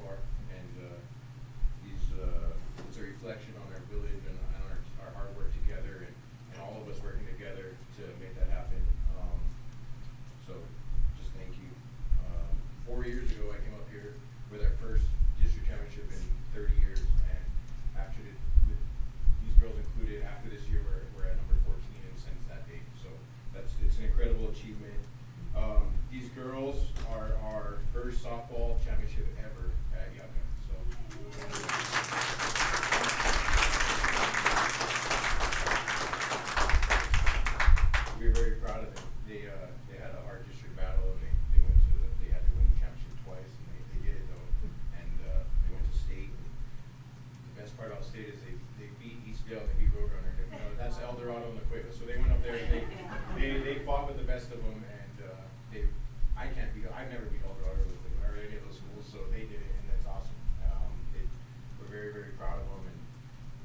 far, and it's a reflection on our village and on our hard work together, and all of us working together to make that happen. So just thank you. 4 years ago, I came up here with our first district championship in 30 years, and after with these girls included, after this year, we're at number 14 and since that date. So it's an incredible achievement. These girls are our first softball championship ever at Yucca. So we're very proud of them. They had a hard district battle, and they had to win the championship twice, and they did it though. And they went to state. And the best part about state is they beat Eastvale and they beat Roadrunner. That's El Dorado and La Cueva. So they went up there and they fought with the best of them, and I've never beat El Dorado or any of those schools, so they did it, and that's awesome. We're very, very proud of them,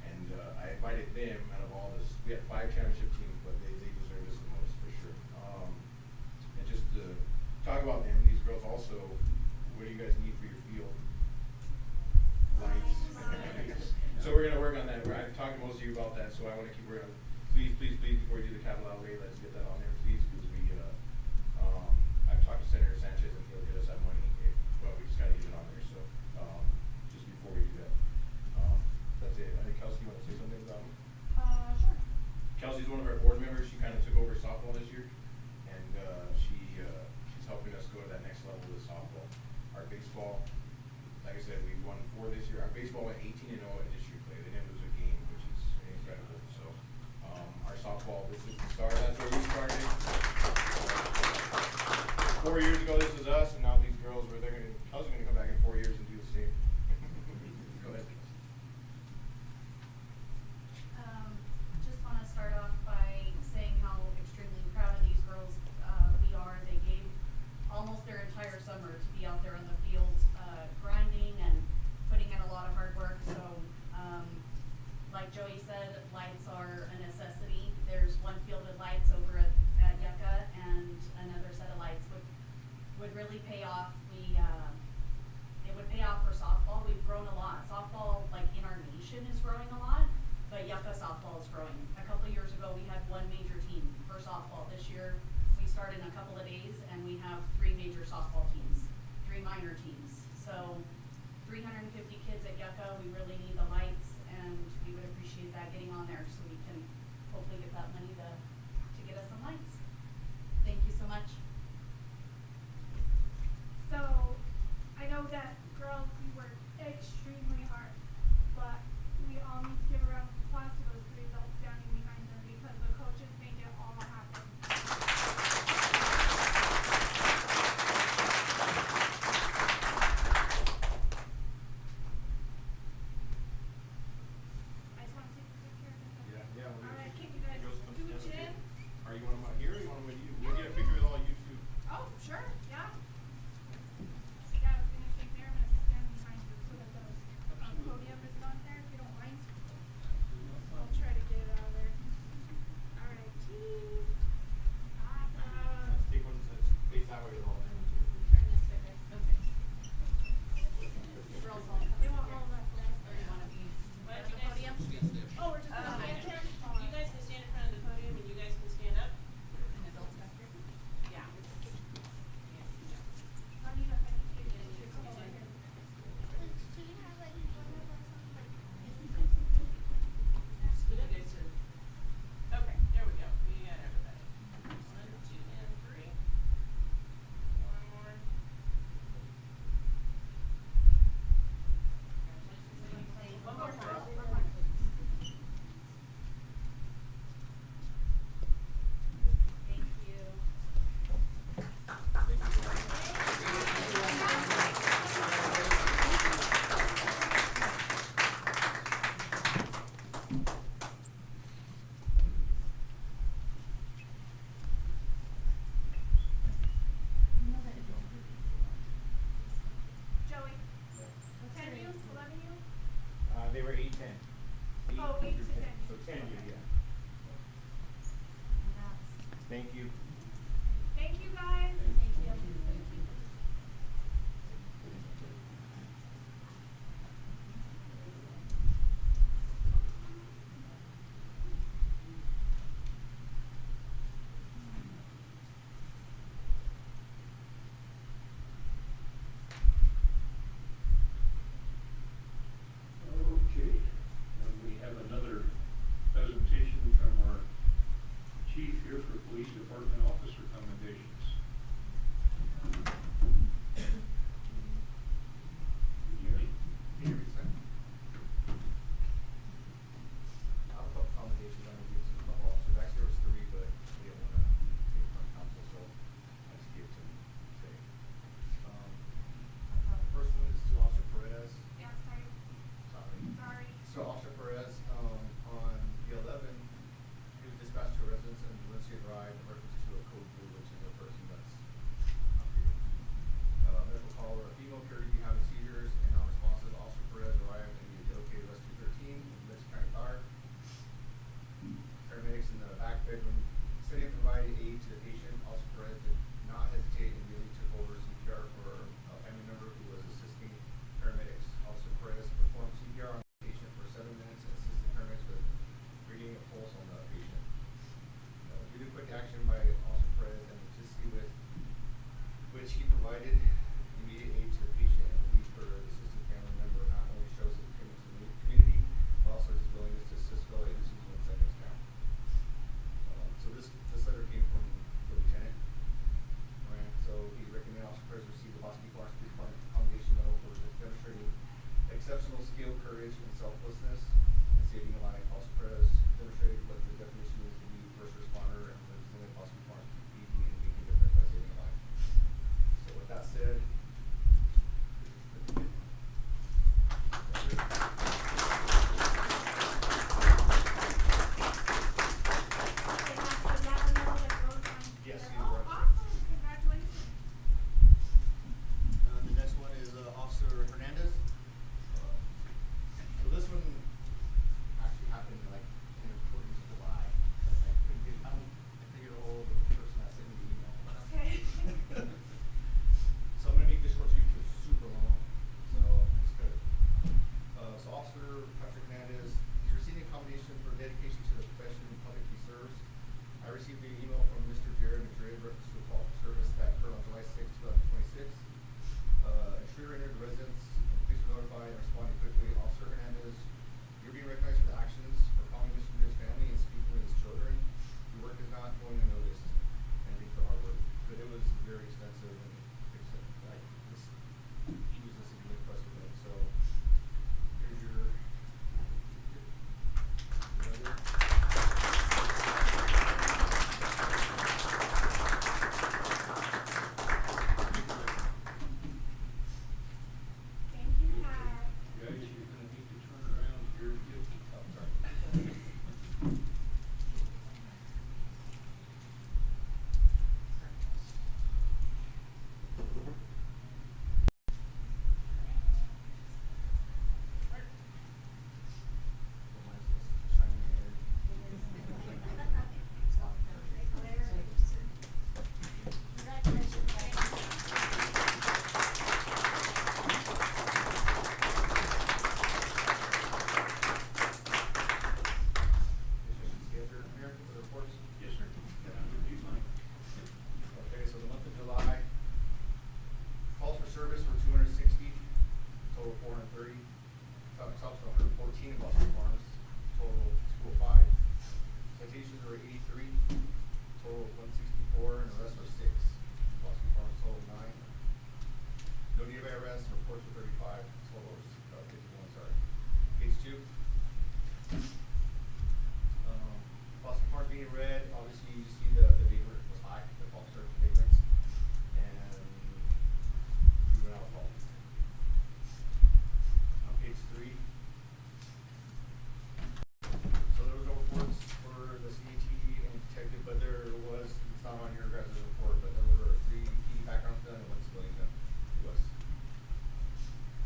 and I invited them out of all this. We had 5 championship teams, but they deserve this the most for sure. And just to talk about them, these girls also, what do you guys need for your field? Lights. So we're gonna work on that. I've talked to most of you about that, so I want to keep working on it. Please, before you do the capital outlay, let's get that on there, please, because I've talked to Senator Sanchez and he'll get us that money, but we just gotta get it on there, so, just before we do that. That's it. I think Kelsey, you wanna say something about him? Sure. Kelsey's one of our board members. She kinda took over softball this year, and, she's helping us go to that next level with softball. Our baseball, like I said, we won 4 this year. Our baseball went 18-0 at district play. They didn't lose a game, which is incredible. So, our softball, this is the start. That's where we started. 4 years ago, this was us, and now these girls, Kelsey's gonna come back in 4 years and do the same. Go ahead. Just want to start off by saying how extremely proud of these girls we are. They gave almost their entire summer to be out there on the field, grinding and putting in a lot of hard work. So, like Joey said, lights are a necessity. There's one field with lights over at Yucca, and another set of lights would really pay off. It would pay off for softball. We've grown a lot. Softball, like in our nation, is growing a lot, but Yucca softball is growing. A couple of years ago, we had 1 major team for softball. This year, we start in a couple of days, and we have 3 major softball teams, 3 minor teams. So 350 kids at Yucca. We really need the lights, and we would appreciate that getting on there so we can hopefully get that money to get us some lights. Thank you so much. So, I know that girls, we work extremely hard, but we all need to give a round of applause to those 3 adults standing behind them because the coaches make it all happen. I just want to take a picture of them. Yeah. Alright, can you guys scooch in? Are you want them out here or you want them with you? We'll get a picture with all you too. Oh, sure, yeah. Yeah, I was gonna say there, I'm gonna stand behind you so that the podium is not there, if you don't mind. I'll try to get it out of there. Alright, cheese. Awesome. Let's take one that's face that way with all of them. Turn this way, guys. Okay. Girls all come They want here. all of us, guys. Or you want to be Why at don't the you podium? Oh, we're just gonna stand here? You guys can stand in front of the podium and you guys can stand up. And adults back here? Yeah. Anita, I need you to get your come over here. Do you have like one of us on like You guys are, okay, there we go. We got everybody. 1, 2, and 3. One more. Congratulations. One more time. Thank you. Joey, 10 you, 11 you? They were 8-10. Oh, 8 to 10. So 10 you, yeah. Thank you. Thank you, guys. Thank you. 2. Bosque Farms being red, obviously you see the vagrant was high, the officer vagrants, and juvenile assault. On page 3. So there was no reports for the CAT and detective, but there was, it's not on your guys' report, but there were 3 PD backgrounds done and 1 civilian done to us.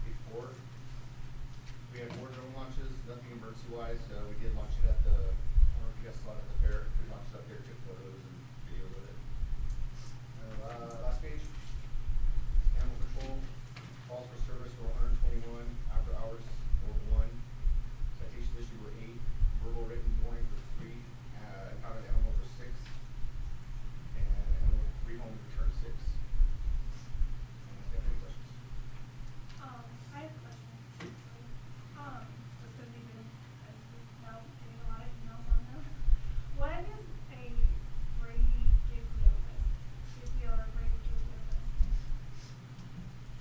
Page 4. We had 4 drone launches, nothing emergency wise. We did launch it at the, I don't know if you guys saw it at the fair. We launched it up there, took photos and videos of it. Last page. Animal control. Calls for service were 121. After hours were 1. Citation issued were 8. Verbal written warning for 3. Impounded animals were 6. And animal rehome returned 6. Unless you have any questions. I have a question. Just because we've been, as we know, getting a lot of emails on them. What is a Brady Giglio list? Giglio or Brady Giglio list?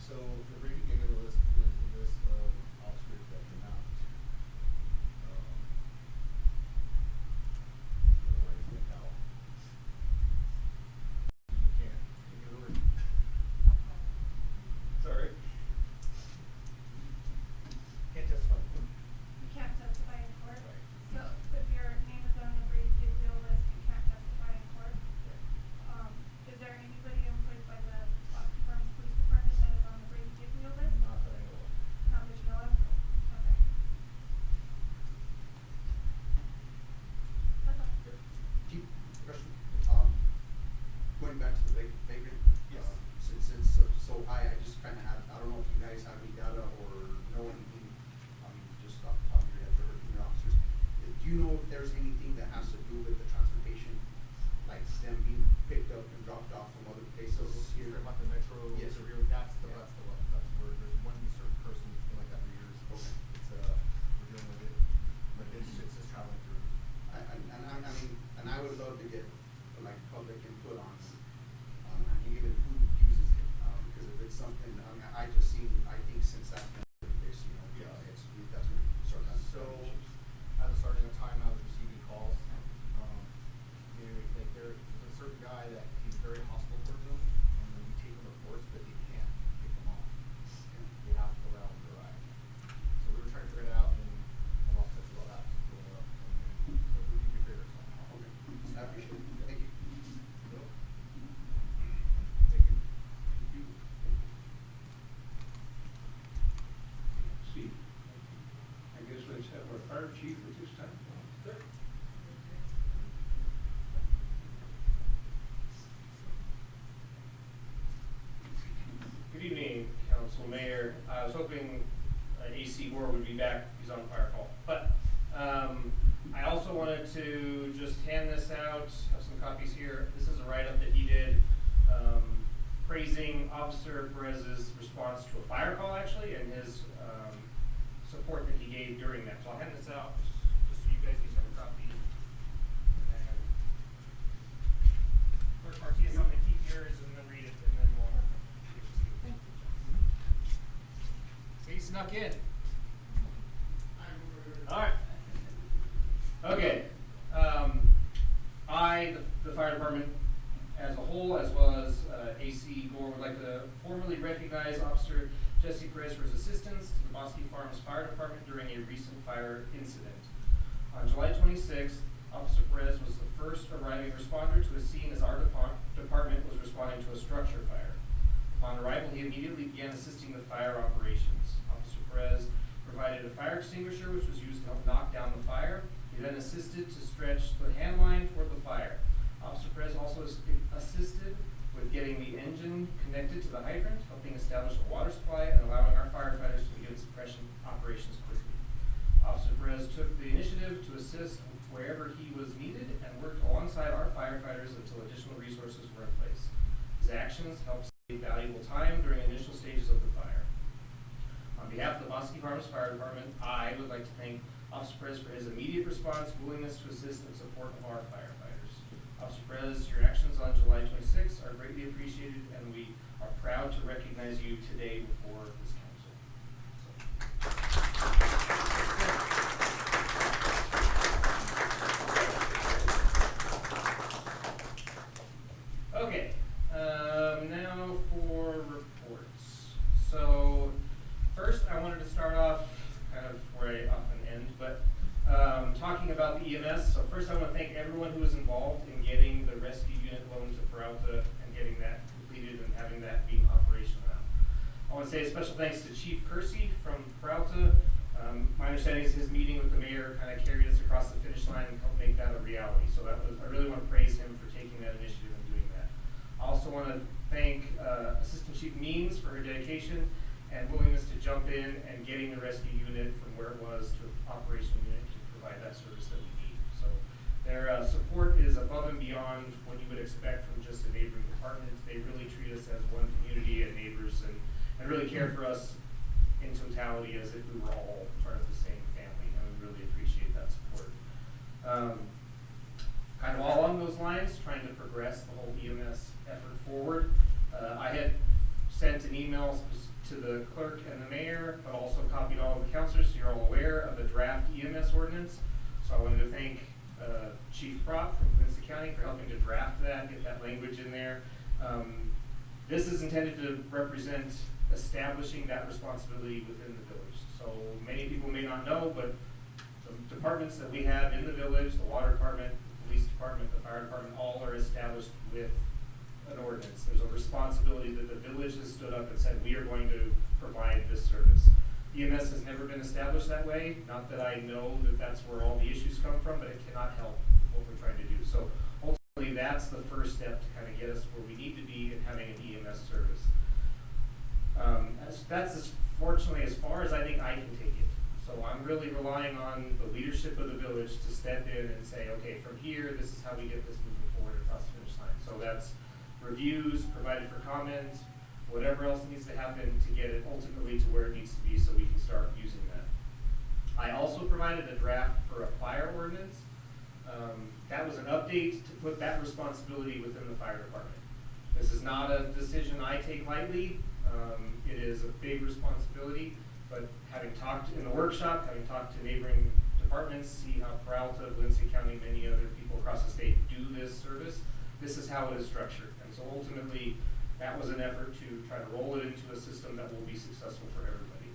So the Brady Giglio list is a list of officers that cannot you can't take it over. Sorry. Can't testify. You can't testify in court? Right. So if your name is on the Brady Giglio list, you can't testify in court? Is there anybody employed by the Bosque Farms Police Department that is on the Brady Giglio list? Not that I know of. Not that you know of? Okay. That's all. Chief, question, going back to the vagrant. Yes. So I just kinda have, I don't know if you guys have any data or know anything, just off the top of your head for your officers. Do you know if there's anything that has to do with the transportation, like them being picked up and dropped off from other places here? About the metro, Yes. the real, that's the Yeah. one. That's where there's one certain person that's been like that for years. Okay. It's we're dealing with it, but it's just traveling through. I mean, and I would love to get, like, public input on even who uses it, because if it's something, I mean, I think since that's been in place, Yeah. that's when we start having. So, as a sergeant at the time, I was receiving calls. There's a certain guy that he's very hostile towards them, and then we take him reports, but they can't pick him off. They have to go around and drive. So we were trying to figure it out, and I lost touch with all that going up, and so we need to figure it somehow. Okay, I appreciate it, thank you. Yep. Thank you. See, I guess let's have our fire chief at this time. Sure. Good evening, Council, Mayor. I was hoping AC Gore would be back. He's on fire call. But I also wanted to just hand this out. Have some copies here. This is a write-up that he did praising Officer Perez's response to a fire call, actually, and his support that he gave during that. So I'll hand this out just so you guys each have a copy. And Clerk Martinez, I'm going to keep yours and then read it, and then we'll give it to you. So you snuck in. All right. Okay. The fire department as a whole, as well as AC Gore, would like to formally recognize Officer Jesse Perez for his assistance to the Bosque Farms Fire Department during a recent fire incident. On July 26th, Officer Perez was the first arriving responder to a scene as our department was responding to a structure fire. Upon arrival, he immediately began assisting the fire operations. Officer Perez provided a fire extinguisher, which was used to help knock down the fire. He then assisted to stretch the hand line toward the fire. Officer Perez also assisted with getting the engine connected to the hydrant, helping establish a water supply and allowing our firefighters to begin suppression operations quickly. Officer Perez took the initiative to assist wherever he was needed and worked alongside our firefighters until additional resources were in place. His actions helped save valuable time during initial stages of the fire. On behalf of the Bosque Farms Fire Department, I would like to thank Officer Perez for his immediate response, willingness to assist, and support of our firefighters. Officer Perez, your actions on July 26th are greatly appreciated, and we are proud to recognize you today before this council. So. start off kind of where I often end, but talking about the EMS. So first I want to thank everyone who was involved in getting the rescue unit loan to Peralta and getting that completed and having that being operational now. I want to say a special thanks to Chief Kersey from Peralta. My understanding is his meeting with the mayor kind of carried us across the finish line and helped make that a reality. So I really want to praise him for taking that initiative and doing that. I also want to thank Assistant Chief Means for her dedication and willingness to jump in and getting the rescue unit from where it was to an operational unit to provide that service that we need. So their support is above and beyond what you would expect from just a neighboring department. They really treat us as one community and neighbors and really care for us in totality as if we were all part of the same family, and we really appreciate that support. Kind of all along those lines, trying to progress the whole EMS effort forward. I had sent an email to the clerk and the mayor, but also copied all of the councilors so you're all aware of the draft EMS ordinance. So I wanted to thank Chief Prop from Quincy County for helping to draft that, get that language in there. This is intended to represent establishing that responsibility within the village. So many people may not know, but the departments that we have in the village, the water department, the police department, the fire department, all are established with an ordinance. There's a responsibility that the village has stood up and said, we are going to provide this service. EMS has never been established that way. Not that I know that that's where all the issues come from, but it cannot help what we're trying to do. So ultimately, that's the first step to kind of get us where we need to be in having an EMS service. That's fortunately as far as I think I can take it. So I'm really relying on the leadership of the village to step in and say, okay, from here, this is how we get this moving forward across the finish line. So that's reviews, provided for comment, whatever else needs to happen to get it ultimately to where it needs to be so we can start using that. I also provided a draft for a fire ordinance. That was an update to put that responsibility within the fire department. This is not a decision I take lightly. It is a big responsibility, but having talked in the workshop, having talked to neighboring departments, see how Peralta, Valencia County, many other people across the state do this service, this is how it is structured. And so ultimately, that was an effort to try to roll it into a system that will be successful for everybody.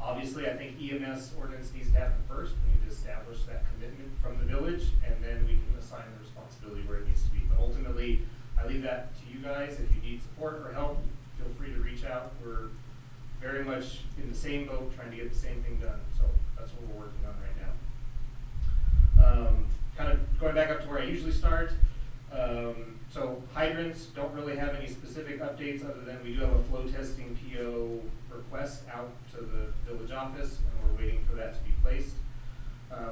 Obviously, I think EMS ordinance needs to happen first. We need to establish that commitment from the village, and then we can assign the responsibility where it needs to be. But ultimately, I leave that to you guys. If you need support or help, feel free to reach out. We're very much in the same boat, trying to get the same thing done. So that's what we're working on right now. Kind of going back up to where I usually start. So hydrants don't really have any specific updates other than we do have a flow testing PO request out to the village office, and we're waiting for that to be placed.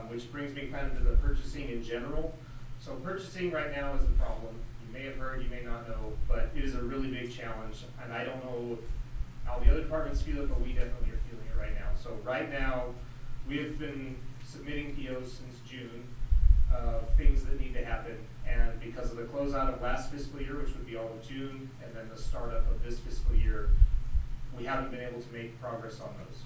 Which brings me kind of to the purchasing in general. So purchasing right now is the problem. You may have heard, you may not know, but it is a really big challenge, and I don't know how the other departments feel it, but we definitely are feeling it right now. So right now, we have been submitting POs since June of things that need to happen, and because of the closeout of last fiscal year, which would be all of June, and then the startup of this fiscal year, we haven't been able to make progress on those.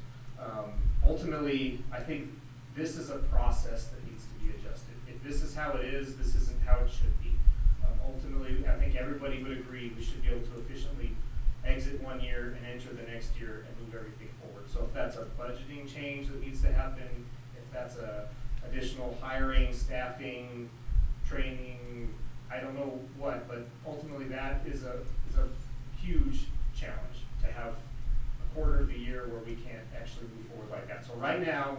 Ultimately, I think this is a process that needs to be adjusted. If this is how it is, this isn't how it should be. Ultimately, I think everybody would agree we should be able to efficiently exit one year and enter the next year and move everything forward. So if that's a budgeting change that needs to happen, if that's a additional hiring, staffing, training, I don't know what, but ultimately that is a huge challenge to have a quarter of the year where we can't actually move forward like that. So right now,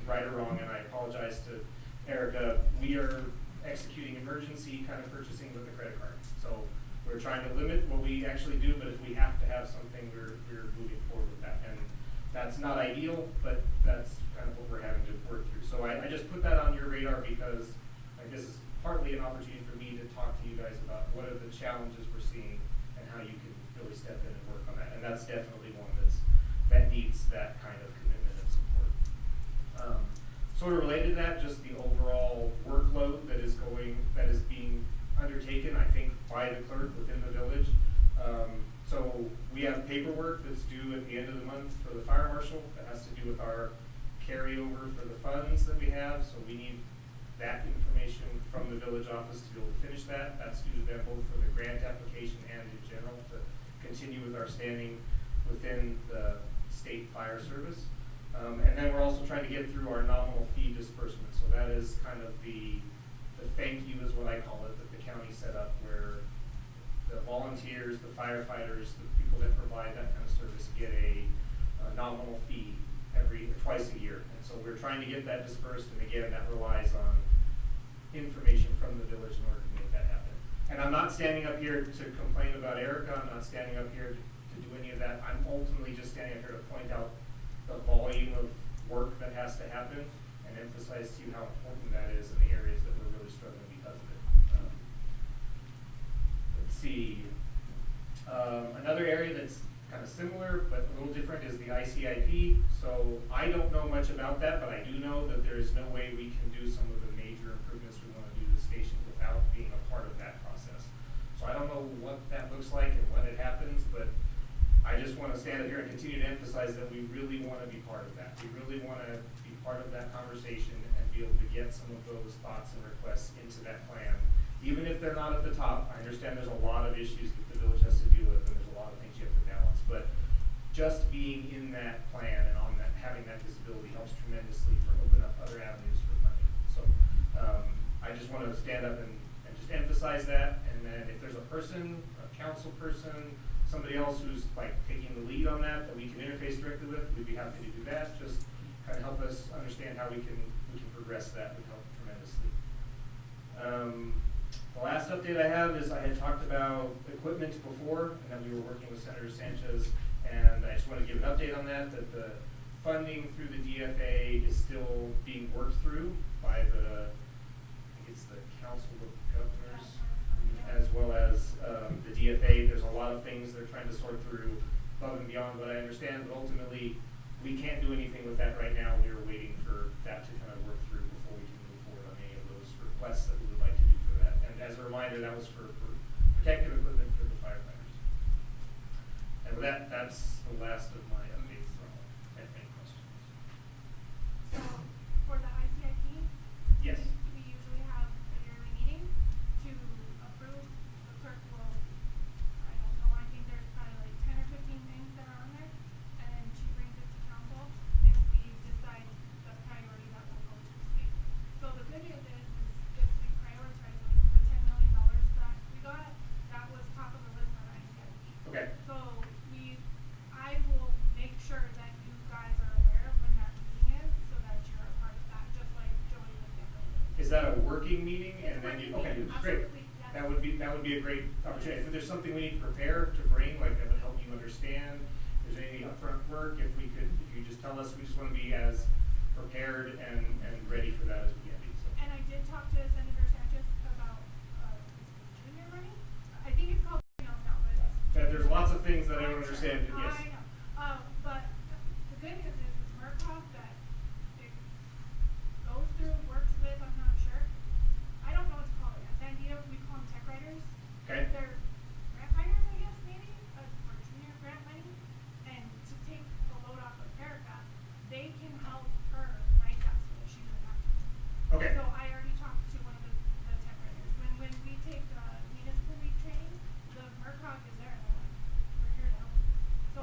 right or wrong, and I apologize to Erica, we are executing emergency kind of purchasing with the credit card. So we're trying to limit what we actually do, but if we have to have something, we're moving forward with that. And that's not ideal, but that's kind of what we're having to work through. So I just put that on your radar because this is partly an opportunity for me to talk to you guys about what are the challenges we're seeing and how you can really step in and work on that. And that's definitely one that needs that kind of commitment and support. Sort of related to that, just the overall workload that is being undertaken, I think, by the clerk within the village. So we have paperwork that's due at the end of the month for the fire marshal that has to do with our carryover for the funds that we have. So we need that information from the village office to be able to finish that. That's due to them both for the grant application and in general to continue with our standing within the state fire service. And then we're also trying to get through our nominal fee disbursement. So that is kind of the thank you is what I call it, that the county set up, where the volunteers, the firefighters, the people that provide that kind of service get a nominal fee twice a year. And so we're trying to get that dispersed, and again, that relies on information from the village in order to make that happen. And I'm not standing up here to complain about Erica. I'm not standing up here to do any of that. I'm ultimately just standing up here to point out the volume of work that has to happen and emphasize to you how important that is in the areas that we're really struggling because of it. Let's see. Another area that's kind of similar but a little different is the ICIP. So I don't know much about that, but I do know that there is no way we can do some of the major improvements we want to do to the station without being a part of that process. So I don't know what that looks like and when it happens, but I just want to stand up here and continue to emphasize that we really want to be part of that. We really want to be part of that conversation and be able to get some of those thoughts and requests into that plan. Even if they're not at the top, I understand there's a lot of issues that the village has to deal with, and there's a lot of things you have to balance. But just being in that plan and on that, having that visibility helps tremendously for open up other avenues for funding. So I just want to stand up and just emphasize that. And then if there's a person, a council person, somebody else who's like taking the lead on that we can interface directly with, we'd be happy to do that. Just kind of help us understand how we can progress that would help tremendously. The last update I have is I had talked about equipment before, and that we were working with Senator Sanchez, and I just want to give an update on that the funding through the DFA is still being worked through by I think it's the Council of Governors, as well as the DFA. There's a lot of things they're trying to sort through above and beyond what I understand, but ultimately we can't do anything with that right now. We are waiting for that to kind of work through before we can move forward on any of those requests that we would like to do for that. And as a reminder, that was for protective equipment for the firefighters. And with that, that's the last of my updates. Any questions? So, for the ICIP, Yes. we usually have a yearly meeting to approve. The clerk will, I don't know, I think there's probably like 10 or 15 things that are on there, and then she brings it to council, and we decide the priority that will go to the state. So the good news is if we prioritize like the $10 million that we got, that was top of the list on ICIP. Okay. So I will make sure that you guys are aware of when that meeting is, so that you're a part of that, just like Joey was getting. Is that a working meeting? It's And then working you, okay, meeting, great. absolutely, yes. That would be a great opportunity. If there's something we need to prepare to bring, like that would help you understand, if there's any upfront work, if you just tell us, we just want to be as prepared and ready for that as we can be. So. And I did talk to Senator Sanchez about junior money. I think it's called something else now, but There's lots of things that I don't understand. Yes. I know. But the good news is Murkoff that it goes through, works with, I'm not sure. I don't know what to call it. At San Diego, we call them tech writers. Okay. They're grant writers, I guess, maybe, for junior grant money. And to take the load off of Erica, they can help her write that so that she doesn't have to. Okay. So I already talked to one of the tech writers. When we take municipal week training, the Murkoff is there, and they're like, we're here to help. So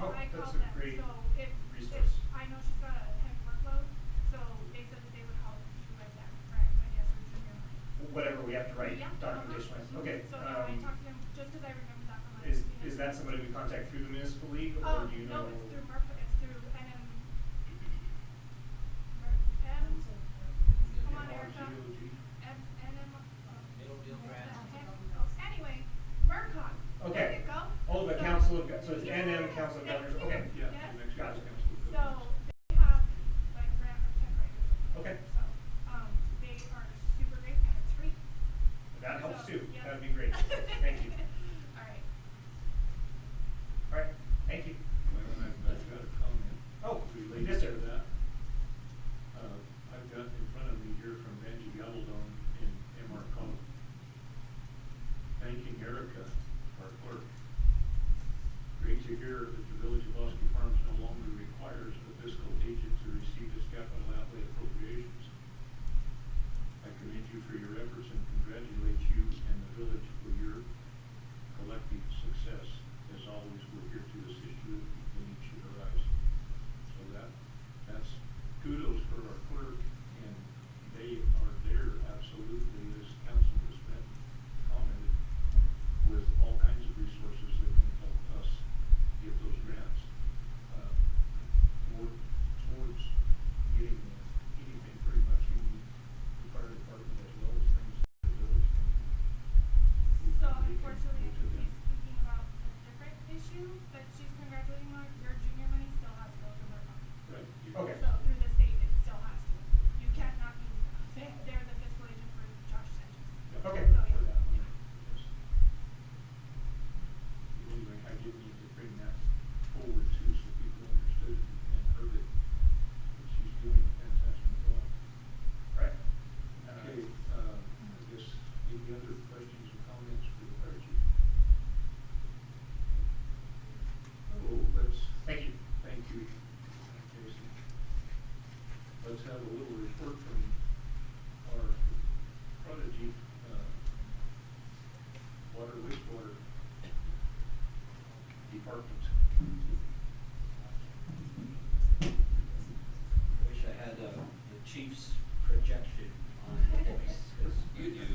chief's projection on the voice, because you do.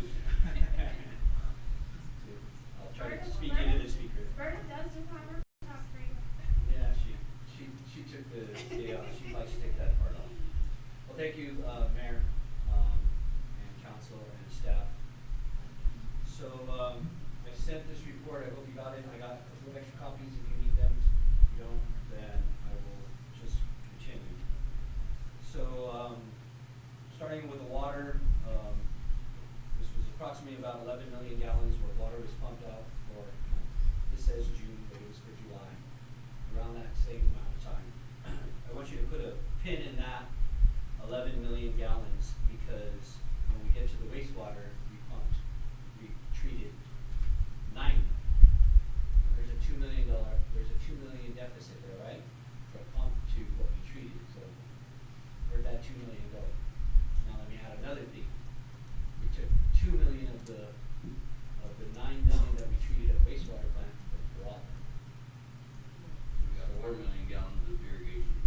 I'll try to speak into the speaker. Berta does just have her talk for you. Yeah, she took the day off. She likes to take that part off. Well, thank you, Mayor, and council and staff. So, I sent this report. I hope you got it. I got a couple of extra copies if you need them. If you don't, then I will just continue. So, starting with the water, this was approximately about 11 million gallons where water was pumped out for, this says June, but it was for July, around that same amount of time. I want you to put a pin in that 11 million gallons, because when we get to the wastewater, we treated 9. There's a $2 million deficit there, right? From pump to what we treated, so where'd that $2 million go? Now let me add another thing. We took 2 million of the 9 million that we treated at wastewater plant for water. So we got 4 million gallons of irrigation.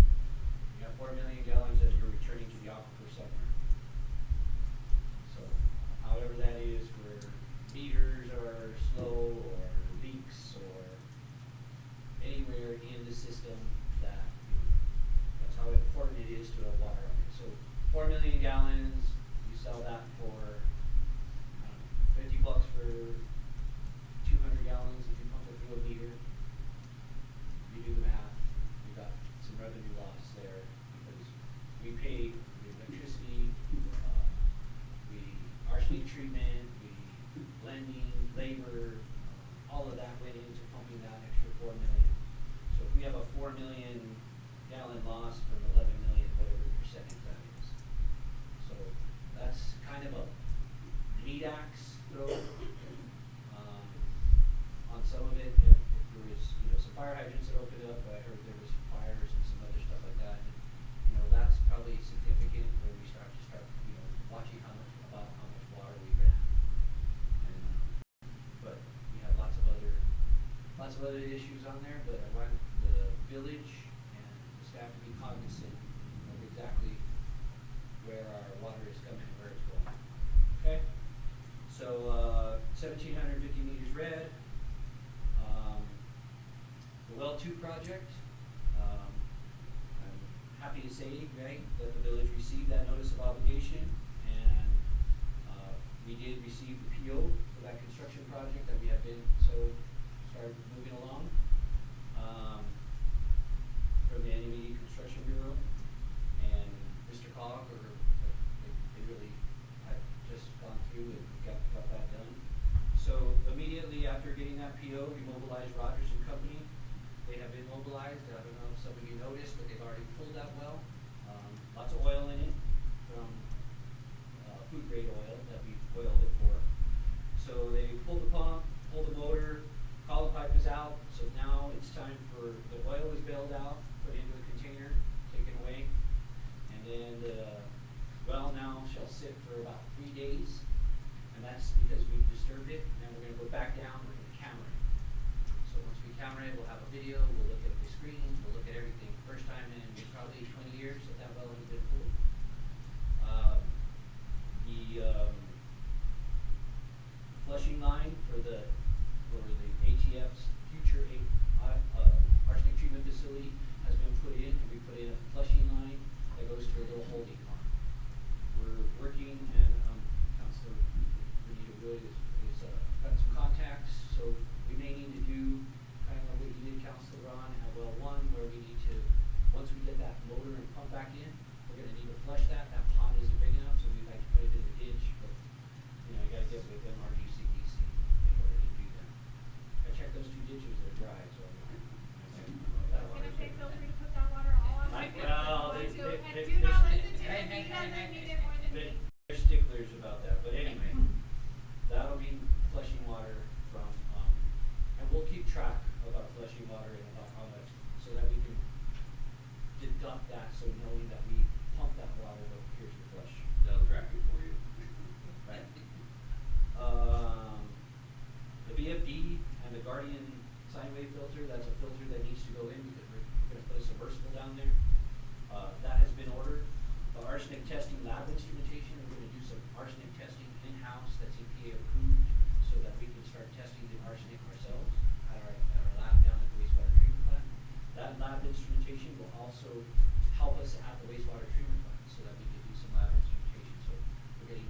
You got 4 million gallons that you're returning to the aquifer somewhere. So, however that is, where meters are slow or leaks or anywhere in the system, that, that's how important it is to have water on it. So, 4 million gallons, you sell that for $50 for 200 gallons if you pump it through a meter. You do the math, we got some revenue loss there, because we paid the electricity, arsenic treatment, blending, labor, all of that went into pumping that extra 4 million. So if we have a 4 million gallon loss from 11 million, whatever percentage that is. So that's kind of a meat axe throw on some of it. If there was, some fire hydrants that opened up, I heard there was fires and some other stuff like that. And, that's probably significant where we start watching how much water we ran. And, but we have lots of other issues on there, but I want the village and the staff to be cognizant of exactly where our water is coming and where it's going. Okay? So, 1,750 meters red. The well 2 project, I'm happy to say, right, that the village received that notice of obligation, and we did receive the PO for that construction project that we have been started moving along from the NME Construction Bureau, and Mr. Cog, they really had just gone through and got that done. So immediately after getting that PO, we mobilized Rogers and Company. They have been mobilized. I don't know if some of you noticed, but they've already pulled that well. Lots of oil in it from food grade oil that we oiled it for. So they pulled the pump, pulled the motor, column pipe is out. So now it's time for the oil is bailed out, put into a container, taken away, and then the well now shall sit for about 3 days, and that's because we've disturbed it. And then we're going to go back down. We're going to camera it. So once we camera it, we'll have a video. We'll look at the screen. We'll look at everything. First time in probably 20 years that well has been pulled. The flushing line for the ATF's future arsenic treatment facility has been put in, and we put in a flushing line that goes to a little holding pond. We're working, and Councilor Benito Wood is got some contacts, so we may need to do kind of what you did, Councilor Ron, at well 1, where we need to, once we get that motor and pump back in, we're going to need to flush that. That pond isn't big enough, so we'd like to put it in the ditch, but you got to get with MRDCDC in order to do that. I checked those 2 ditches, they're dry, so I was gonna say, feel free to put that water all on my field if you want to, and do not listen to him, he doesn't need it more than me. They're sticklers about that, but anyway, that'll be flushing water from, and we'll keep track of our flushing water and about how much, so that we can deduct that, so knowing that we pump that water, but here's the flush. That'll track it for you. Right. The VFD and the Guardian sine wave filter, that's a filter that needs to go in because we're going to put a submersible down there. That has been ordered. The arsenic testing lab also help us at the wastewater treatment plant so that we can do some lab instrumentation. So we're getting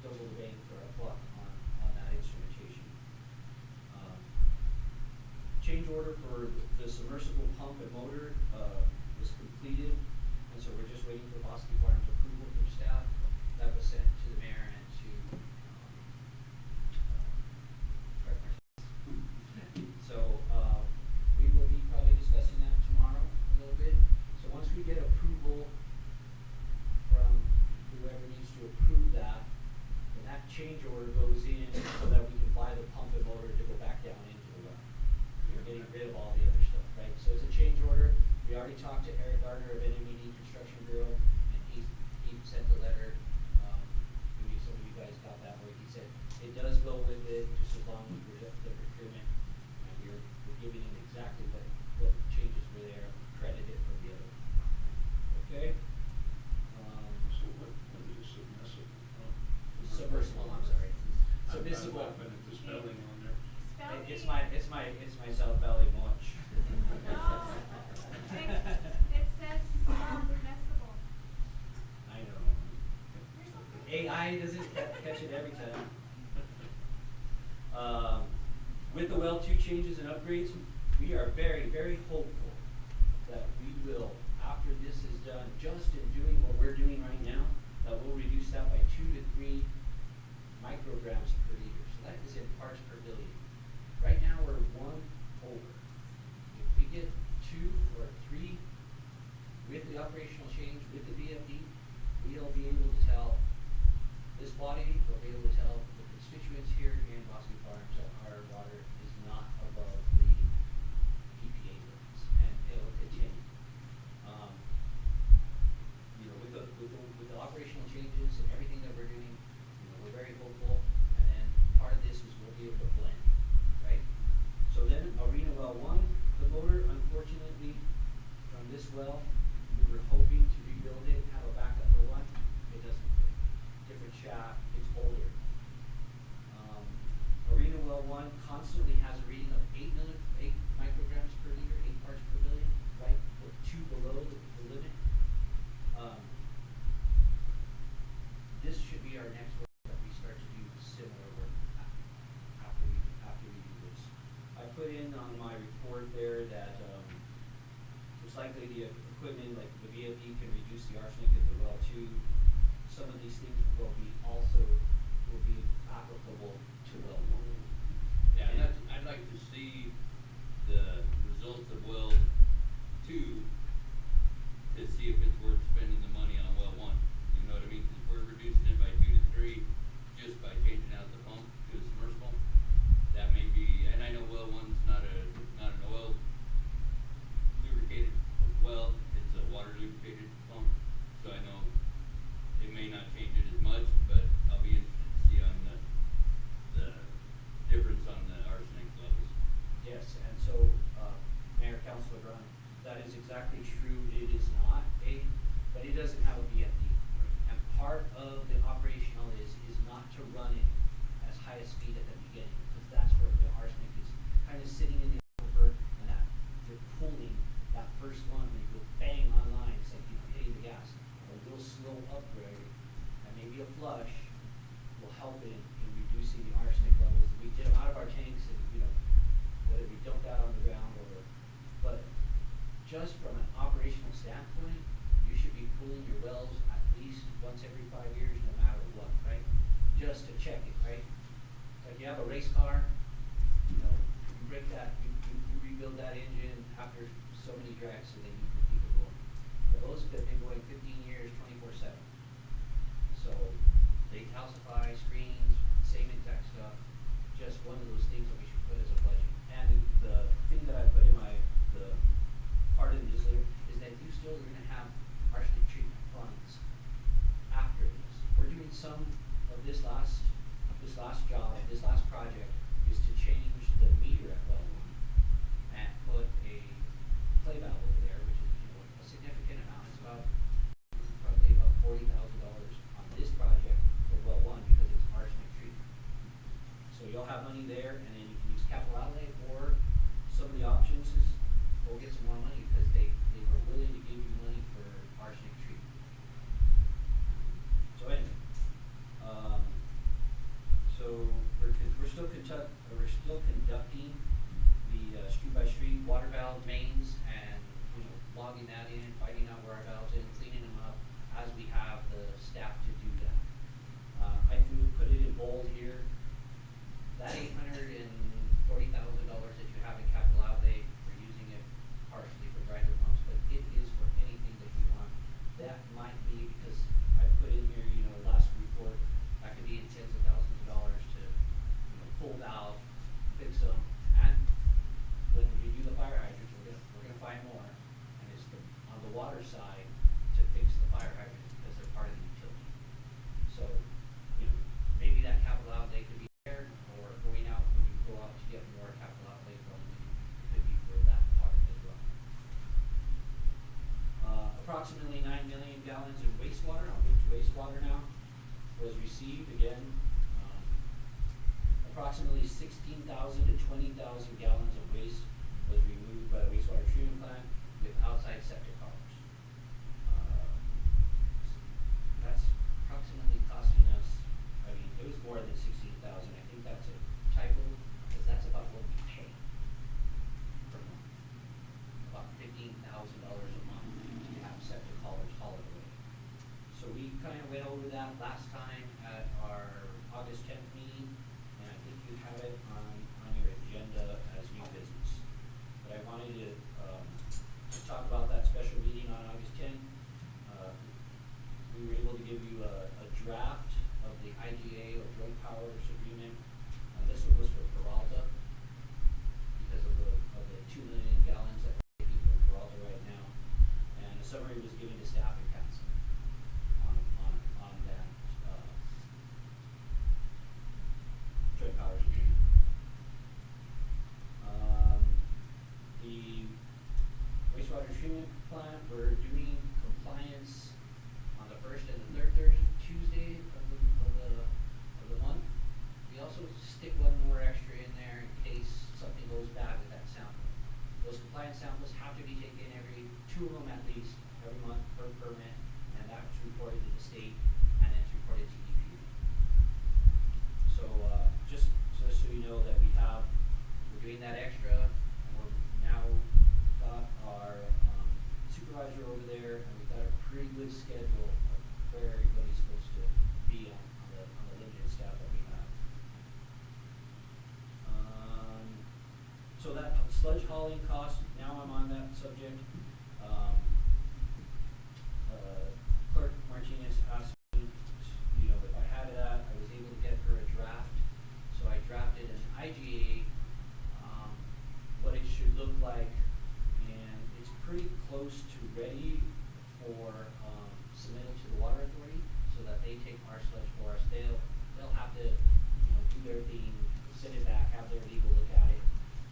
double the bang for our buck on that instrumentation. Change order for the submersible pump and motor was completed, and so we're just waiting for Bosque Farms approval from staff. That was sent to the mayor and to so we will be probably discussing that tomorrow a little bit. So once we get approval from whoever needs to approve that, then that change order goes in so that we can buy the pump and motor to go back down into the well. We're getting rid of all the other stuff, right? So it's a change order. We already talked to Eric Gardner of NMED Construction Bureau, and he sent a letter. Maybe some of you guys got that, where he said it does go with it, just as long as we're at the procurement, and we're giving him exactly what changes were there, credited from the other. Okay. So what is a submersible? Submersible. I'm sorry. I'm Submersible. laughing at the spelling on there. It's my South Valley munch. No. It says submersible. I know. You're so good. AI doesn't catch it every time. With the well 2 changes and upgrades, we are very, very hopeful that we will, after this is done, just in doing what we're doing right now, that we'll reduce that by 2 to 3 micrograms per liter. So that is in parts per billion. Right now we're 1 over. If we get 2 or 3 with the operational change, with the VFD, we'll be able to tell this body, we'll be able to tell the constituents here in Bosque Farms that our water is not above the EPA limits, and it'll continue. With the operational changes and everything that we're doing, we're very hopeful. And then part of this is we'll be able to blend, right? So then Arena Well 1, the motor, unfortunately, from this well, we were hoping to rebuild it, have a backup for one. It doesn't fit. Different shaft, it's older. Arena Well 1 constantly has a reading of 8 micrograms per liter, 8 parts per billion, right? We're 2 below the limit. This should be our next work that we start to do similar work after we do this. I put in on my report there that it's likely the equipment, like the VFD, can reduce the arsenic in the well too. Some of these things will be applicable to well 1. Yeah, and I'd like to see the results of well 2 to see if it's worth spending the money on well 1. You know what I mean? 'Cause if we're reducing it by 2 to 3 just by changing out the pump to a submersible, that may be. And I know well 1's not an oil lubricated well; it's a water lubricated pump. So I know it may not change it as much, but I'll be interested to see on the difference on the arsenic levels. Yes, and so, Mayor, Councilor Brown, that is exactly true. It is not but it doesn't have a VFD. And part of the operational is not to run it as high a speed at the beginning, because that's where the arsenic is kind of sitting in the aquifer, and that you're pulling that first one, when you go bang online, it's like, hitting the gas. A little slow upgrade, and maybe a flush will help in reducing the arsenic levels. We get them out of our tanks, and whether we dump that on the ground but just from an operational standpoint, you should be pulling your wells at least once every 5 years, no matter what, right? Just to check it, right? Like you have a race car, you break that, you rebuild that engine after so many drags, so then you can keep it going. But those have been going 15 years, 24/7. So they calcify, screens, same exact stuff. Just one of those things that we should put as a budget. And the thing that I put in the part of the newsletter is that you still are going to have arsenic treatment funds after this. We're doing some of this last job, this last project, is to change the meter at well 1 and put a clay valve over there, which is a significant amount. It's probably about $40,000 on this project for well 1 because it's arsenic treatment. So you'll have money there, and then you can use capital outlay, or some of the options is go get some more money because they that in, finding out where our valves in, cleaning them up as we have the staff to do that. I do put it in bold here. That $840,000 that you have in capital outlay, we're using it partially for grinder pumps, but it is for anything that you want. That might be because I put in here, last report, that could be in tens of thousands of dollars to, pull valve, fix them, and when we do the fire hydrants, we're gonna find more. And it's on the water side to fix the fire hydrants because they're part of the utility. So, maybe that capital outlay could be there, or going out when you go out to get more capital outlay from, it could be for that part as well. Approximately 9 million gallons in wastewater, I'll move to wastewater now, was received again. Approximately 16,000 to 20,000 gallons of waste was removed by the wastewater treatment plant with outside septic collars. That's approximately costing us, it was more than 16,000. I think that's a typo, because that's about what we pay per month. About $15,000 a month to have septic collars hauled away. So we kind of went over that last time at our August 10th meeting, and I think you have it on your agenda as new business. But I wanted to talk about that special meeting on August 10th. We were able to give you a draft of the IGA, or Joint Powers Agreement. This one was for Peralta because of the 2 million gallons that we're taking from Peralta right now. And a summary was given to staff and council on that Joint Powers Agreement. The wastewater treatment plant, we're doing compliance on the first and the third Tuesday of the month. We also stick one more extra in there in case something goes bad with that sample. Those compliance samples have to be taken two of them at least, every month per permit, and that's reported to the state, and it's reported to EPA. So, just so you know that we're doing that extra, and we're now got our supervisor over there, and we've got a pretty good schedule of where everybody's supposed to be on the limited staff that we have. So that sludge hauling cost, now I'm on that subject. Clerk Martinez asked me, if I had that, I was able to get her a draft. So I drafted an IGA, what it should look like, and it's pretty close to ready for submittal to the Water Authority, so that they take our sludge for us. They'll have to, do their thing, send it back, have their legal look at it.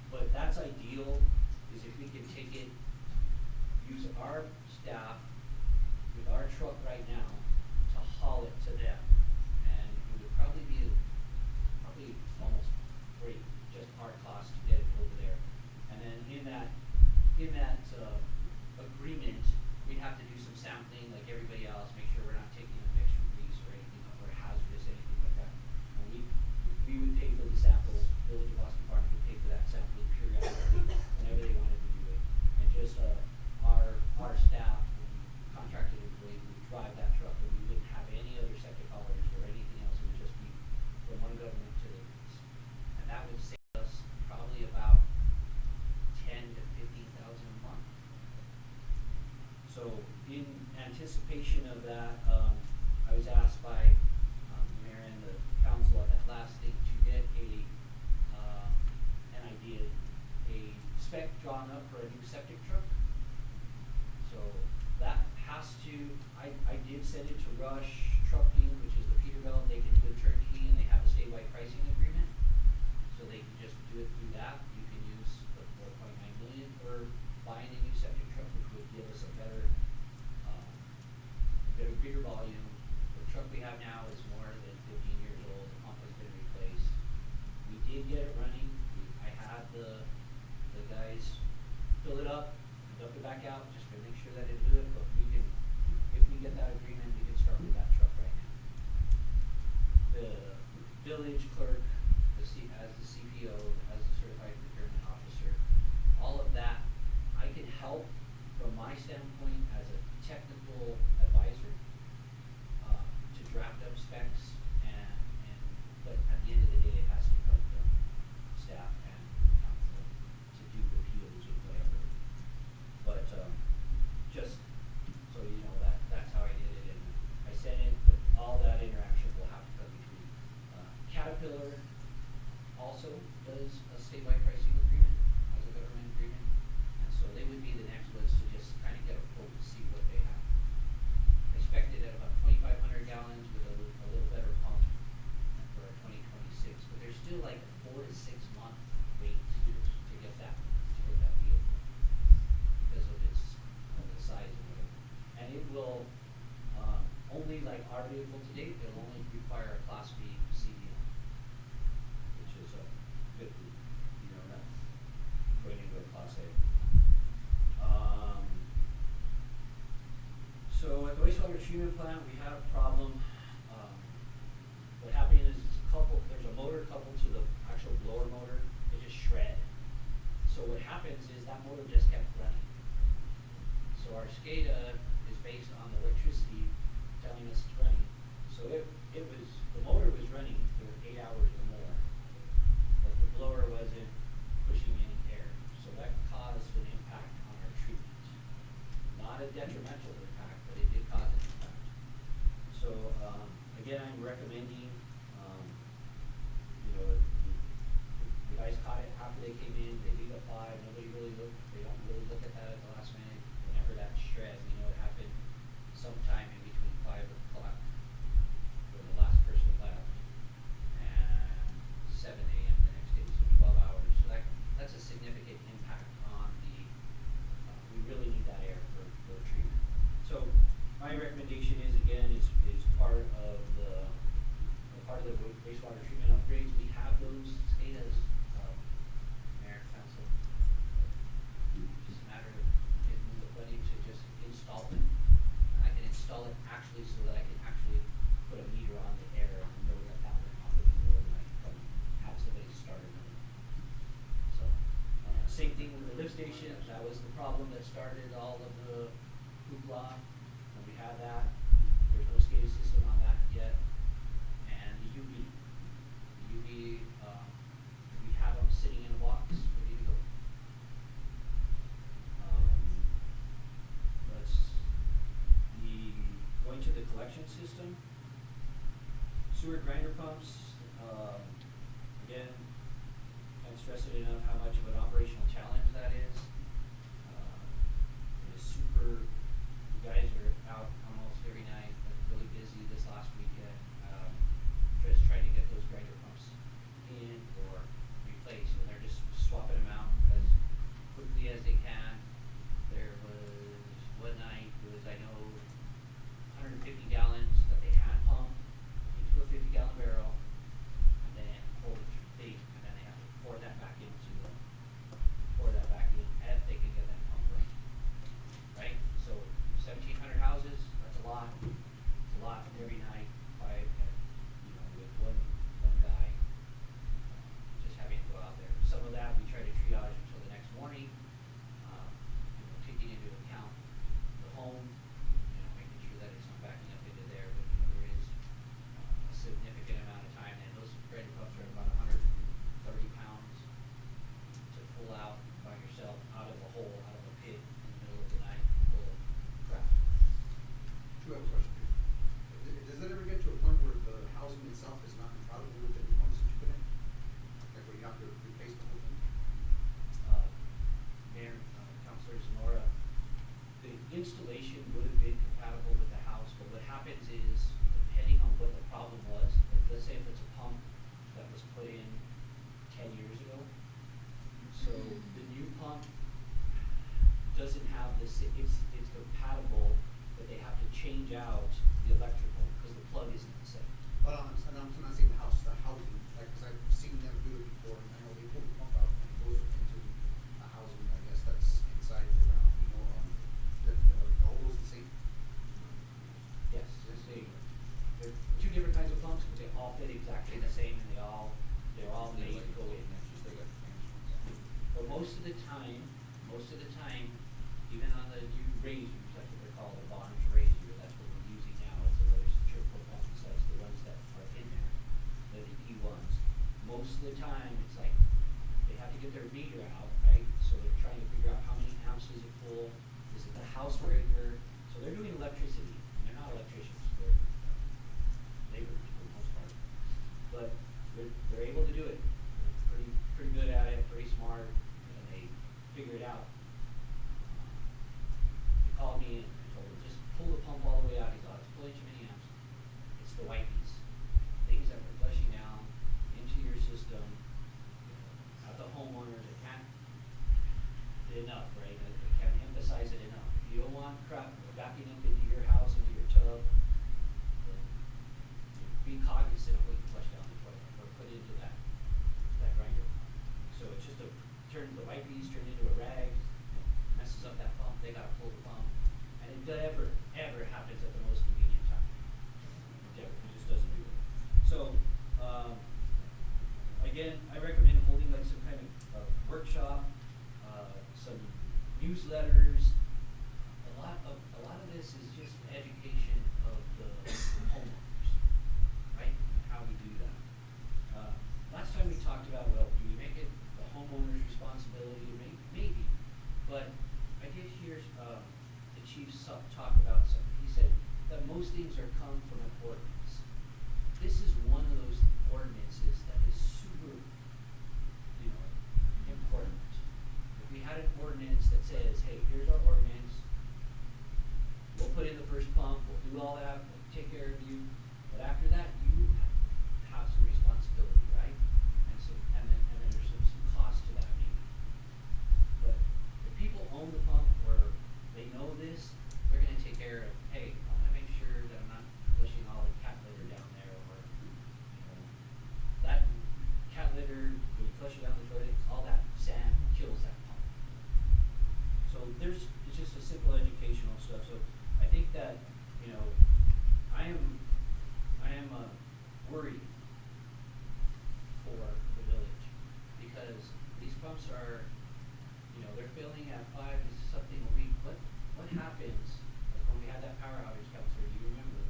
But that's ideal, is if we can take it, use our staff with our truck right now to haul it to them. And it would probably be almost free, just our cost to get it over there. And then in that agreement, we'd have to do some sampling like everybody else, make sure we're not taking an extra grease or anything, or hazardous, anything like that. And we would pay for the samples, Village of Bosque Farms would pay for that sampling periodically whenever they wanted to do it. And just our staff and contracted employees would drive that truck, and we wouldn't have any other septic collars or anything else. It would just be from one government to the next. And that would save us probably about $10,000 to $15,000 a month. So in anticipation of that, I was asked by Mayor and the council at that last thing to get an idea, a spec drawn up for a new septic truck. So that has to, I did send it to Rush Trucking, which is the Peterbilt. They can do a turnkey, and they have a statewide pricing agreement. So they can just do it through that. You can use the $4.9 million for buying a new septic truck, which would give us a better, bigger volume. The truck we have now is more than 15 years old. The pump has been replaced. We did get it running. I had the guys fill it up, dump it back out, just to make sure that it do it. But if we get that agreement, we can start with that truck right now. The village clerk, as the CPO, as the certified procurement officer, all of that, I can help from my standpoint will, only like our vehicle to date, it'll only require a Class B CDL, which is a good, you know, not going into a Class A. So at the wastewater treatment plant, we had a problem. What happened is there's a motor coupled to the actual blower motor, it just shred. So what happens is that motor just kept running. So our SCADA is based on the electricity telling us it's running. So the motor was running for 8 hours or more, but the blower wasn't pushing any air. So that caused an impact on our treatment. Not a detrimental impact, but it did cause an impact. So, again, I'm recommending, you know, the guys caught it after they came in, they leave at 5, nobody really they don't really look at that at the last minute. Whenever that shred, we know it happened sometime in between 5 o'clock when the last person left and 7 a.m. the next day, so 12 hours. So that's a significant impact on the, we really need that air for treatment. So my recommendation is, again, is part of the wastewater treatment upgrades. We have those SCADAs, Mayor, Council. Just a matter of getting the money to just install them. And I can install it actually so that I can actually put a meter on the air and know that that went off in the middle of the night and have somebody start it. So, same thing with the lift station. That was the problem that started all of the hoopla. And we have that. There's no SCADA system on that yet. And the UV, we have them sitting in a box ready to go. Going to the collection system. Sewer grinder pumps, again, can't stress it enough how much of an operational challenge that is. It is super, you guys are out almost every night, really busy this last weekend, just trying to get those grinder pumps in or replaced, and they're just swapping them out as quickly as they can. There was one night, I know, 150 gallons that they had pumped into a 50-gallon barrel, and then hold it big, and then they have to pour that back in if they can get that pump running. Right? So 1,700 houses, that's a lot. It's a lot every night with one guy just having to go out there. Some of that we try to triage until the next morning, taking into account the home, making sure that it's not backing up into there, but there is a significant amount of time, and those grinder pumps are about 130 pounds to pull out by yourself out of a hole, out of a pit in the middle of the night, full of crap. Two have a question for you. Does it ever get to a point where the housing itself is not compatible with the new pumps that you put in? Like where you have to replace the whole thing? Mayor, Councilor Zamora, the installation would have been compatible with the house, but what happens is, depending on what the problem was, like let's say if it's a pump that was put in 10 years ago, so the new pump doesn't have this, it's compatible, but they have to change out the electrical because the plug isn't the same. But I'm not saying the house, the housing, like, cause I've seen them do it before, and I know they pull the pump out and it goes into the housing, I guess that's inside the ground, all those the same? Yes, they're two different kinds of pumps, but they all fit exactly the same, and they're all made to go in. But most of the time, even on the new razors, that's what they're called, the Bond's razor, that's what we're using now, it's those triple pumps, that's the ones that are in there, they're the E1s. Most of the time, it's like, they have to get their meter out, right? So they're trying to figure out how many amps does it pull, is it the house breaker? So they're doing electricity, and they're not electricians, they're laborers for the most part. But they're able to do it, they're pretty good at it, pretty smart, and they figure it out. They called me and told me, just pull the pump all the way out. He's like, it's pulling too many amps. It's the whiteys, things that we're flushing down into your system. At the homeowners, it can't enough, right? I can't emphasize it enough. If you don't want crap backing up into your tub, then be cognizant of what you flush down the toilet or put into that grinder. So it's just the white bees turn into a rag, and messes up that pump, they gotta pull the pump. And it ever happens at the most convenient time. It just doesn't do it. So, again, I recommend holding like some kind of workshop, some newsletters. A lot of this is just education of the homeowners, right? And how we do that. Last time we talked about, well, do we make it the homeowner's responsibility? Maybe, but I did hear the chief talk about something. He said that most things come from an ordinance. This is one of those ordinances that is super, important. If we had an ordinance that says, hey, here's our ordinance, we'll put in the first pump, we'll do all that, we'll take care of you, but after that, you have some responsibility, right? And then there's some cost to that maybe. But if people own the pump or they know this, they're gonna take care of, hey, I wanna make sure that I'm not flushing all the cat litter down there, or, that cat litter, when you flush it down the toilet, all that sand kills that pump. So it's just a simple educational stuff. So I think that, I am worried for the village, because these pumps are, they're filling at 5 to something a week. What happens, like when we had that power outage, Counselor, do you remember?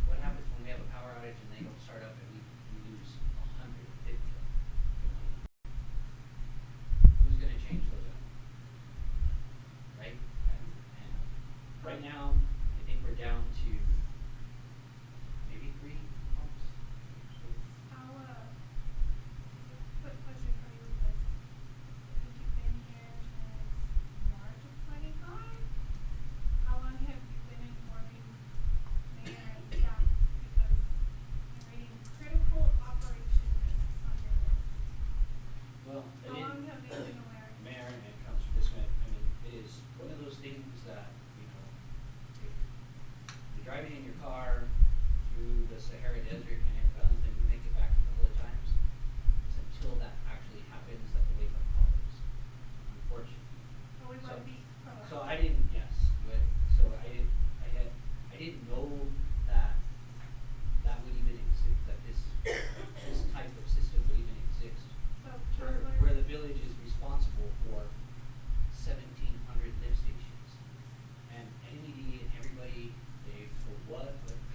What happens when we have a power outage and they don't start up and we lose 150 million? Who's gonna change those out? Right? And right now, I think we're down to maybe 3 pumps. I'll, quick question for you, because I think you've been here since March of 25. How long have you been informing mayor and staff? Because I'm reading critical operation risks on your list. Well, How long have they been aware? Mayor and Councilor Bismuth, it is one of those things that, if you're driving in your car through the Sahara Desert and it runs and you make it back a couple of times, it's until that actually happens that the wake up call is, unfortunately. But we want to be proactive. So I didn't know that would even exist, that this type of system would even exist. So, Where the village is responsible for 1,700 lift stations. And NED and everybody,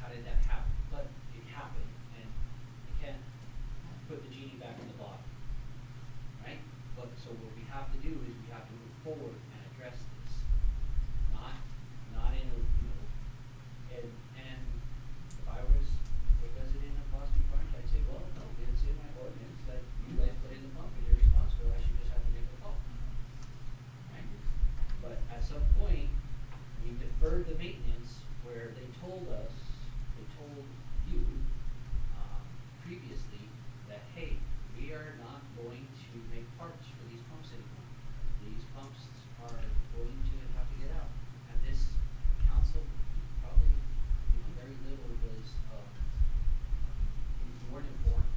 how did that happen? But it happened, and you can't put the genie back in the bottle, right? But, so what we have to do is we have to move forward and address this. Not in a, and if I was a resident of Bosque Farms, I'd say, well, no, it's in my ordinance that you guys put in the pump and you're responsible, I should just have to make a call. Right? But at some point, we deferred the maintenance where they told you, previously that, hey, we are not going to make parts for these pumps anymore. These pumps are going to have to get out. And this council probably, very little was, weren't informed.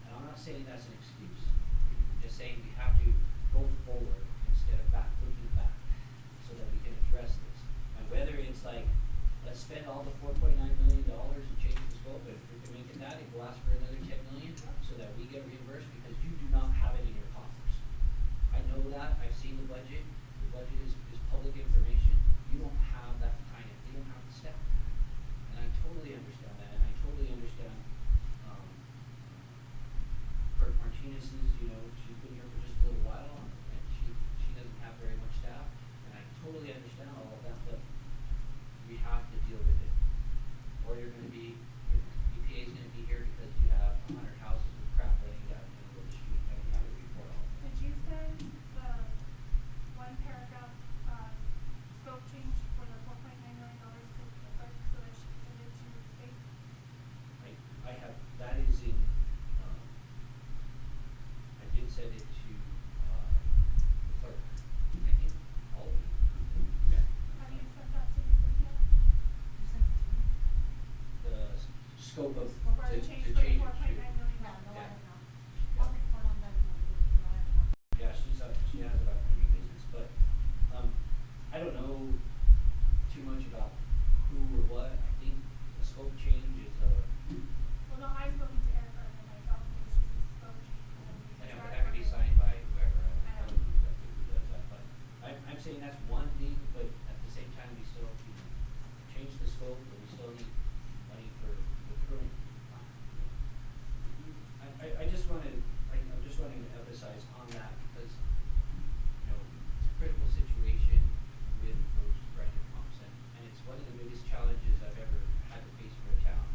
And I'm not saying that's an excuse. I'm just saying we have to go forward instead of looking back, so that we can address this. And whether it's like, let's spend all the $4.9 million and change the scope, if we can make it that, it will ask for another $10 million, so that we get reimbursed, because you do not have it in your coffers. I know that, I've seen the budget is public information. You don't have that you don't have the staff. And I totally understand that, and I totally understand, Kurt Martinez's, she's been here for just a little while, and she doesn't have very much staff, and I totally understand all of that, but we have to deal with it. Or you're gonna be, EPA's gonna be here because you have 100 houses with crap laying down in the middle of the street, and you have to report all of it. Could you send the one paragraph, scope of, Or to the change change for it. 4.9 million. Yeah, no, I Yeah. don't know. Yeah. I'll report on that in a little bit, I don't know. Yeah, she has about her new business, but, I don't know too much about who or what. I think the scope change is, Well, no, I've spoken to Eric and myself, and it's just a scope change. I know, but that could be signed by whoever, I don't know exactly who does that, but I'm saying that's one thing, but at the same time, we still, change the scope, but we still need money for the current. I just wanted, I'm just wanting to emphasize on that because, it's a critical situation with those grinder pumps and it's one of the biggest challenges I've ever had to face for a town.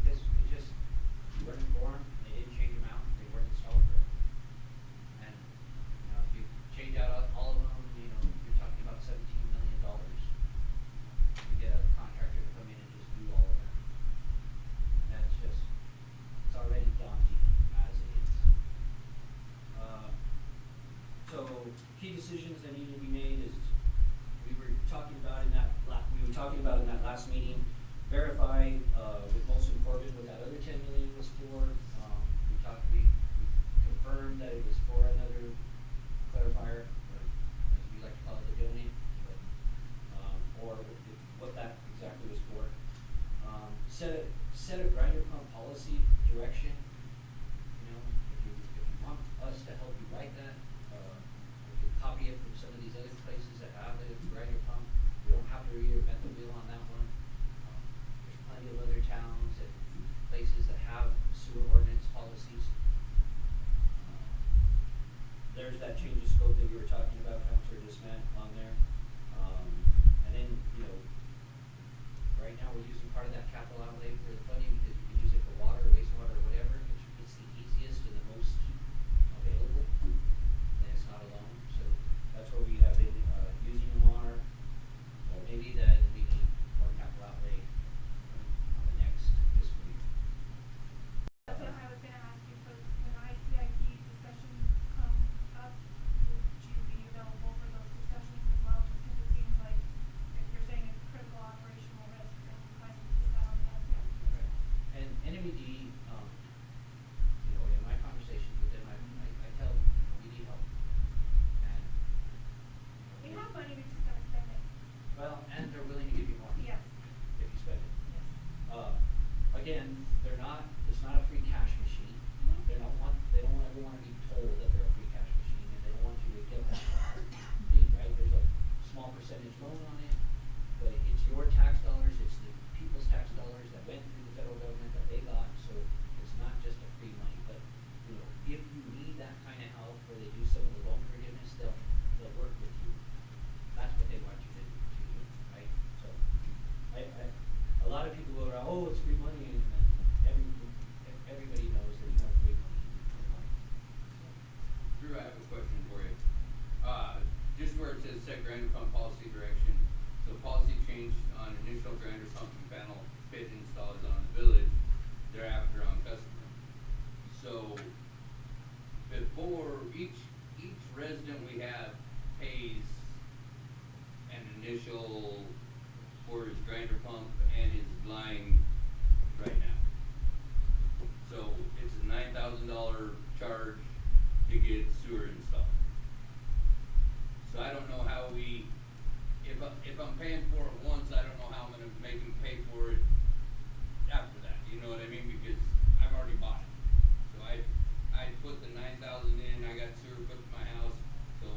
Because it just, you weren't informed, they didn't change them out, they weren't installed correctly. And, if you change out all of them, you're talking about $17 million to get a contractor to come in and just do all of that. And that's just, it's already daunting as it is. So key decisions that need to be made is, we were talking about in that last meeting, verify, with Molson Corbin what that other 10 million was for. We confirmed that it was for another clarifier, or as we like to call it, the donate, but, or what that exactly was for. Set a grinder pump policy direction. If you want us to help you write that, we could copy it from some of these other places that have a grinder pump. We don't have to reinvent the wheel on that one. There's plenty of other towns and places that have sewer ordinance policies. There's that change of scope that you were talking about, Counselor Disman, on there. And then, right now we're using part of that capital outlay for the funding because you can use it for water, wastewater, or whatever. It's the easiest and the most available, and it's not a loan. So that's what we have been using them on. Or maybe that we need more capital outlay on the next fiscal year. That's what I was gonna ask you, for when ICIP discussions come up, would you be available for those discussions as well? Just because it seems like if you're saying it's critical operational risk, then you kind of put that on the ICIP. Right. And NMED, in my conversations with them, I tell them, we need help. And, We have money, we just gotta spend it. well, and they're willing to give you more. Yes. If you spend it. Yes. Again, it's not a free cash machine. They don't ever want to be told that they're a free cash machine, and they don't want you to get that fee, right? There's a small percentage loan on it, but it's your tax dollars, it's the people's tax dollars that went through the federal government that they got, so it's not just a free money. But, if you need that kind of help where they do some of the loan forgiveness, they'll work with you. That's what they want you to do, right? So, a lot of people go around, oh, it's free money, and everybody knows there's no free money. Drew, I have a question for you. Just where it says set grinder pump policy direction, so policy changed on initial grinder pump and panel fit installs on the village, thereafter on customer. So, before each resident we have pays an initial for his grinder pump and his line right now. So it's a $9,000 charge to get sewer installed. So I don't know how if I'm paying for it once, I don't know how I'm gonna make him pay for it after that, you know what I mean? Because I've already bought it. So I put the 9,000 in, I got sewer put to my house, so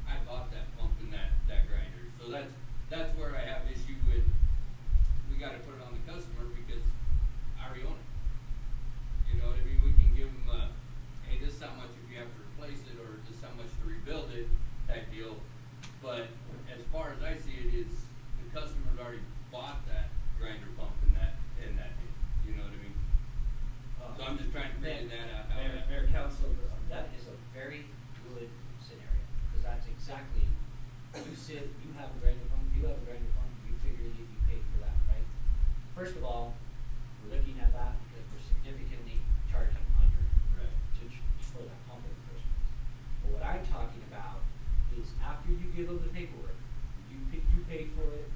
I bought that pump and that grinder. So that's where I have issue with, we gotta put it on the customer because I already own it. You know what I mean? We can give them, hey, this is how much if you have to replace it, or this is how much to rebuild it, type deal. But as far as I see it, is the customer's already bought that grinder pump and that deal. You know what I mean? So I'm just trying to figure that out. Mayor, Council, that is a very good scenario, because that's exactly, you have a grinder pump, you figure you pay for that, right? First of all, we're looking at that because we're significantly charging under for that pump in the first place. But what I'm talking about is after you give them the paperwork, you pay for it,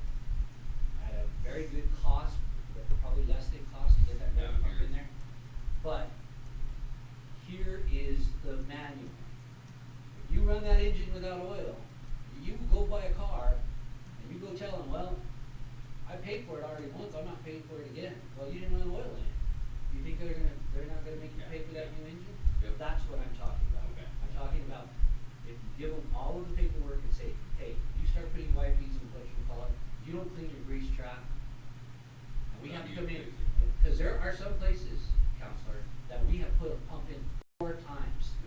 tell them, well, I paid for it already once, I'm not paying for it again. Well, you didn't run oil in it. You think they're not gonna make you pay for that new engine? Yep. That's what I'm talking about. Okay. I'm talking about if you give them all of the paperwork and say, hey, you start putting YPs in what you call it, you don't clean your grease trap, and we Well, have to you come in, fix it. cause there are some places, counselor, that we have put a pump in 4 times.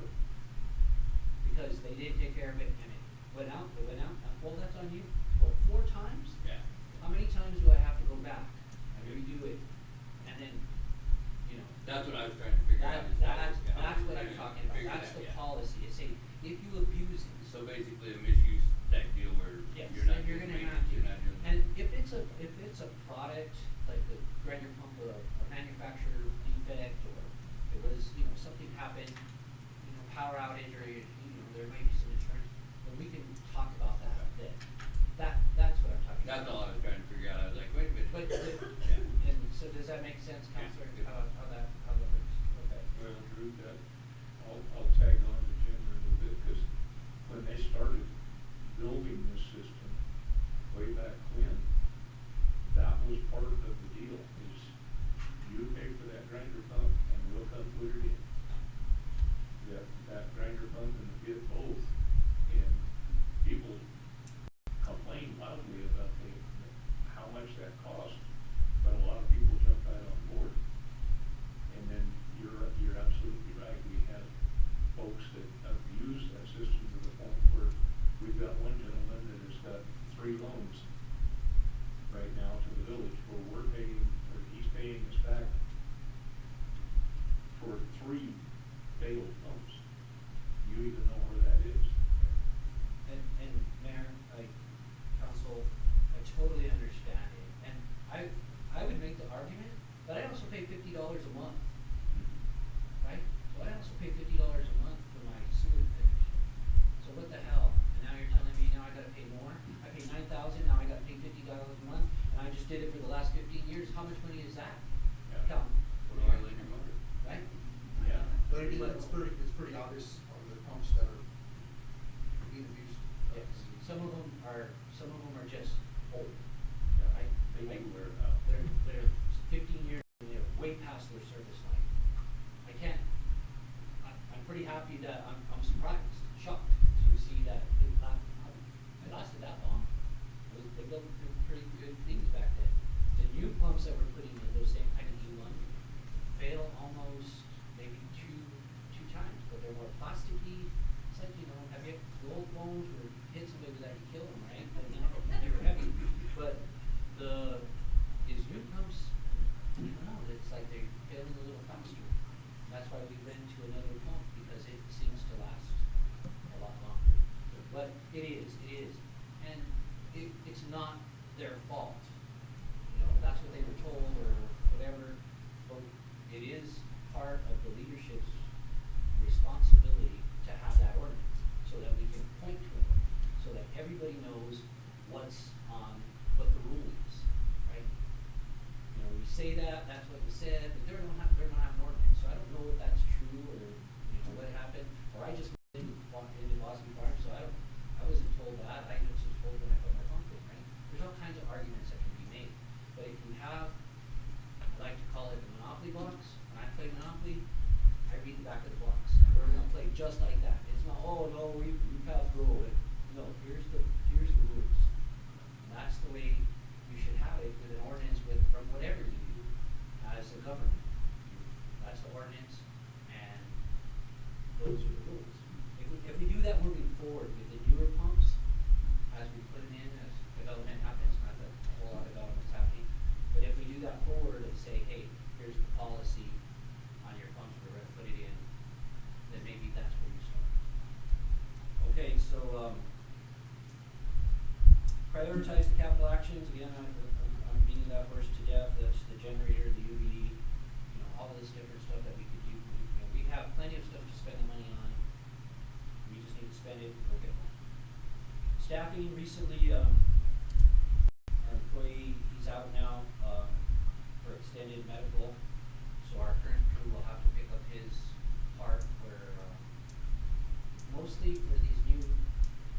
Because they didn't take care of it and it went out, well, that's on you. Well, 4 times? Yeah. How many times do I have to go back and redo it? And then, you know. That's what I was trying to figure out. is how That's what how I'm you talking about, figure that's that, the yeah. policy, it's saying, if you abuse it. So basically a misuse type deal where Yes, you're not and you're doing gonna maintenance, have to. you're not doing. And if it's a product, like the grinder pump or a manufacturer defect, or it was, you know, something happened, you know, power outage, or you know, there might be some insurance, then we can talk about that then. That's what I'm talking about. That's all I was trying to figure out. I was like, wait a minute. But, Yeah. and so does that make sense, Yeah. Counselor, Yeah. how that works? Okay. Well, Drew, that, I'll tag on to Jim a little bit, cause when they started building this system way back when, that was part of the deal, is you pay for that grinder pump and we'll come put it in. That grinder pump and the pit both, and people complain loudly about how much that cost, but a lot of people jumped right on board. And then you're absolutely right, we have folks that abuse that system to the point where we've got one gentleman that has got 3 loans right now to the village, where we're paying, or he's paying us back for 3 failed pumps. You even know where that is. And Mayor, Council, I totally understand it, and I would make the argument, but I also pay $50 a month, right? So I also pay $50 a month for my sewer connection. So what the hell? And now you're telling me now I gotta pay more? I pay $9,000, now I gotta pay $50 a month, and I just did it for the last 15 years, how much money is that? Yeah. Count, Put oil in your motor. right? Yeah. But I mean, it's pretty obvious on the pumps that are being abused. Yes, some of them are just old, Yeah. right? They Like, do wear out. They're 15 years, and they're way past their service life. I'm pretty happy that, I'm surprised, shocked to see that it lasted that long. They built pretty good things back then. The new pumps that we're putting in, those same kind of E1, fail almost maybe two times, but they're more plasticky. It's like, you know, have you, the old phones where you hit somebody with that, you kill them, right? But now they were heavy. But these new pumps, I don't know, it's like they're failing a little faster. That's why we went to another pump, because it seems to last a lot longer. But it is, and it's not their fault. You know, that's what they were told or whatever, but it is part of the leadership's responsibility to have that ordinance, so that we can point to it, so that everybody knows what the rule is, right? You know, we say that's what we said, but they're not have an ordinance, so I don't know if that's true, or, you know, what happened, or I just didn't walk into Bosque Farm, so I wasn't told that, I just was told when I put my pump in, right? There's all kinds of arguments that can be made, but if you have, I like to call it the Monopoly box, when I play Monopoly, I read the back of the box, and we're gonna play just like that, it's not, oh, no, we passed go, no, here's the rules. And that's the way you should have it with an ordinance from whatever you do as a government. That's the ordinance, and those are the rules. If we do that moving forward with the newer pumps, as we put it in, as development happens, not that a whole lot of development's happening, but if we do that forward and say, hey, here's the policy on your pumps, we're gonna put it in, then maybe that's where you start. Okay, so, prioritize the capital actions, again, I'm beating that horse to death, that's the generator, the UV, you know, all this different stuff that we could do. You know, we have plenty of stuff to spend the money on, we just need to spend it and go get more. Staffing, recently, our employee, he's out now, for extended medical, so our current crew will have to pick up his part where, mostly for these new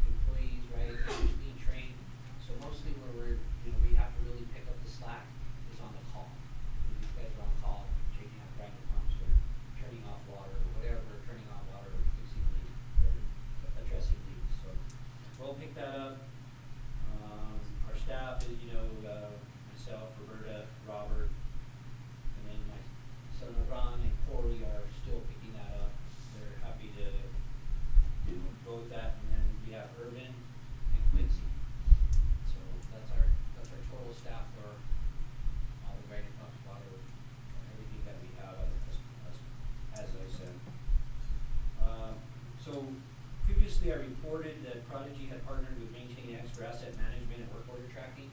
employees, right, they're just being trained, so mostly where we're previously, I reported that Prodigy had partnered with MaintainX for asset management and work order tracking.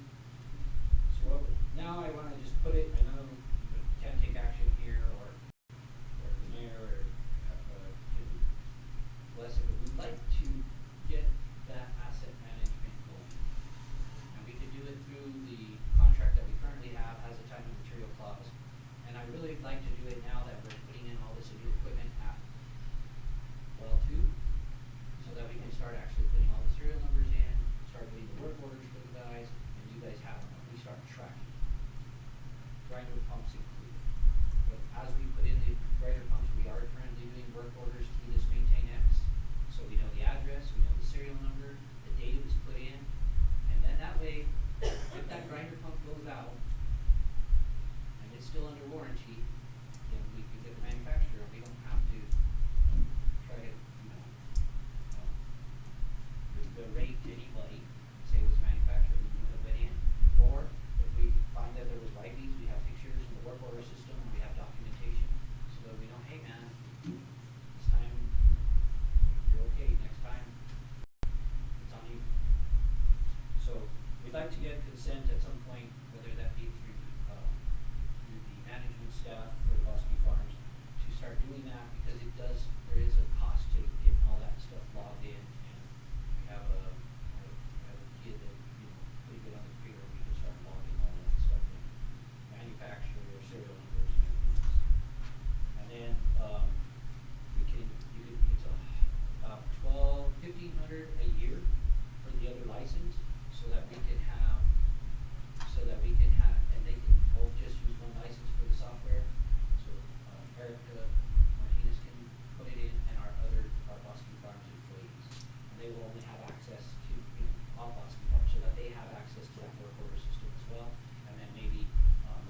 So now I wanna just put it, I know we can't take action here, or the mayor, or, can bless it, but we'd like to get that asset management going. And we could do it through the contract that we currently have, has a time and material clause. And I really would like to do it now that we're putting in all this new equipment at well two, so that we can start actually putting all the serial numbers in, start doing the work orders for the guys, and you guys have them, we start tracking. Grinder pumps included. But as we put in the grinder pumps, we are currently doing work orders through this MaintainX. So we know the address, we know the serial number, the date it was put in, and then that way, if that grinder pump goes out, and it's still under warranty, then we can get the manufacturer, we don't have to try to, berate anybody, say it was manufactured, we would have been in. Or if we find that there was wipings, we have pictures in the work order system, we have documentation, so that we know, hey man, this time, you're okay, next time, it's on you. So, we'd like to get consent at some point, whether that be through the management staff for Bosque Farms, to start doing that, because there is a cost to getting all that stuff logged in, and we have a kid that, pretty good on the computer, we can start logging all that stuff in, manufacturer, serial numbers, and everything else. And then, it's about $1,500 a year for the other license, so that we can have, and they can both just use one license for the software. So, Erica Martinez can put it in, and our Bosque Farms employees. And they will only have access to, all Bosque Farms, so that they have access to that work order system as well, and then maybe,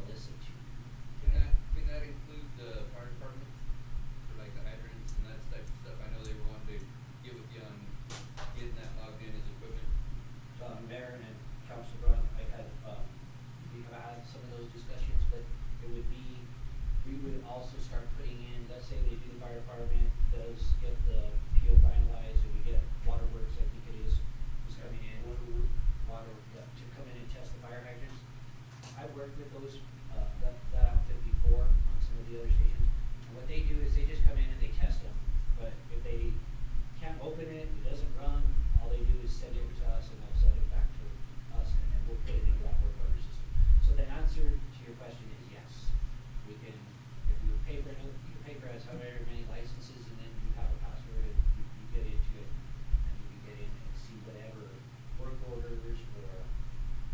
Melissa too. Can that include the fire department for like the hydrants and that type of stuff? I know they were wanting to get with you on getting that logged in as equipment. Mayor and Councilor Braun, we have had some of those discussions, but it would be, we would also start putting in, let's say they do the fire department, does get the PO finalized, or we get Waterworks, I think it is coming in. To come in and test the fire hydrants. I've worked with those, that outfit before on some of the other stations, and what they do is they just come in and they test them, but if they can't open it, it doesn't run, all they do is send it to us, and they'll send it back to us, and then we'll put it into that work order system. So the answer to your question is yes. We can, if you pay for you can pay for however many licenses, and then you have a password, and you get into it, and you can get in and see whatever work orders or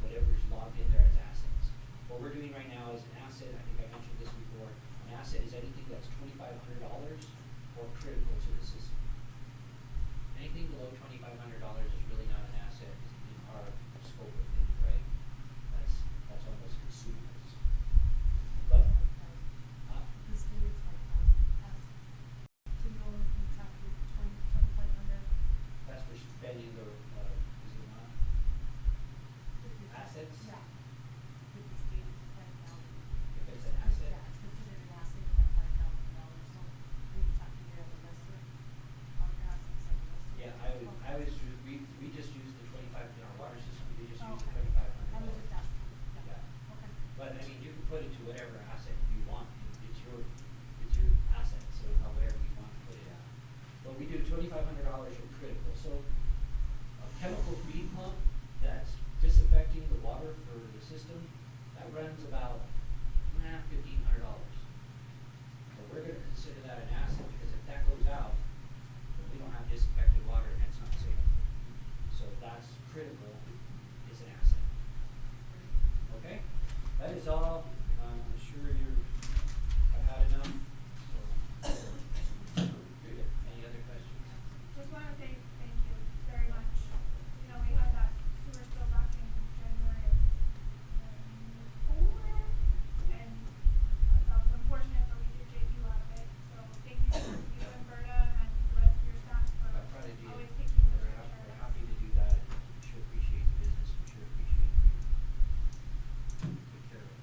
whatever's logged in there as assets. What we're doing right now is an asset, I think I mentioned this before, an asset is anything that's $2,500 or critical to the system. Anything below $2,500 is really not an asset in our scope of things, right? That's almost consumables. But, This thing is like assets. To go and contract with 2,500. that's for spending the, is it not? Assets? Yeah. With the state is $5,000. If it's an asset? Yeah, it's considered an asset at $5,000, so when you talk to your lesser, all your assets are lesser. Yeah, we just use the 25, in our water system, we just use the Okay. $2,500. I was just asking, yeah. Yeah. Okay. But I mean, you can put it to whatever asset you want, it's your asset, so however you want to put it at. But we do $2,500 for critical, so a chemical feed pump that's disinfecting the water for the system, that runs about, $1,500. So we're gonna consider that an asset, because if that goes out, then we don't have disinfected water, and it's not safe. So that's critical, is an asset. Okay, that is all. I'm sure I've had enough. So, any other questions? Just wanna say thank you very much. We had that sewer spill back in January of 2024, and that was unfortunate, but we did get you out of it. So thank you to you and Berta and the rest of your staff for Prodigy, always taking such we're good care we're of us. happy to do that, and we sure appreciate the business, we sure appreciate you. Take care of it.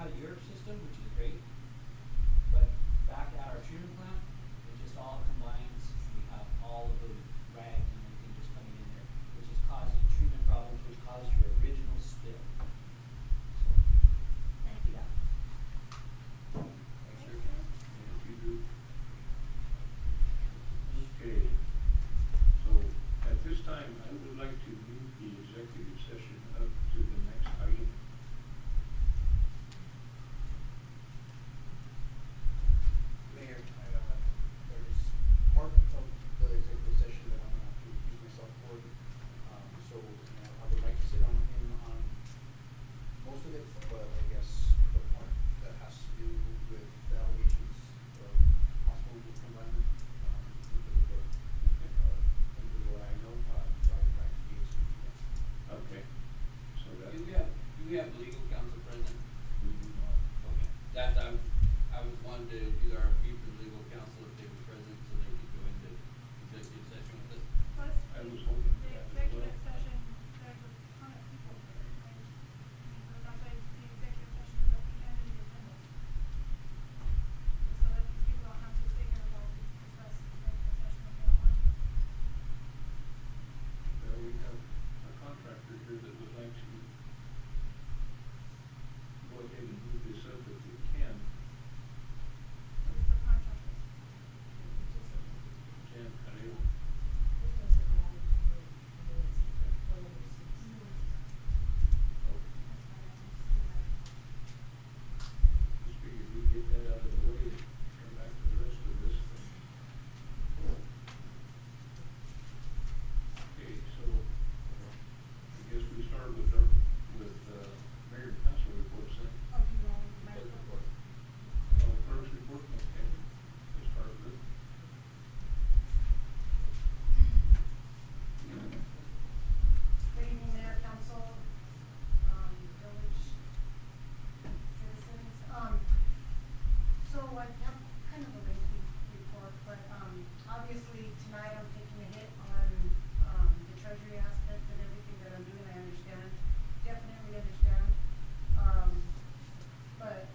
out of your system, which is great. But back at our treatment plant, it just all combines, we have all of the rags and everything just coming in there, which is causing treatment problems, which caused your original spill. So, thank you. Thank you, Drew. Okay, so at this time, I would like to move the executive session up to the next item. Mayor, there's part of the executive session that I'm gonna have to recuse myself for. So, I would like to sit on most of it, but I guess the part that has to do with the allegations of possible environment, because of what I know, so I'd like to be excused from that. Okay, so that. Do we have legal counsel present? We do not. Okay, that, I was wanting to do the RFP for the legal counsel if they were present, so they could go into executive session with us. Plus, I was hoping for the that as well. executive session, there's a ton of people there, right? That's why the executive session is at the end of the agenda. So that these people don't have to stay here while we discuss executive session if they don't want to. Well, we have a contractor here that would like to go ahead and move this up if we can. Who's the contractors? Jan Calero. It doesn't matter to me, whether it's Oh, just figured we'd get that out of the way and come back to the rest of this. Okay, so I guess we start with mayor and council reports then. Oh, do you want my Clerk report? report. Clerk's report, okay, let's start with it. Good evening, Mayor, Council, village citizens. So I have kind of a lengthy report, but, obviously tonight I'm taking a hit on, the treasury aspect and everything that I'm doing, I understand, definitely understand. But,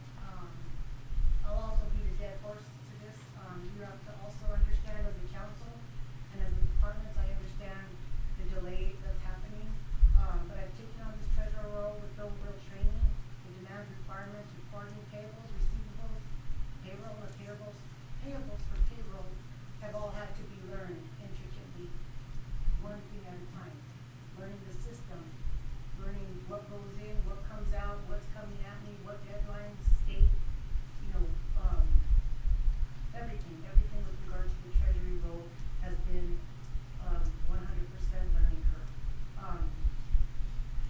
I'll also be the dead horse to this. You have to also understand as a council and as a departments, I understand the delay that's happening. But I've taken on this treasurer role with no real training, the demands, requirements, reporting, payables, receivables, payroll or payables for payroll have all had to be learned intricately, one thing at a time. Learning the system, learning what goes in, what comes out, what's coming at me, what deadlines, state, everything with regard to the treasury role has been, 100% learning curve.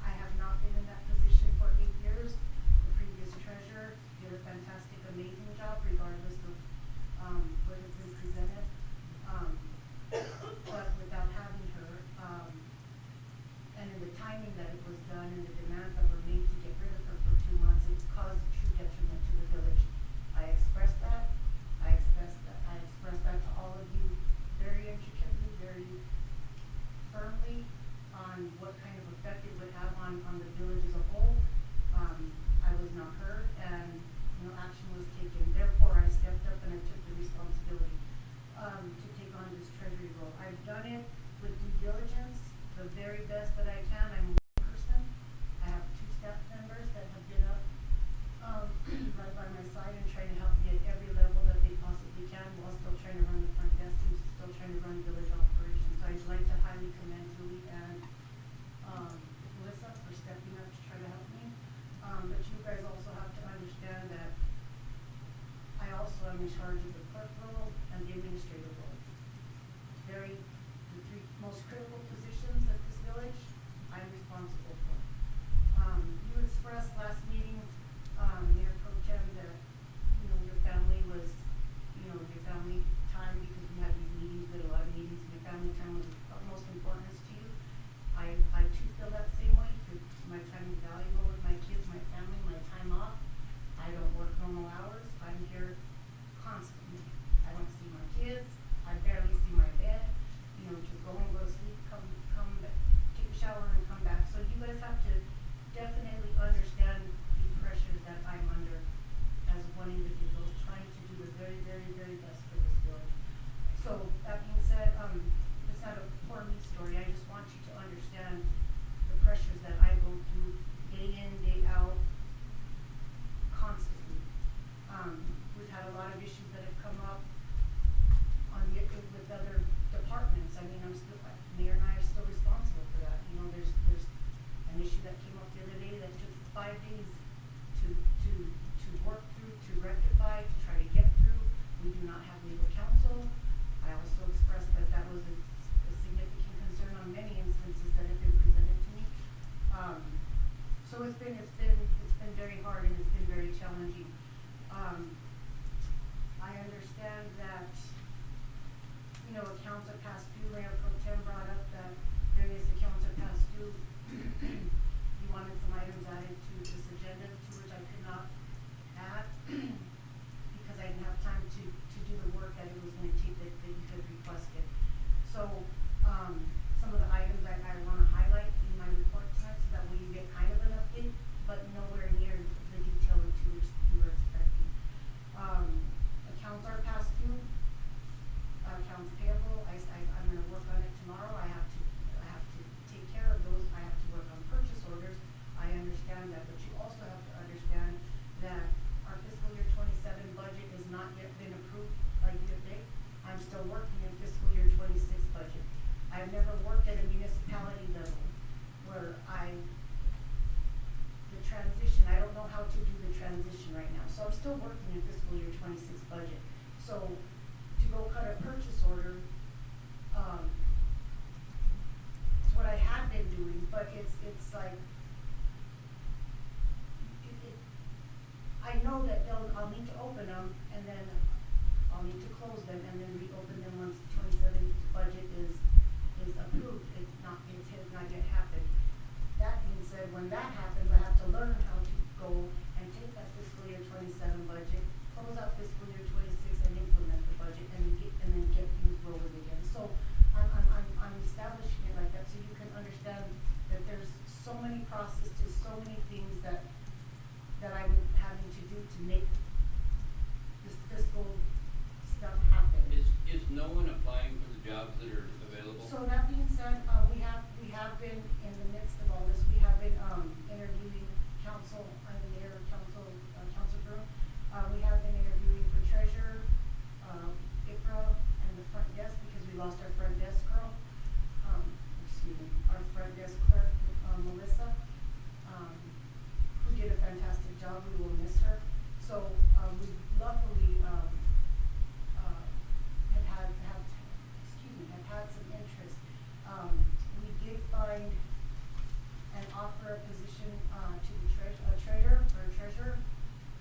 I have not been in that position for 8 years. The previous treasurer did a fantastic, amazing job regardless of, what has been presented. But without having her, and in the timing that it was done and the demands that were made to get rid of her for 2 months, it caused true detriment to the village. I expressed that to all of you very intricately, very firmly on what kind of effect it would have on the village as a whole. I was not heard and no action was taken. Therefore, I stepped up and I took the responsibility, to take on this treasury role. I've done it with due diligence, the very best that I can. I'm one person. I have 2 staff members that have been up, right by my side and trying to help me at every level that they possibly can while still trying to run the front desk and still trying to run village operations. So I'd like to highly commend Julie and, Melissa for stepping up to try to help me. But you guys also have to understand that I also am in charge of the clerk role and the administrative role. The 3 most critical positions at this village, I'm So it's been very hard and it's been very challenging. I understand that, you know, accounts are past due. Mayor Pro Tem brought up that various accounts are past due. You wanted some items added to this agenda, to which I could not add because I didn't have time to do the work that it was gonna take that you had requested. So, some of the items I wanna highlight in my report tonight so that we get kind of an update, but nowhere near the detail to which you were expecting. Accounts are past due, accounts payable, I'm gonna work on it tomorrow. I have to take care of those. I have to work on purchase orders. I understand that, but you also have to understand that our fiscal year 27 budget has not yet been approved by you today. I'm still working in fiscal year 26 budget. I've never worked at a municipality level where the transition, I don't know how to do the transition right now. So I'm still working in fiscal year 26 budget. So to go cut a purchase order, it's what I have been doing, but it's like, I know that I'll need to open them and then I'll need to close them and then reopen them once 27 budget is approved. It has not yet happened. That being said, when that happens, I have to learn how to go and take that fiscal year 27 budget, close out fiscal year 26 and implement the budget and then get things rolling again. So I'm establishing it like that so you can understand that there's so many processes, so many things that I'm having to do to make this fiscal stuff happen. Is no one applying for the jobs that are available? So that being said, we have been in the midst of all this. We have been interviewing council, mayor, council room. We have been interviewing for treasurer, IPRA, and the front desk because we lost our front desk girl. Our front desk clerk, Melissa, who did a fantastic job. We will miss her. So we luckily have had some interest. We did find and offer a position to the treasurer or treasurer.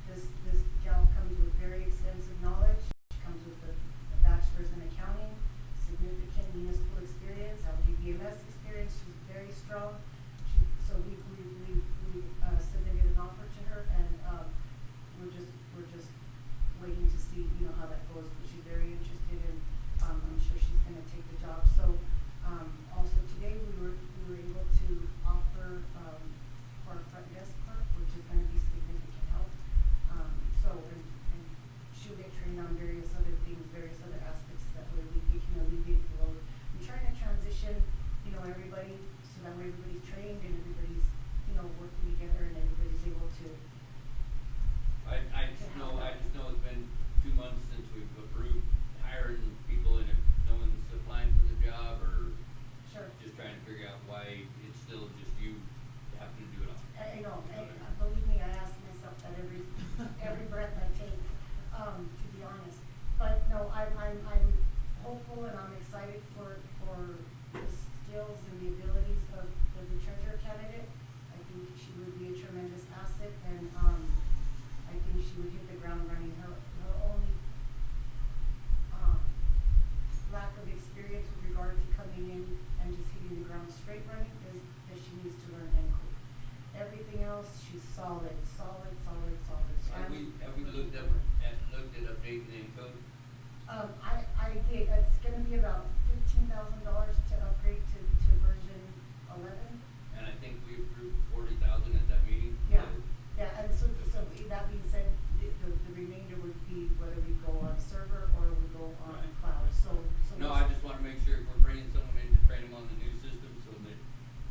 This gal comes with very extensive knowledge. She comes with a bachelor's in accounting, significant municipal experience, LGBMS experience. She's very strong. So we submitted an offer to her, and we're just waiting to see how that goes. But she's very interested, and I'm sure she's going to take the job. So also today we were able to offer for our front desk clerk, which is going to be significant help. And she'll get trained on various other things, various other aspects that way we can alleviate the load. I'm trying to transition, everybody so that way everybody's trained and everybody's working together and everybody's able to. I just know it's been 2 months since we've approved hiring people, and if no one's applying for the job, or Sure. just trying to figure out why it's still just you having to do it all. I know, believe me, I ask myself that every breath I take, to be honest. But no, I'm hopeful and I'm excited for the skills and the abilities of the treasurer candidate. I think she would be a tremendous asset, and I think she would hit the ground running. Her only lack of experience with regard to coming in and just hitting the ground straight running is that she needs to learn NCO. Everything else, she's solid. So Have we looked at updating the code? I did. It's gonna be about $15,000 to upgrade to version 11. And I think we approved 40,000 at that meeting. Yeah, and so that being said, the remainder would be whether we go on server or we go on Right. cloud. No, I just wanna make sure if we're bringing someone in to train them on the new system, so that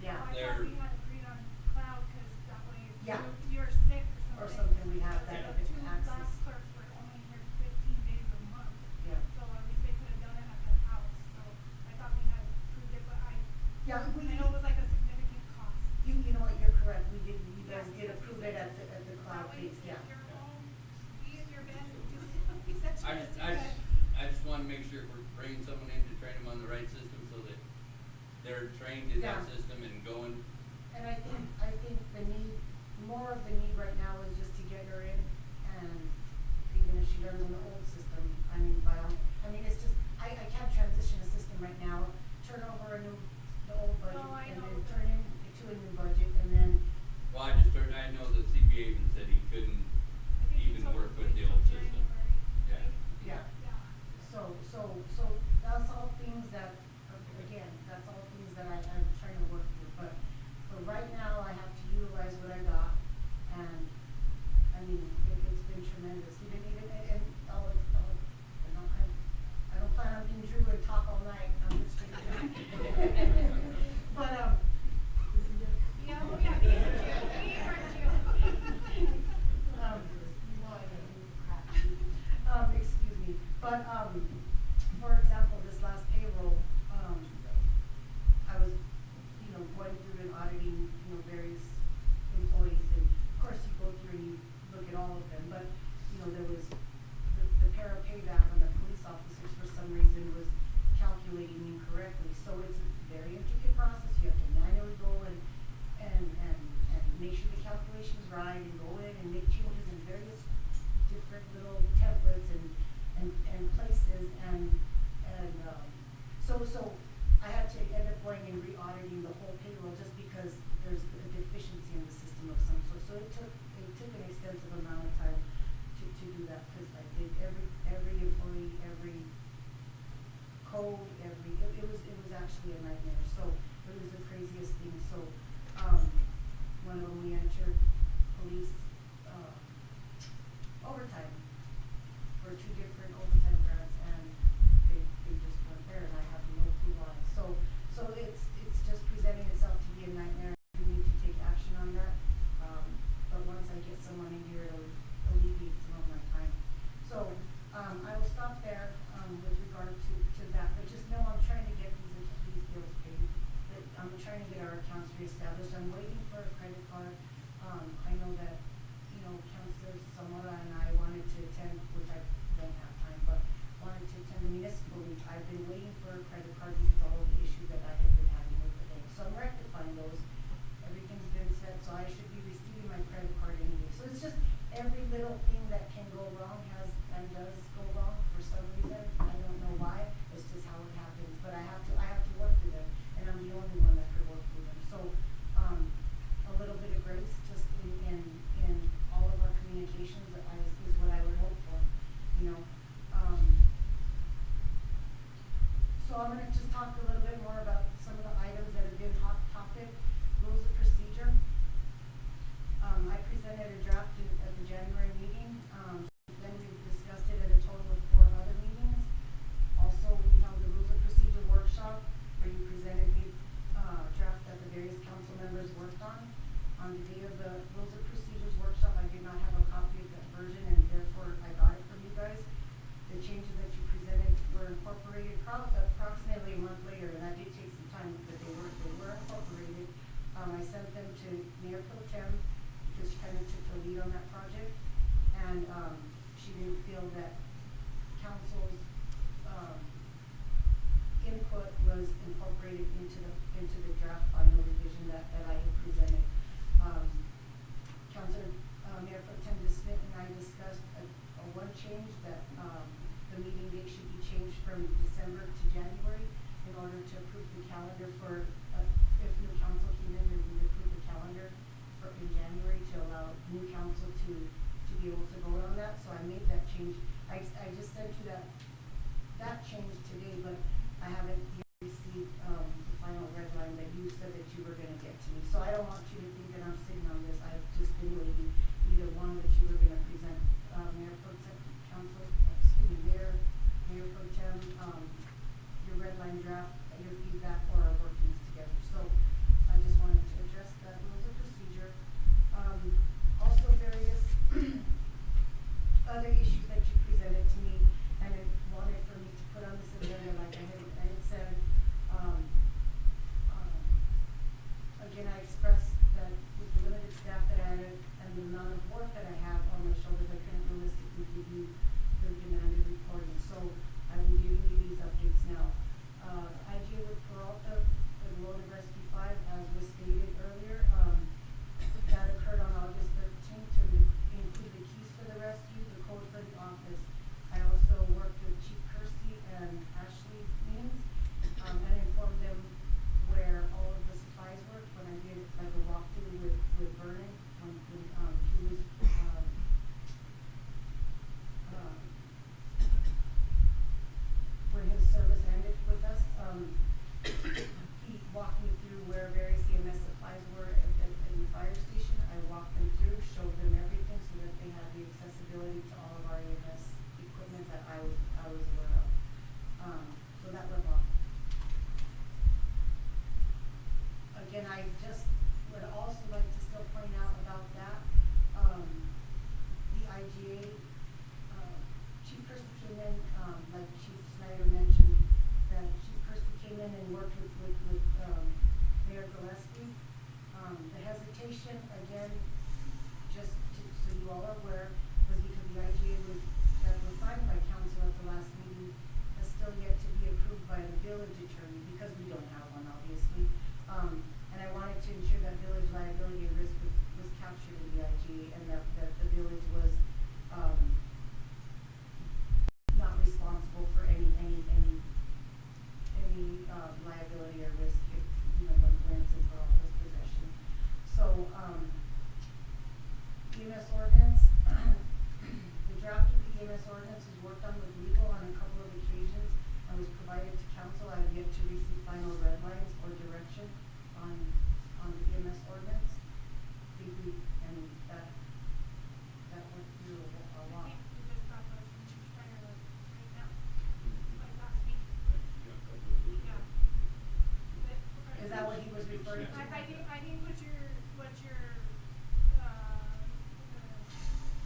Yeah. I There. thought we had agreed on cloud, cause that way if Yeah. you're sick Or or something, something. we have that The two access. last clerks were only here 15 days a month. Yeah. So at least they could've done it at their house, so. ride and go in and make changes in various different little templates and places so I had to end up going and re-auditing the whole payroll just because there's a deficiency in the system of some sort. So it took an extensive amount of time to do that, because I did every employee, every code, it was actually a nightmare. So it was the craziest thing. So when we entered police overtime for 2 different overtime grants, and they just weren't there, and I have no clue why. So it's just presenting itself to be a nightmare. We need to take action on that. But once I get someone in here, it'll alleviate some of my time. So I will stop there with regard to that. But just know I'm trying to get these bills paid. I'm trying to get our accounts reestablished. I'm waiting for a credit card. I know that, Councilor Zamora and I wanted to attend, which I don't have time, but wanted to attend the municipal week. I've been waiting for a credit card because of all of the issues that I have been having with the bank. So I'm rectifying those. Everything's been set, so I should be receiving my credit card anyway. So it's just every little thing that can go wrong has and does go wrong for some reason. I don't know why. It's just how it happens. But I have to work through them, and I'm the only one that could work through them. So a little bit of grace just in all of our communications is what I would hope for. So I'm gonna just talk a little bit more about some of the items that have been hot topic. Rules of procedure. I presented a draft at the January meeting. Then we've discussed it at a total of 4 other meetings. Also, we held the rules of procedure workshop where you presented me draft that the various council members worked on. On the day of the rules of procedures workshop, I did not have a copy of that version, and therefore I got it from you guys. The changes that you presented were incorporated approximately a month later, and that did take some time, but they were incorporated. I sent them to Mayor Pro Tem because she kind of took the lead on that project, and she didn't feel that council's input was incorporated into the draft final revision that I had presented. Councilor Mayor Pro Tem Smith and I discussed a one change that the meeting date should be changed from December to January in order to approve the calendar for if new council came in, then we would approve the calendar in January to allow new council to be able to vote on that. So I made that change. I just sent you that change today, but I haven't received the final red line that you said that you were going to get to me. So I don't want you to think that I'm sitting on this. I've just been waiting either one that you were going to present, Mayor Pro Tem, Mayor Pro Tem, your red line draft, your feedback, or our workings together. So I just wanted to address that rules of procedure. Also various other issues that you presented to me and it wanted for me to put on this agenda, like I had said. Again, I expressed that with the limited staff that I had and the amount of work that I have on my shoulders, I couldn't realistically give you the demanded reporting. So I've been giving you these updates now. IGA with Peralta for the loan of Rescue 5, as was stated earlier, that occurred on August 13th to include the keys for the rescue, the code for the office. I also worked with Chief Kersey and Ashley Means and informed them where all of the supplies were when I did like a walkthrough with Vernon when he was when his service ended with us. He walked me through where various EMS supplies were at the fire station. I walked them through, showed them everything so that they had the accessibility to all of our EMS equipment that I was aware of. So that went well. Again, I just would also like to still point out about that, the IGA, Chief Kersey came in, like Chief Snyder mentioned, that Chief Kersey came in and worked with Mayor Gillespie. The hesitation, again, just so you all are aware, was because the IGA that was signed by council at the last meeting has still yet to be approved by the village attorney because we don't have one, obviously. And I wanted to ensure that village liability and risk was captured in the IGA. referring to? percent. I think what you're,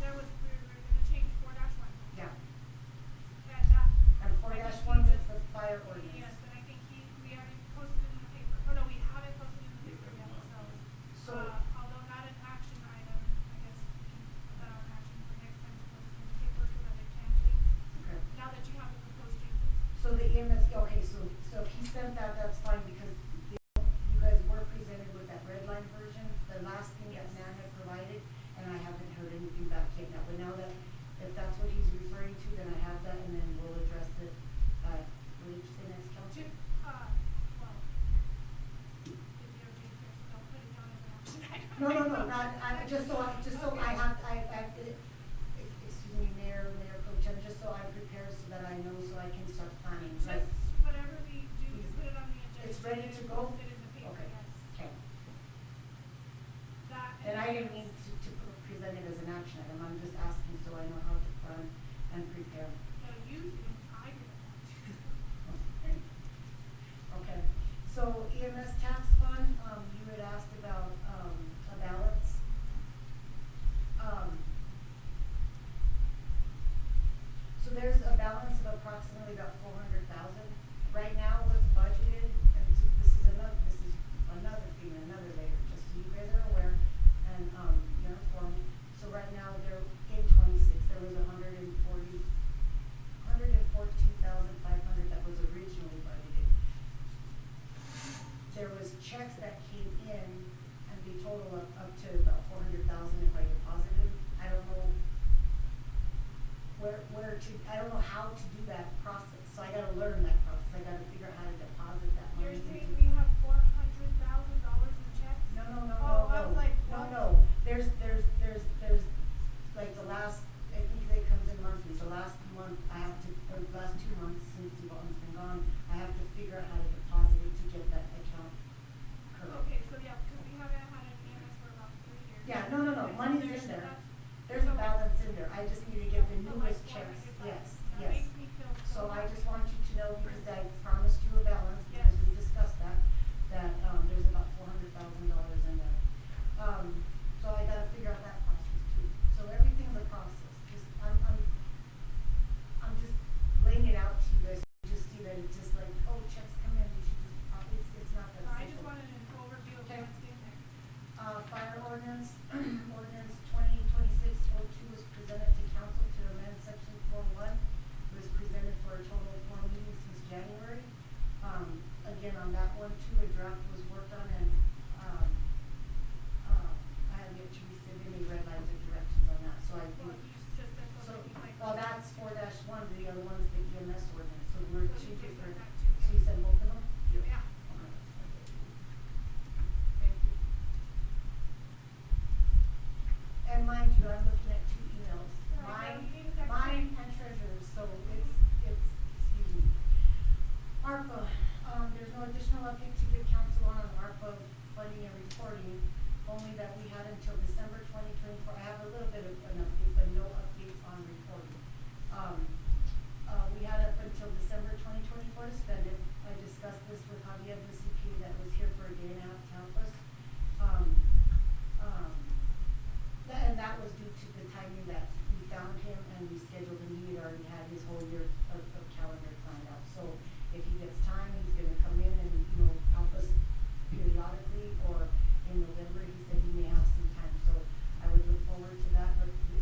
there was, we were gonna change 4-1. Yeah, And that. and I think 4-1 he is just- the fire ordinance. Yes, and I think we already posted it in the paper. Oh, no, we haven't posted it in the paper yet, So- although not an action item, I guess we can put that on action for next time to post it in the paper so that it can change. Okay. Now that you have the proposed changes. So the EMS, okay, so if he sent that, that's fine, because you guys were presented with that red line version, the last thing that Yes. Nan had provided, and I haven't heard anything back yet now, but now that, if that's what he's referring to, then I have that, and then we'll address it, what did you say next, council? Well, if you're doing this, don't put it down as an action item. No, not, just so I have, excuse me, Mayor Pro Tem, just so I'm prepared so that I know, so I can start planning, so. Just whatever we do, to put it on the agenda. It's ready and to go? Post it in the paper, Okay, yes. okay. That. And I didn't mean to present it as an action item, I'm just asking so I know how to plan and prepare. No, you didn't, I didn't. Okay, so EMS tax fund, you had asked about, a balance. So there's a balance of approximately about 400,000. Right now, what's budgeted, and so this is another thing, another layer, just so you guys are aware, and, you're informed. So right now, they're in 26, there was 114,500 that was originally budgeted. There was checks that came in, and they total up to about 400,000 if I deposited. I don't know I don't know how to do that process, so I gotta learn that process, I gotta figure out how to deposit that money. You're saying into- we have $400,000 in checks? No, Oh, I was like, what? no, there's, like the last, I think it comes in monthly, so last month, I have to, or the last 2 months since Yvonne's been gone, I have to figure out how to deposit it to get that account correct. Okay, so yeah, because we haven't had an EMS for about 3 years. Yeah, no, Okay, so money's there's in there. enough- There's a so- balance in there, I just need to get the so newest like checks, 400,000. yes, That yes. makes me feel So I happy. just want you to know, because I promised you a balance, Yes. because we discussed that, there's about $400,000 in there. So I gotta figure out that process too. So everything's a process, just, I'm just laying it out to you guys, so you just see that it's just like, oh, checks come in, you should just, it's not that No, simple. I just wanted an overview of Okay. what's in there. Fire ordinance, ordinance 2026-02 was presented to council to amend section 4-1. It was presented for a total of 4 meetings since January. Again, on that one too, a draft was worked on, and, I have yet to receive any red lines or directions on that, so I think. Well, you just said So, something like. well, that's 4-1, the other one's the EMS ordinance, so we're So two you just said different, that too, so you yeah. said both of them? Yeah. Okay. Thank you. And mind you, I'm looking at 2 emails, Right, mine, now you need a secretary. mine and treasurer's, so excuse me. ARPA, there's no additional update to give council on ARPA funding and reporting, only that we had until December 2024. I have a little bit of an update, but no updates on reporting. We had up until December 2024 to spend it. I discussed this with Javier, the CPA that was here for a day and a half to help us. And that was due to the timing that we found him and we scheduled him. He had already had his whole year of calendar planned out. So if he gets time, he's gonna come in and, help us periodically, or in November, he said he may have some time. So I would look forward to that, but we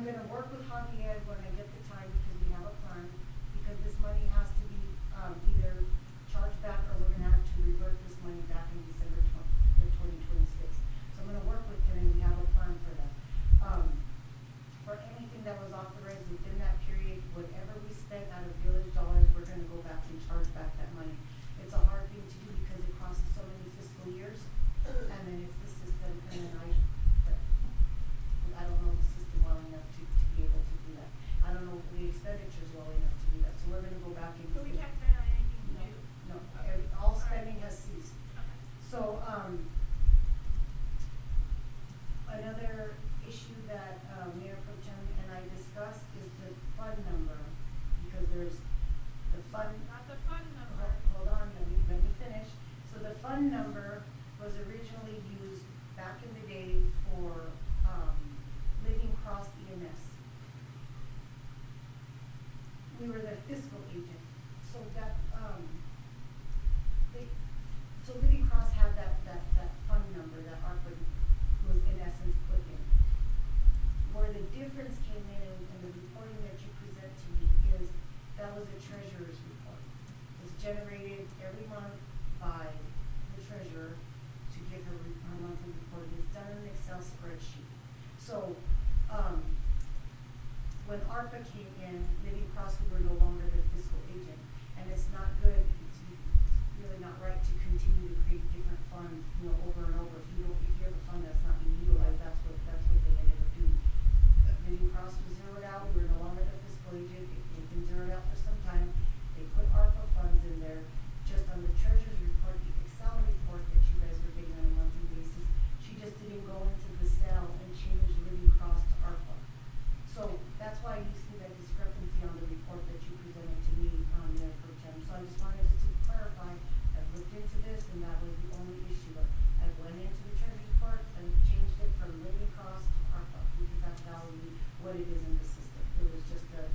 I'm gonna work with Javier when I get the time, because we have a plan, because this money has to be, either charged back, or we're gonna have to revert this money back in December 2026. So I'm gonna work with him, and we have a plan for that. For anything that was authorized within that period, whatever we spent out of village dollars, we're gonna go back and charge back that money. It's a hard thing to do because it crosses so many fiscal years, and then it's the system, and then I don't know the system well enough to be able to do that. I don't know the expenditures well enough to do that, so we're gonna go back and. So we can't spend on anything No, new? no, Okay. all Alright. spending has ceased. Okay. So, another issue that, Mayor Pro Tem and I discussed is the fund number, because there's the fund. Not the fund number. Hold on, let me finish. So the fund number was originally used back in the day for, Living Cross EMS. We were the fiscal agent, so that, so Living Cross had that fund number that ARPA was in essence put in. Where the difference came in the reporting that you present to me is, that was a treasurer's report. It's generated every month by the treasurer to give her monthly report. It's done in an Excel spreadsheet. So, when ARPA came in, Living Cross, we were no longer the fiscal agent, and it's not good, it's really not right to continue to create different funds, over and over. If you have a fund that's not being utilized, that's what they ended up doing. Living Cross was zeroed out, we were no longer the fiscal agent, it's been zeroed out for some time. They put ARPA funds in there, just on the treasurer's report, the Excel report that you guys were getting on a monthly basis. She just didn't go into the cell and change Living Cross to ARPA. So that's why you see that discrepancy on the report that you presented to me, Mayor Pro Tem. So I just wanted to clarify, I've looked into this, and that was the only issue. I went into the treasurer's report and changed it from Living Cross to ARPA, because that's validly what it is in the system. It was just a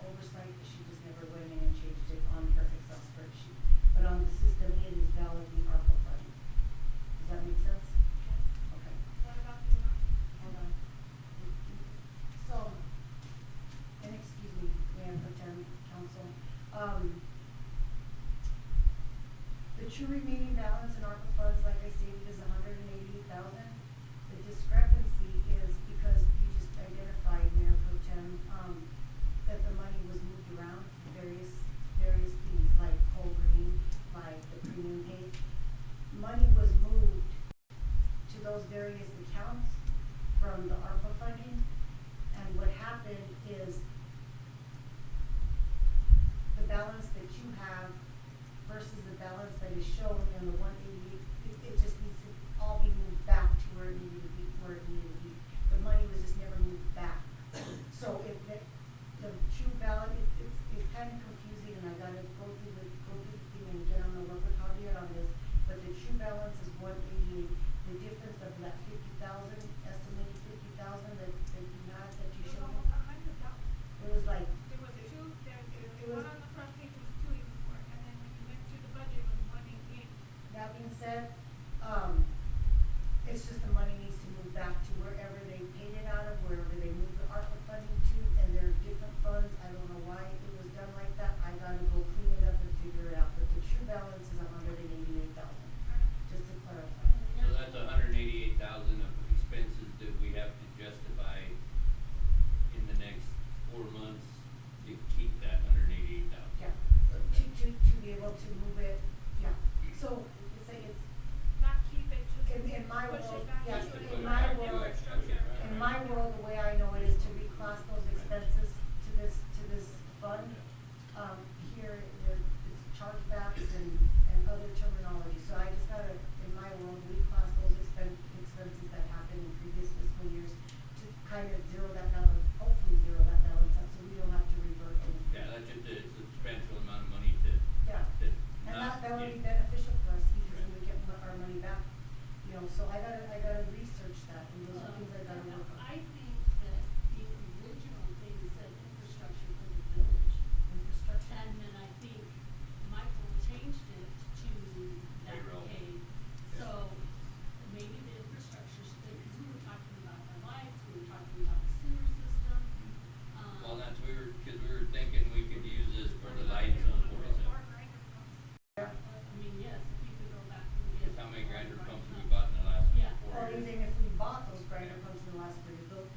oversight, she just never went in and changed it on her Excel spreadsheet. But on the system, it is validly ARPA funding. Does that make sense? Yes. Okay. What about the amount? Hold on. So, and excuse me, Mayor Pro Tem, Council, the true remaining balance in ARPA funds, like I stated, is $188,000. The discrepancy is because you just identified, Mayor Pro Tem, that the money was moved around for various things, like Coal Green, like the premium pay. Money was moved to those various accounts from the ARPA funding, and what happened is the balance that you have versus the balance that is shown in the 188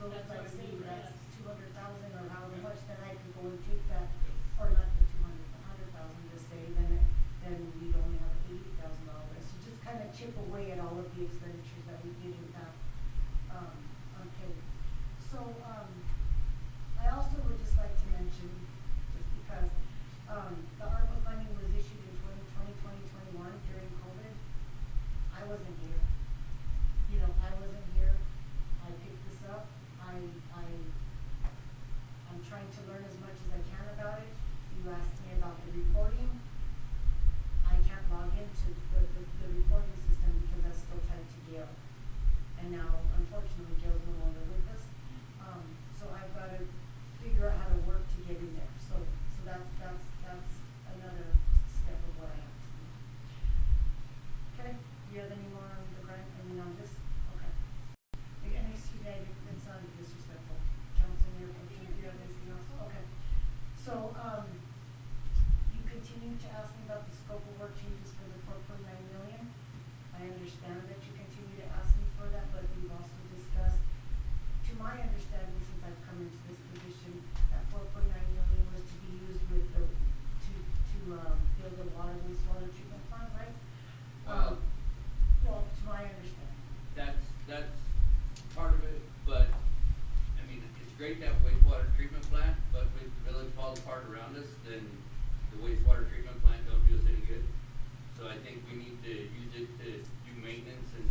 those That's like what say we that's read. 200,000 or however Yeah. much, then I could go and take that, Yep. or not the 100,000 to say, then we'd only have $80,000. So just kind of chip away at all of the expenditures that we didn't have, unpaid. So, I also would just like to mention, just because, the ARPA funding was issued in 2021 during COVID. I wasn't here. You know, I wasn't here. I picked this up. I'm trying to learn as much as I can about it. You asked me about the reporting. I can't log into the reporting system because that's still tied to Gail. And now, unfortunately, Gail's no longer with us. So I've got to figure out how to work to get in there. So that's another step of what I have to do. Okay, do you have any more on the grant, on this? Okay. And excuse me, it sounded disrespectful. Council, Mayor, Pro Tem, do you have anything else? Okay. So, you continue to ask me about the scope of work changes for the 4.9 million. I understand that you continue to ask me for that, but we've also discussed, to my understanding, since I've come into this position, that 4.9 million was to be used with to build a water wastewater treatment plant, right? Well, to my understanding. That's part of it, but, I mean, it's great to have a wastewater treatment plant, but if the village falls apart around us, then the wastewater treatment plant don't do us any good. So I think we need to use it to do maintenance and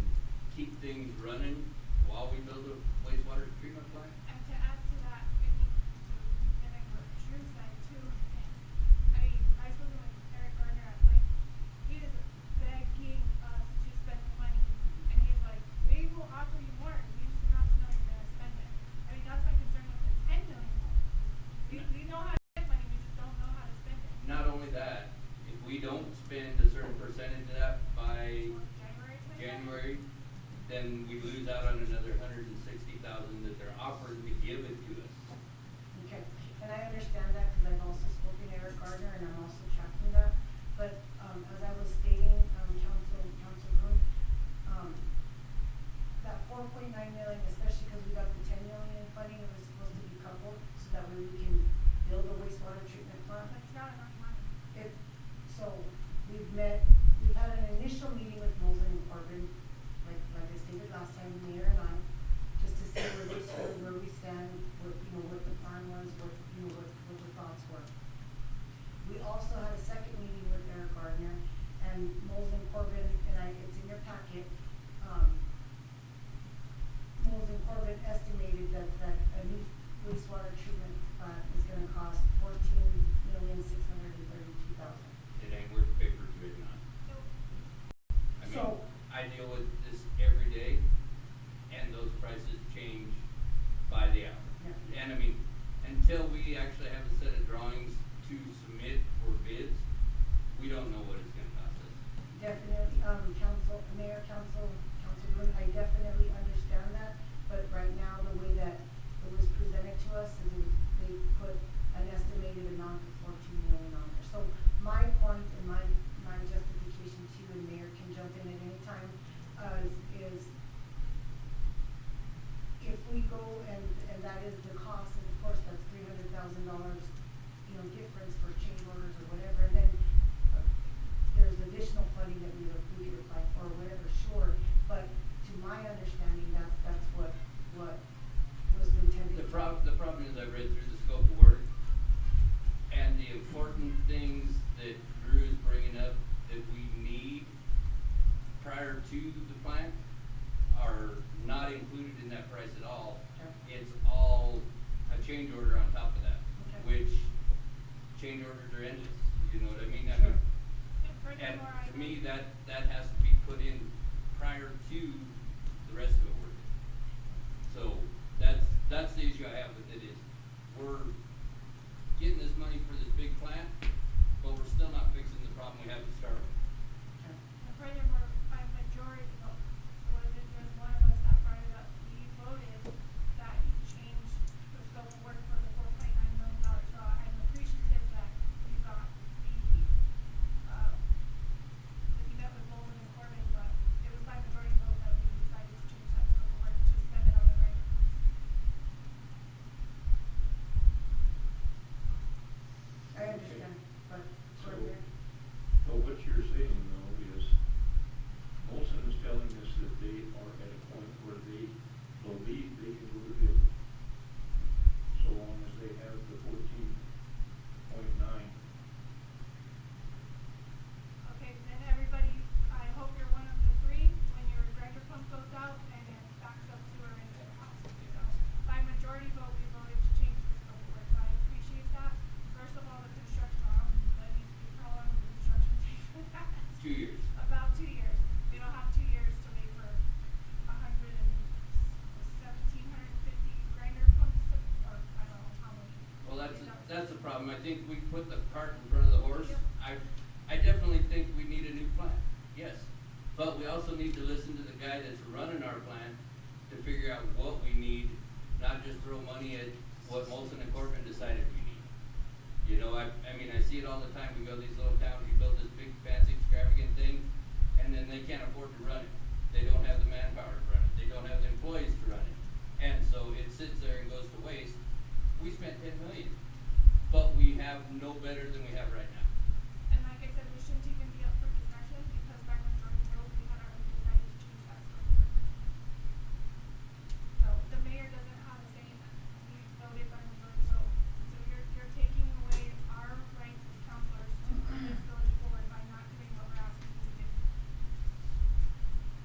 keep things running while we build a wastewater treatment plant. And to add to that, I think to mimic what Drew said too, I mean, I've spoken with Eric Gardner at length. He is begging us to spend the money, and he's like, we will offer you more, you just have to know you're gonna spend it. I mean, that's my concern with the $10 million. We know how to spend money, we just don't know how to spend it. Not only that, if we don't spend a certain percentage of that by January, then we lose out on another 160,000 that they're offering to give it to us. Okay, and I understand that because I've also spoken to Eric Gardner and I'm also tracking that. But, as I was stating, Council Groom, that 4.9 million, especially because we got the 10 million in funding, it was supposed to be coupled so that way we can build a wastewater treatment plant. That's not enough money. So we've had an initial meeting with Mosen and Corbin, like I stated last time, the mayor and I, just to see where they stood, where we stand, what the plan was, what the thoughts were. We also had a second meeting with Eric Gardner and Mosen, Corbin, and it's in your packet. Mosen, Corbin estimated that a new wastewater treatment plant is gonna cost $14,632,000. It ain't worth the paper it's written on. I mean, So- I deal with this every day, and those prices change by the hour. Yeah. And I mean, until we actually have a set of drawings to submit for bids, we don't know what it's gonna cost us. Definitely, Council Room, I definitely understand that, but right now, the way that it was presented to us is they put an estimated amount of 14 million on there. So my point and my justification to you, and Mayor can jump in at any time, is if we go and that is the cost, and of course, that's $300,000, difference for change orders or whatever, and then there's additional funding that we could apply for or whatever, sure, but to my understanding, that's what was intended. The problem is I read through the scope of work, and the important things that Drew is bringing up that we need prior to the plant are not included in that price at all. Okay. It's all a change order on top of that, Okay. which change orders are endless, you know what I mean? I Sure. mean, And furthermore, and I to me, know- that has to be put in prior to the rest of it working. So that's the issue I have with it is we're getting this money for this big plant, but we're still not fixing the problem we have to start with. Okay. And furthermore, by majority vote, it wasn't just one of us that brought it up, we voted that you change the scope of work for the $4.9 million. So I'm appreciative that you got the, you met with Bolden and that's the problem. I think we put the cart in front of the horse. I definitely think we need a new plan, yes. But we also need to listen to the guy that's running our plan to figure out what we need, not just throw money at what Molson and Corbin decided we need. You know, I mean, I see it all the time. We go to these little towns, you build this big fancy extravagant thing, and then they can't afford to run it. They don't have the manpower to run it. They don't have the employees to run it. And so it sits there and goes to waste. We spent 10 million, but we have no better than we have right now. And like I said, we shouldn't even be up for discussion because by majority vote, we had already decided to change that scope of work. So the mayor doesn't have a say in that. We voted by majority vote. So you're taking away our rights as councilors to move this village forward by not doing what we're asking you to do.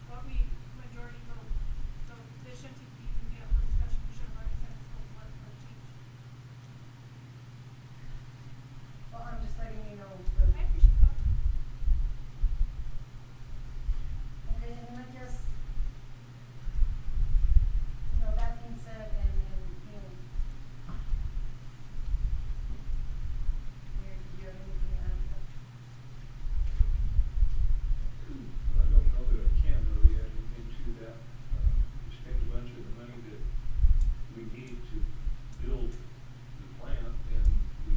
What we majority vote. So this shouldn't even be up for discussion. We should have already said the scope of work for a change. Well, I'm just letting you know I appreciate that. okay, and I guess, you know, that being said, and, you know, Mayor, do you have anything to add to that? I don't know that I can really add anything to that. We spent a bunch of the money that we need to build the plant, and we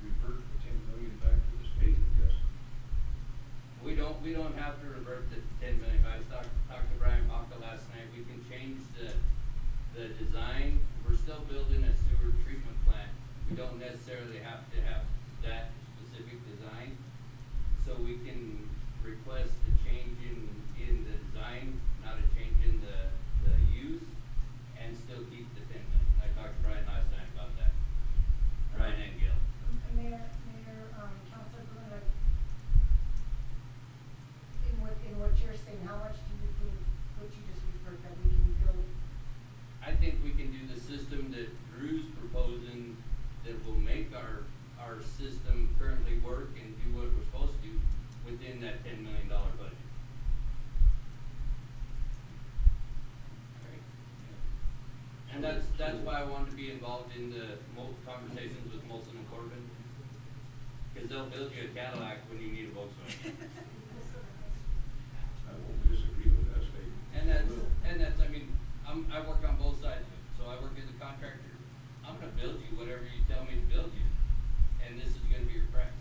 revert the 10 million back to the state, I guess. We don't have to revert the 10 million. I was talked to Brian Baca last night. We can change the design. We're still building a sewer treatment plant. We don't necessarily have to have that specific design. So we can request a change in the design, not a change in the use, and still keep the 10 million. I talked to Brian last night about that. Brian and Gil. Mayor, Councilor Bruno, in what you're saying, how much do you think, what you just referred, that we can build? I think we can do the system that Drew's proposing that will make our system currently work and do what we're supposed to within that $10 million budget. Right? And that's why I wanted to be involved in the conversations with Molson and Corbin, because they'll build you a Cadillac when you need a Volkswagen. I won't disagree with that statement. And that's, I mean, I work on both sides of it. So I work as a contractor. I'm gonna build you whatever you tell me to build you, and this is gonna be your price.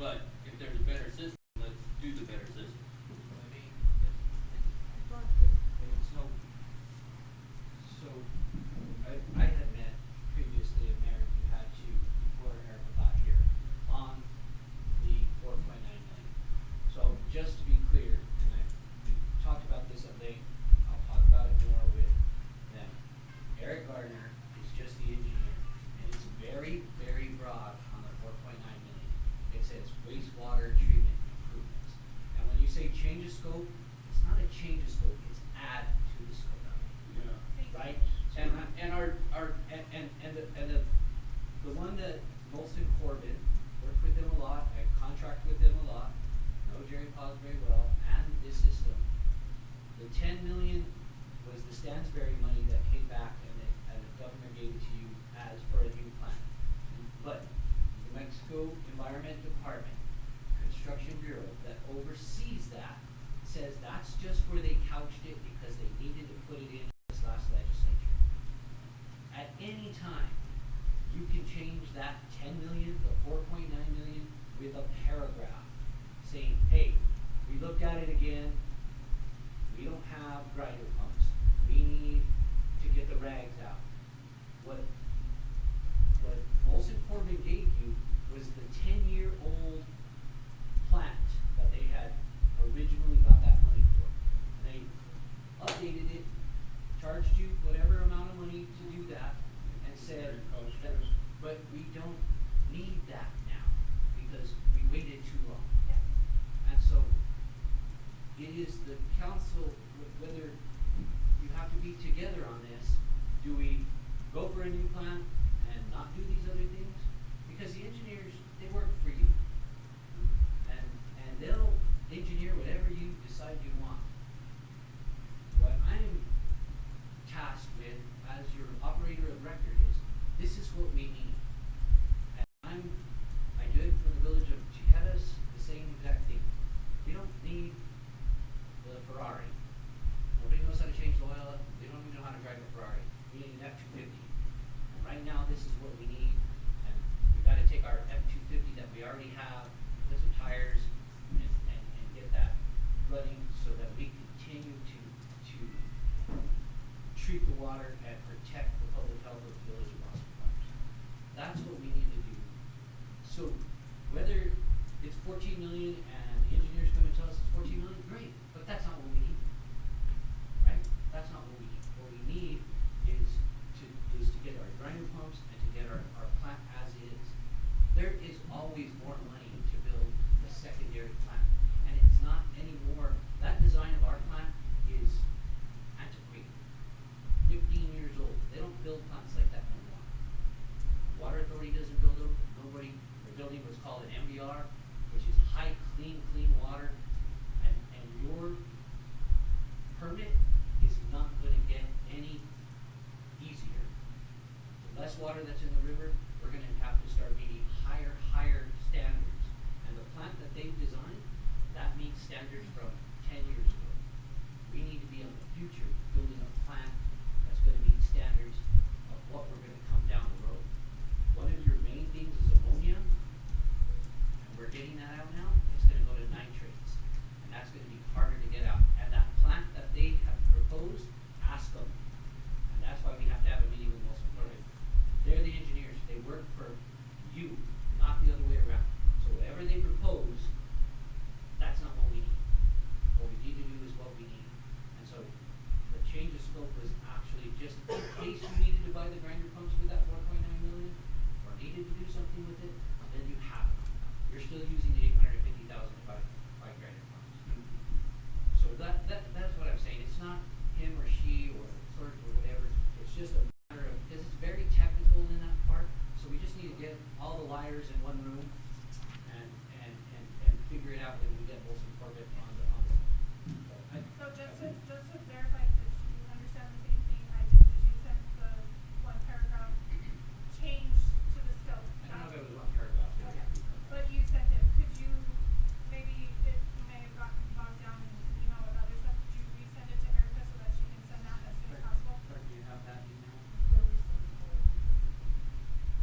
But if there's a better system, let's do the better system. I had met previously a mayor who had to, before Erica got here, on the 4.9 million. So just to be clear, and we talked about this at length, I'll talk about it more with them. Eric Gardner is just the engineer, and it's very, very broad on the 4.9 million. It says wastewater treatment improvements. And when you say change of scope, it's not a change of scope, it's add to the scope. Yeah. Right? And the one that Molson Corbin, worked with them a lot, I contract with them a lot, know Jerry Paz very well, and this system. The 10 million was the Stansberry money that came back and the governor gave it to you as for a new plant. But New Mexico Environment Department, Construction Bureau that oversees that, says that's just where they couched it because they needed to put it in this last legislature. At any time, you can change that 10 million to 4.9 million with a paragraph saying, hey, we looked at it again, we don't have grinder pumps, we need to get the rags out. What Molson Corbin gave you was the 10-year-old plant that they had originally got that money for. And they updated it, charged you whatever amount of money to do that, and said, but we don't need that now because we waited too long. Yes. And so it is the council, whether you have to be together on this, do we right now, this is what we need, and we gotta take our F-250 that we already have, put some tires, and get that running so that we continue to treat the water and protect the public health of the village of Bosque Farms. That's what we need to do. So whether it's 14 million and the engineers come and tell us it's 14 million, great, but that's not what we need. Right? That's not what we need. What we need is to get our grinder pumps and to get our plant as is. There is always more money to build a secondary plant. And it's not anymore, that design of our plant is antiquated. 15 years old. They don't build plants like that no more. Water Authority doesn't build them. Nobody, they're building what's called an MBR, which is high clean water. And your permit is not gonna get any easier. The less water that's in the river, we're gonna have to start meeting higher standards. And the plant that they've designed, that meets standards from 10 years ago. We need to be on the future building a plant that's gonna meet standards of what we're gonna come down the road. One of your main things is ammonia, and we're getting that out now. It's gonna go to nitrates, and that's gonna be harder to get out. And that plant that they have proposed, ask them. And that's why we have to have a meeting with Wilson County. They're the engineers. They work for you, not the other way around. So whatever they propose, that's not what we need. What we need to do is what we need. And so the change of scope was actually just in case you needed to buy the grinder pumps with that 4.9 million, or needed to do something with it, then you have it. You're still using the 850,000 to buy grinder pumps. So that's what I'm saying. It's not him or she or clerk or whatever. It's just a matter of, because it's very technical in that part. So we just need to get all the wires in one room and figure it out when we get Bolson Corbett on the So just to verify, that you understand the same thing I did, that you sent the one paragraph change to the scope. I don't know if it was one paragraph. Okay, but you sent it, could you, maybe it may have gotten bogged down in the email with other stuff, could you resend it to Erica so that she can send that as soon as possible? Clerk, do you have that email?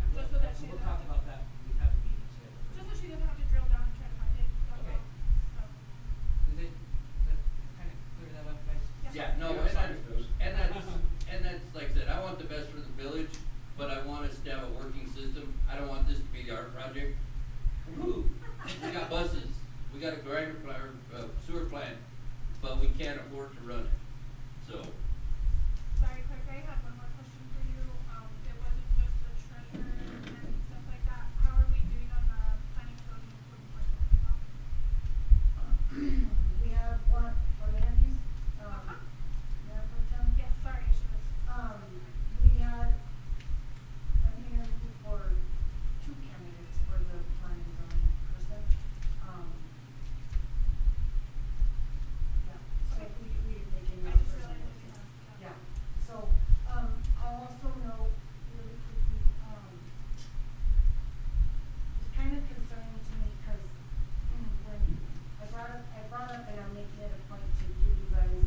And Just so that she we'll doesn't talk have to- about that. We have a meeting scheduled. Just so she doesn't have to drill down and try to find it, that's Okay. all. So, Does that kind of clear that up, guys? Yeah, no, Yeah, and it does. that's, like I said, I want the best for the village, but I want us to have a working system. I don't want this to be the art project. Woo! We got buses, we got a grinder plant, sewer plant, but we can't afford to run it, so. sorry, Clerk, I had one more question for you. It wasn't just the treasurer and stuff like that. How are we doing on the planning, zoning, and code enforcement stuff? We have one for Andy's, Mayor Pro Tem. Yes, sorry, I should have. We had an interview for 2 candidates for the planning and zoning person. Yeah, so we didn't make any I offers. just realized I didn't ask. Yeah, so, I'll also note really quickly, it's kind of concerning to me because when I brought up and I'm making it a point to give you guys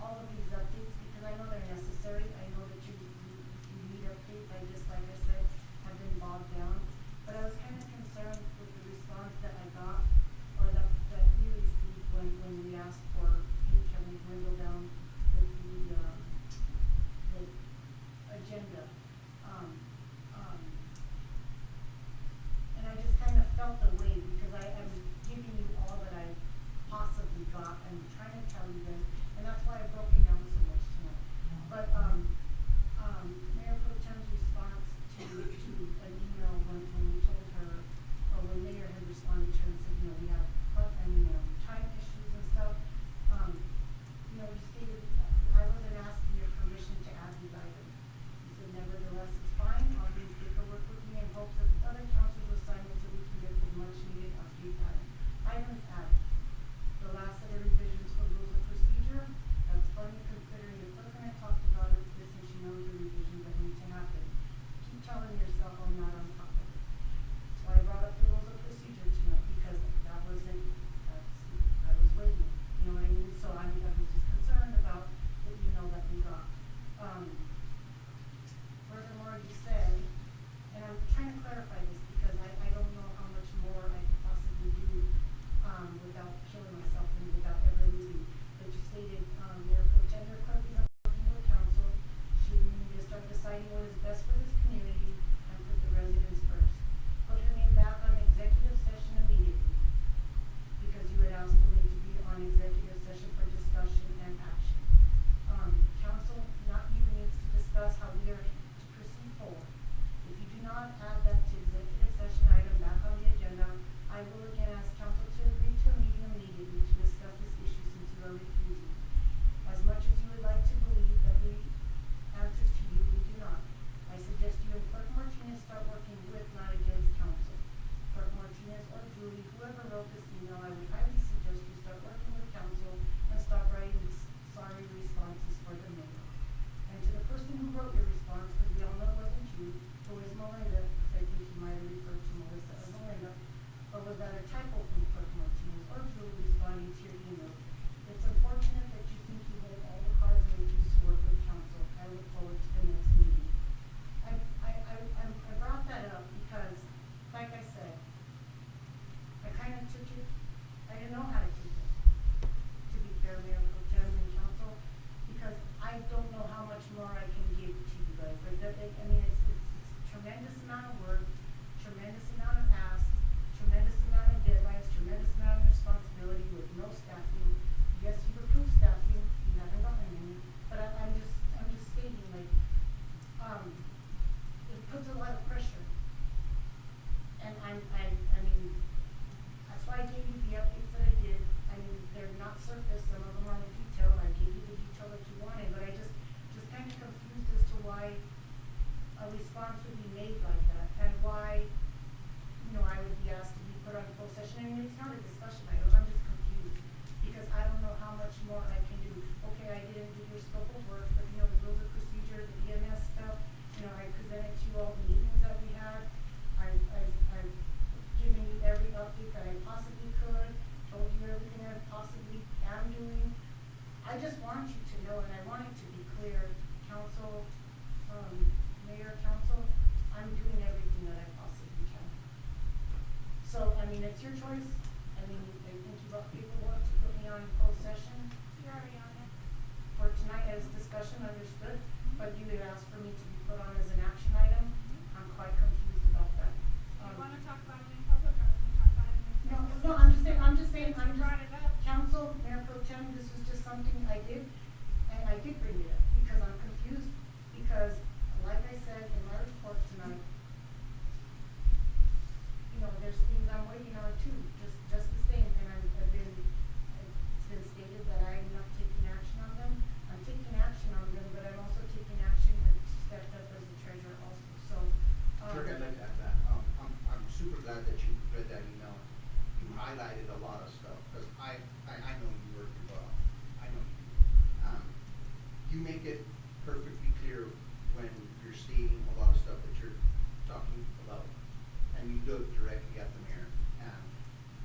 all of these updates because I know they're necessary. I know that you need updates. I just, like I said, have been bogged down. But I was kind of concerned with the response that I got or that we received when we asked for, hey, can we dwindle down the agenda? And I just kind of felt the way because I am giving you all that I possibly got and trying to tell you guys. And that's why I broke it down it's your choice. I mean, I think you brought paperwork to put me on closed session You're already on it. for tonight as discussion, understood, but you had asked for me to be put on as an action item. I'm quite confused about that. Do you wanna talk about it in public, or can we talk about it in No, executive? no, I'm just saying, Since you brought it up. Council, Mayor Pro Tem, this was just something I did, and I did bring it up, because I'm confused, because, like I said in my report tonight, you know, there's things I'm waiting on too, just the same, and it's been stated that I'm not taking action on them. I'm taking action on them, but I'm also taking action and stepped up as the treasurer also, so, Clerk, I'd like to add that, I'm super glad that you read that email. You highlighted a lot of stuff, cause I know you work well, I know you do. You make it perfectly clear when you're stating a lot of stuff that you're talking about, and you look directly at the mayor, and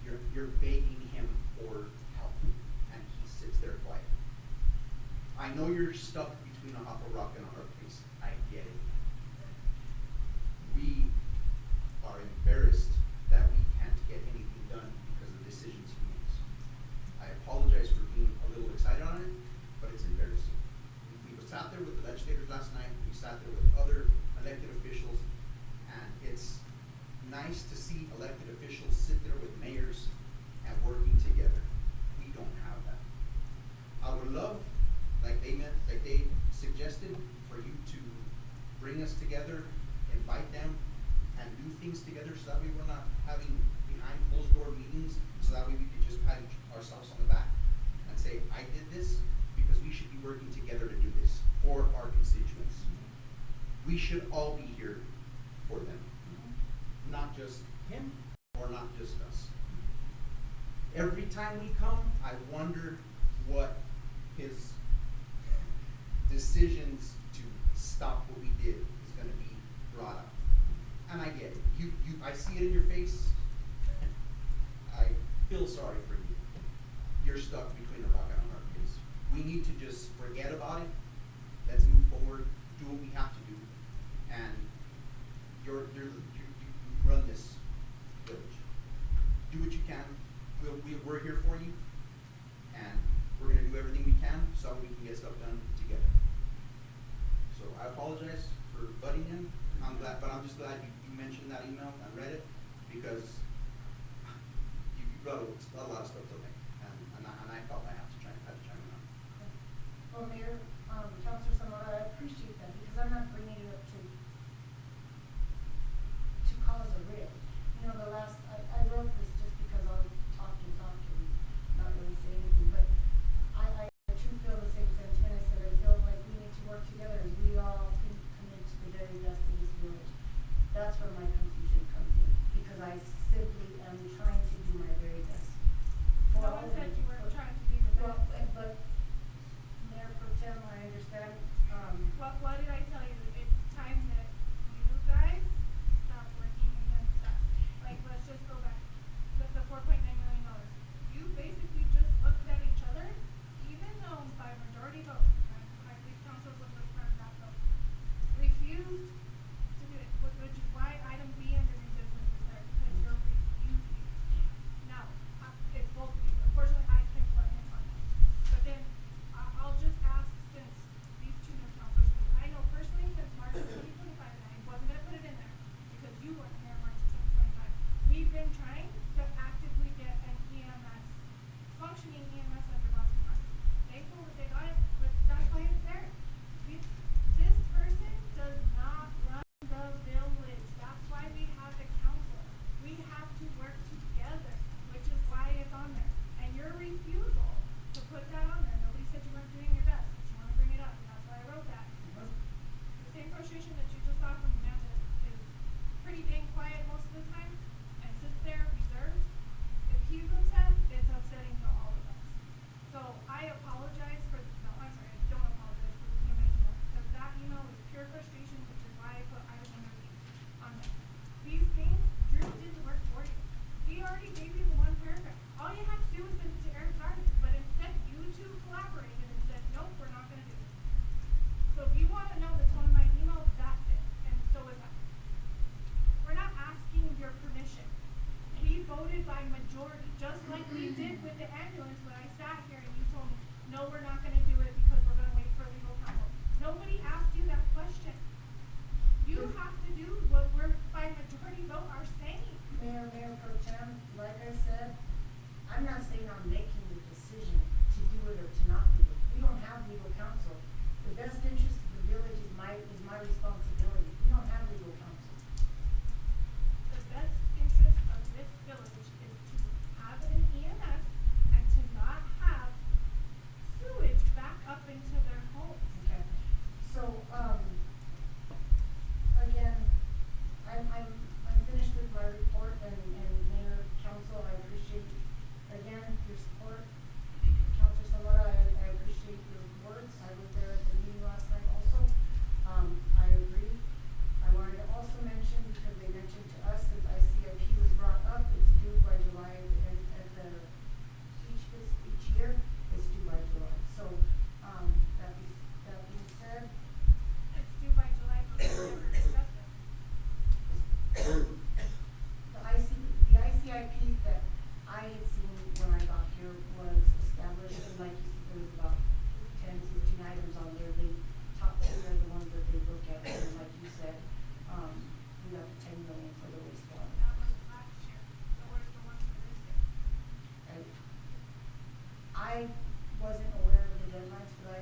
you're begging him for help, and he sits there quiet. I know you're stuck between a rock and a hard place, I get it. We are embarrassed that we can't get anything done because of decisions he makes. I apologize for being a little excited on it, but it's embarrassing. We sat there with the legislators last night, we sat there with other elected officials, and it's nice to see elected officials sit there with mayors and working together. We don't have that. I would love, like they suggested, for you to bring us together, invite them, and do things together so that way we're not having behind closed door meetings, so that way we could just pat ourselves on the back and say, I did this because we should be working together to do this for our constituents. We should all be here for them, not just him or not just us. Every time we come, I wonder what his decisions to stop what we did is gonna be brought up. And I get it. I see it in your face. I feel sorry for you. You're stuck between a rock and a hard place. We need to just forget about it. Let's move forward, do what we have to do. And you run this village. Do what you can. We're here for you. And we're gonna do everything we can so we can get stuff done together. So I apologize for butting in. I'm glad, but I'm just glad you mentioned that email and read it, because you brought a lot of stuff to me, and I felt I had to chime in on. Well, Mayor, Councilor Samara, I appreciate that, because I'm not bringing it up to cause a rift. You know, I wrote this just because I was talking and not really say anything, but I too feel the same sentiment. I said, I feel like we need to work together as we all commit to the very best of this village. That's where my confusion comes in, because I simply am trying to do my very best.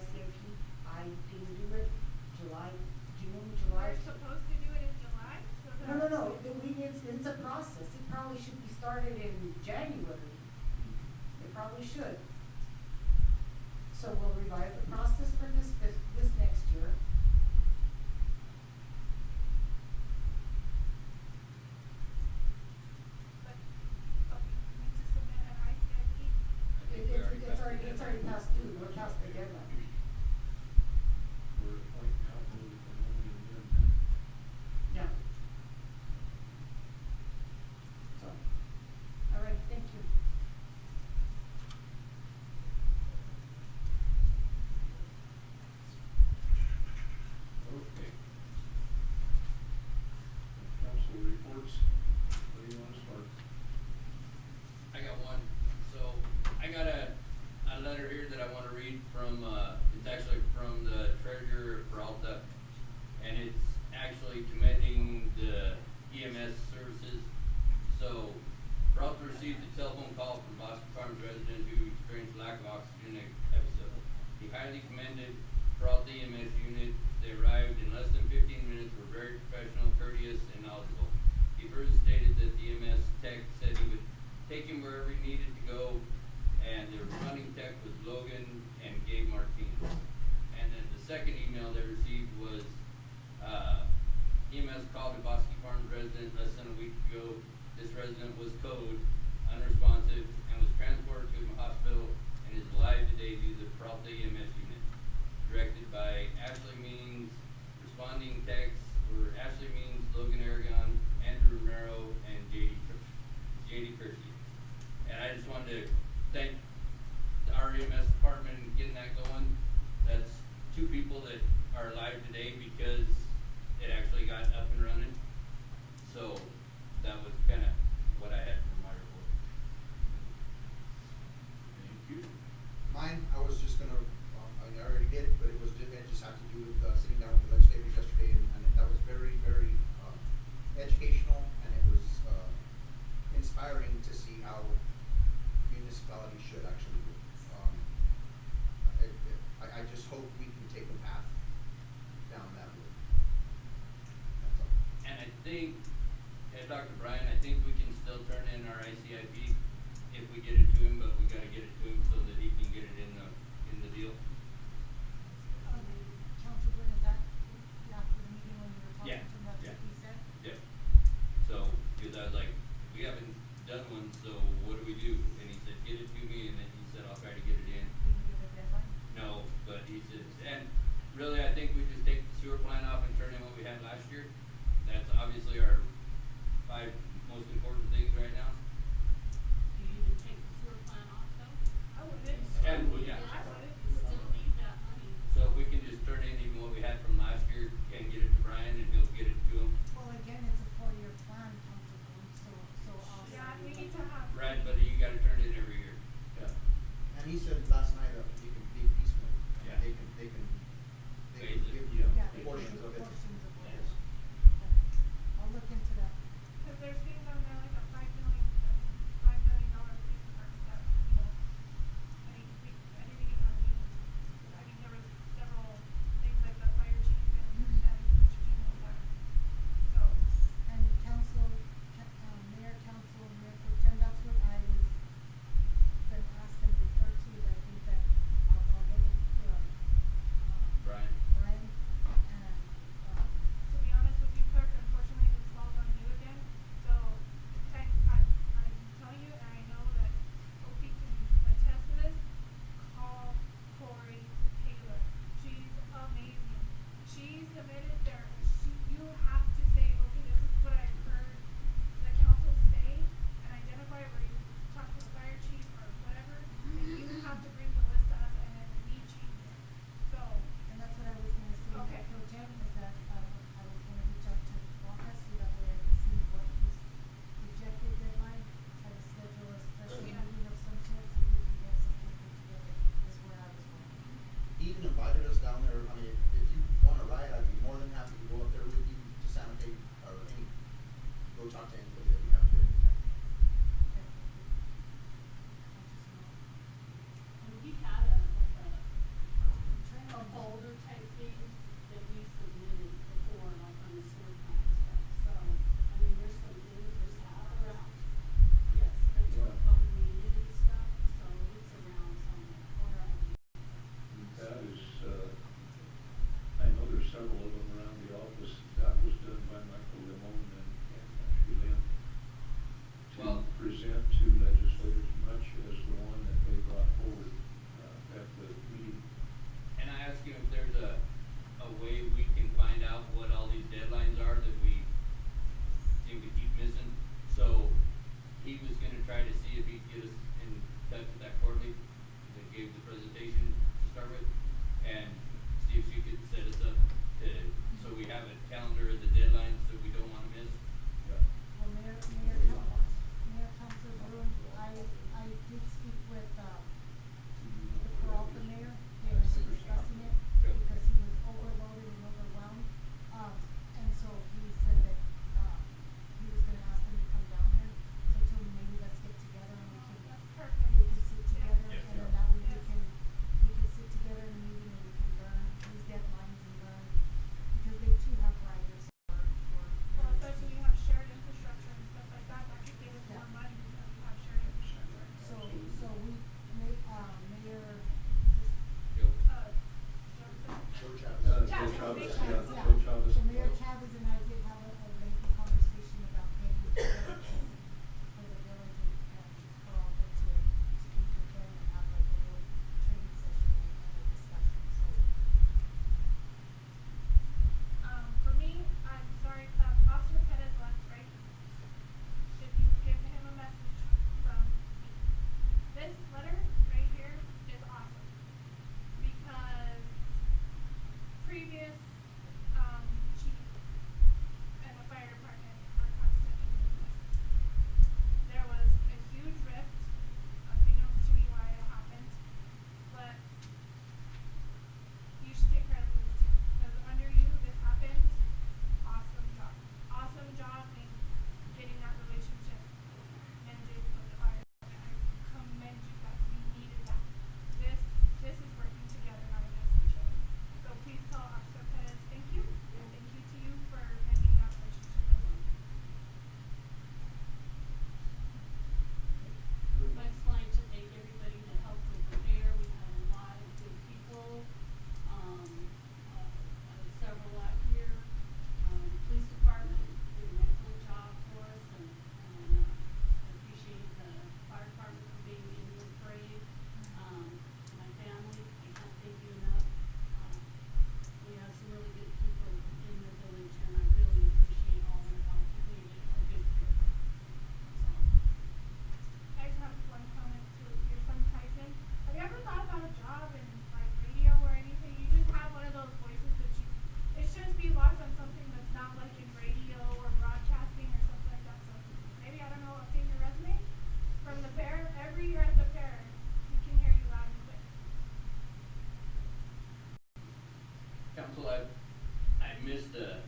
ICIP, I didn't do it, June, July. We're supposed to do it in July, so that. No, it's a process, it probably should be started in January, it probably should. So we'll revive the process for this next year. But, you need to submit an ICIP. It's already past due, we're past the deadline. We're at a point now where we can only amend that. Yeah. So, all right, thank you. Okay. Council reports, where do you wanna start? I got one. So I got a letter here that I wanna read from, it's actually from the treasurer of Peralta. And it's actually commending the EMS services. So Peralta received a telephone call from Bosque Farms resident who experienced lack of oxygen episode. He highly commended Peralta EMS unit. They arrived in less than 15 minutes, were very professional, courteous, and knowledgeable. He further stated that the EMS tech said he would take him wherever he needed to go, and the responding tech was Logan and Gabe Martinez. And then the second email they received was, EMS called a Bosque Farms resident less than a week ago. This resident was code, unresponsive, and was transported to a hospital and is alive today due to the Peralta EMS unit. Directed by Ashley Means, responding techs were Ashley Means, Logan Aragon, Andrew Romero, and JD Kersey. And I just wanted to thank our EMS department in getting that going. That's two people that are alive today because it actually got up and running. So that was kinda what I had for my report. Thank you. Mine, I was just gonna, I mean, I already did, but it just had to do with, sitting down with the legislators yesterday, and that was very, very, educational, and it was, inspiring to see how municipalities should actually do. I just hope we can take a path down that road. That's all. And I think, Dr. Brian, I think we can still turn in our ICIP if we get it to him, but we gotta get it to him so that he can get it in the deal. Councilman, is that after the meeting when you were talking Yeah, to him, that's yeah. what he said? Yeah. So, cause I was like, we haven't done one, so what do we do? And he said, get it to me, and then he said, I'll try to get it in. Did you give a deadline? No, but he said, and really, I think we just take the sewer plant off and turn in what we had last year. That's obviously our 5 most important things right now. Do you even take the sewer plant off though? several of them around the office. That was done by Michael Limon and Shalyn Well- to present to legislators much as the one that they brought forward, at the meeting. And I asked him if there's a way we can find out what all these deadlines are that we seem to keep missing. So he was gonna try to see if he could get us in touch with that quarterly that gave the presentation to start with, and see if she could set us up to, so we have a calendar of the deadlines that we don't wanna miss. Well, Mayor Council Bruin, I did speak with, the Peralta mayor, we were discussing it, Yep. because he was overloaded and overwhelmed. And so he said that, he was gonna ask them to come down here, so I told him maybe let's get together and That's perfect. we can sit together, Yeah. and then that way Yes. we can sit together in a meeting and we can learn these deadlines and learn, because they too have riders for Well, various especially things. you have shared infrastructure and stuff like that, that could give us Yeah. more money because we have shared infrastructure. So we, Mayor, Yep. Joseph. George Chavez. Joe Chavez, Chavez, Chavez, yeah, yeah. Joe Chavez. So Mayor Chavez and I did have a lengthy conversation about paying for the village and for all of it to meet with them and have like a little training session and a discussion, so. For me, I'm sorry, Officer Pettis left, right? If you give him a message from me. This letter right here is awesome. Because previous, chief and the fire department were constantly doing this. There was a huge rift, unbeknownst to me why it happened, but you should take credit for this too, because under you, this happened. Awesome job in getting that relationship mended with the fire department. I commend you guys, we needed that. This is working together, not against each other. So please tell Officer Perez, thank you, and thank you to you for mending that relationship as well. I just wanted to thank everybody that helped with the fair. We had a lot of good people, several out here. Police department did an excellent job for us, and I appreciate the fire department for being in the parade. My family, I can't thank you enough. We have some really good people in the village, and I really appreciate all their help. We made it a good fair. That's all. I just have one comment to your son Tyson. Have you ever thought about a job in like radio or anything? You just have one of those voices that it shouldn't be lost on something that's not like in radio or broadcasting or something like that. So maybe, I don't know, update your resume from the fair. Every year at the fair, we can hear you loud and clear. Council, I missed a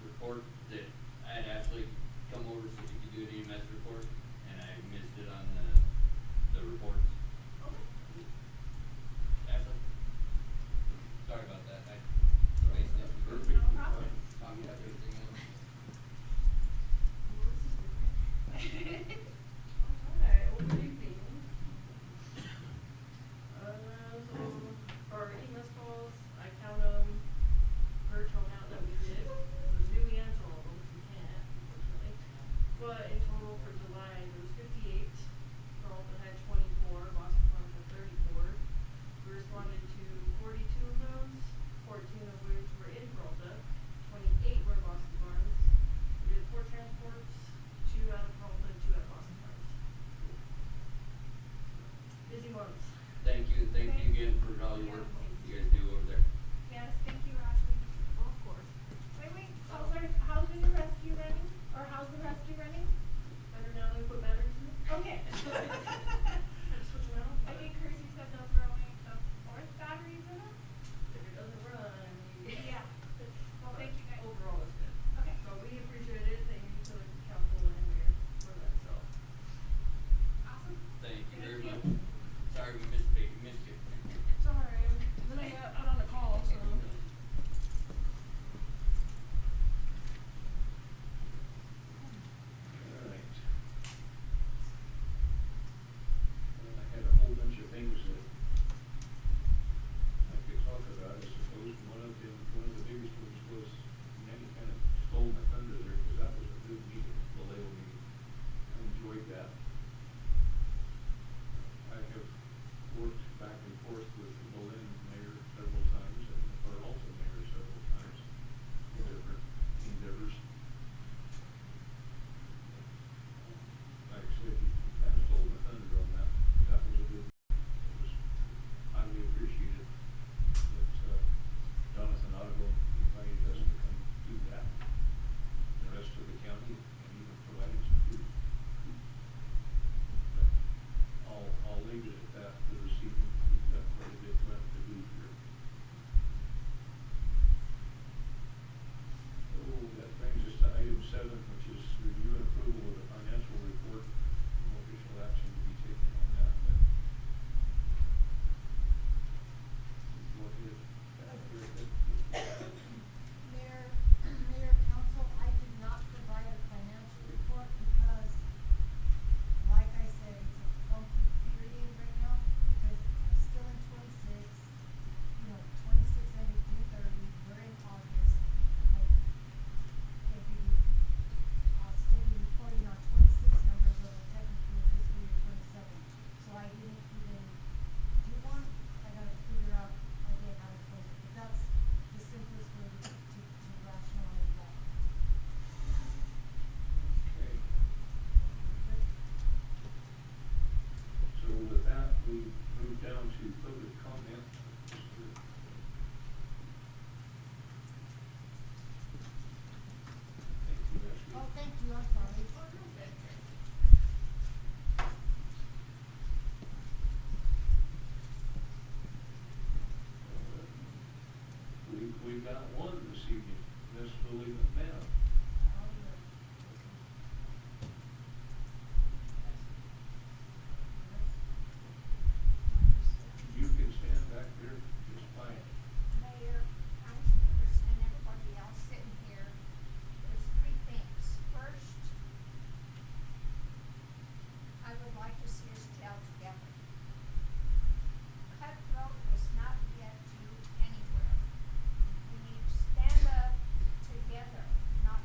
report that I had Ashley come over so she could do an EMS report, and I missed it on the reports. Ashley? Sorry about that, I spaced it. Perfect. No problem. Tom, you have anything else? Alright, well, good evening. So, for EMS calls, I count them per total amount that we did. we've got one this evening, News-Bulletin now. You can stand back there just fine. Mayor, councilors, and everybody else sitting here, there's three things. First, I would like to see us gel together. Cutthroat does not get you anywhere. We need to stand up together, not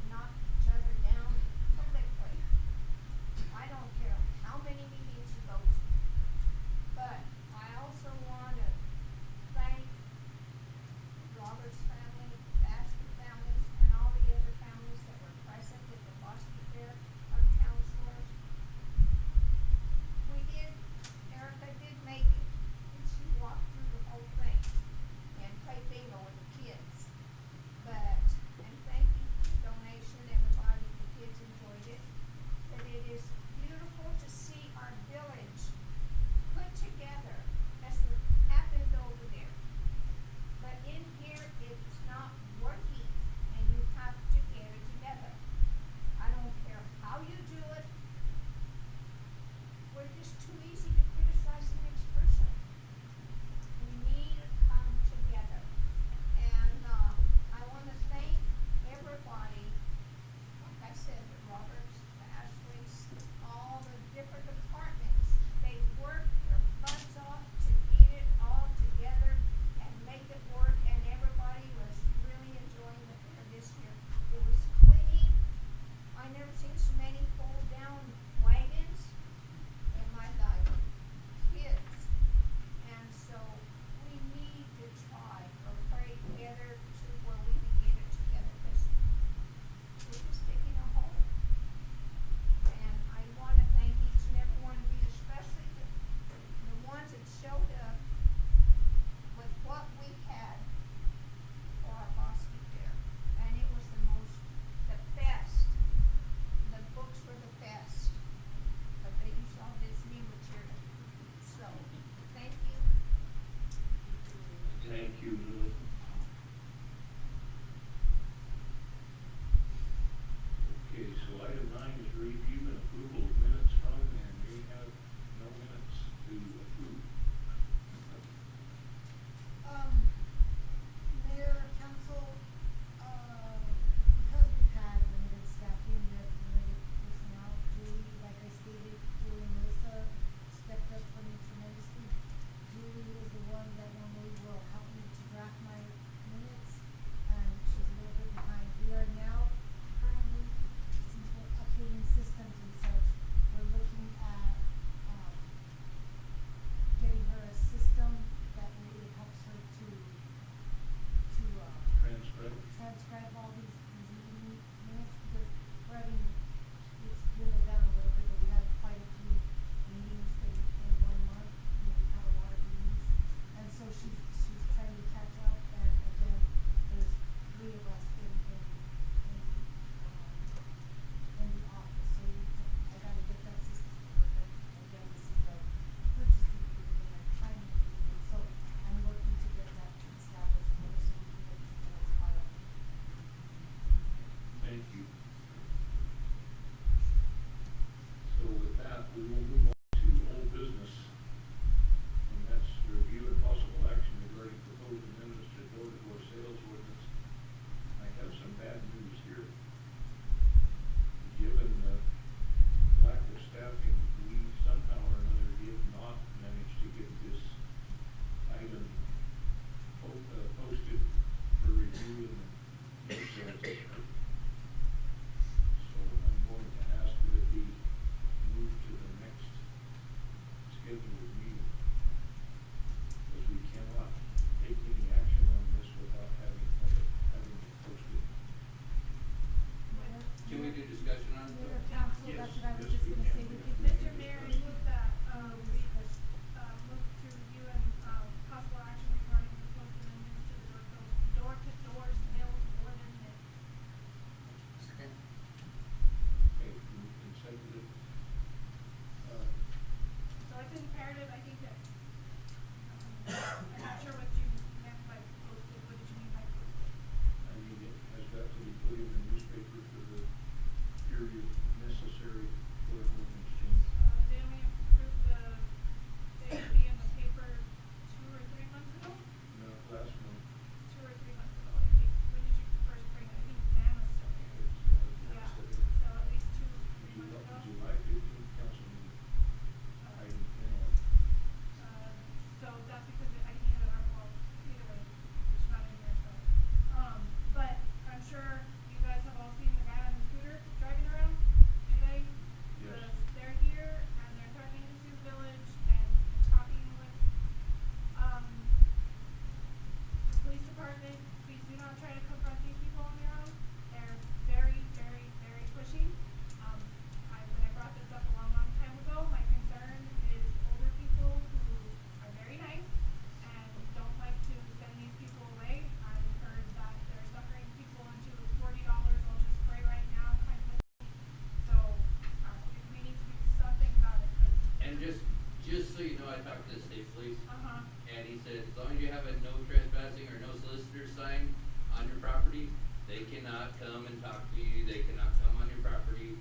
cannot come and talk to you, they cannot come on your property,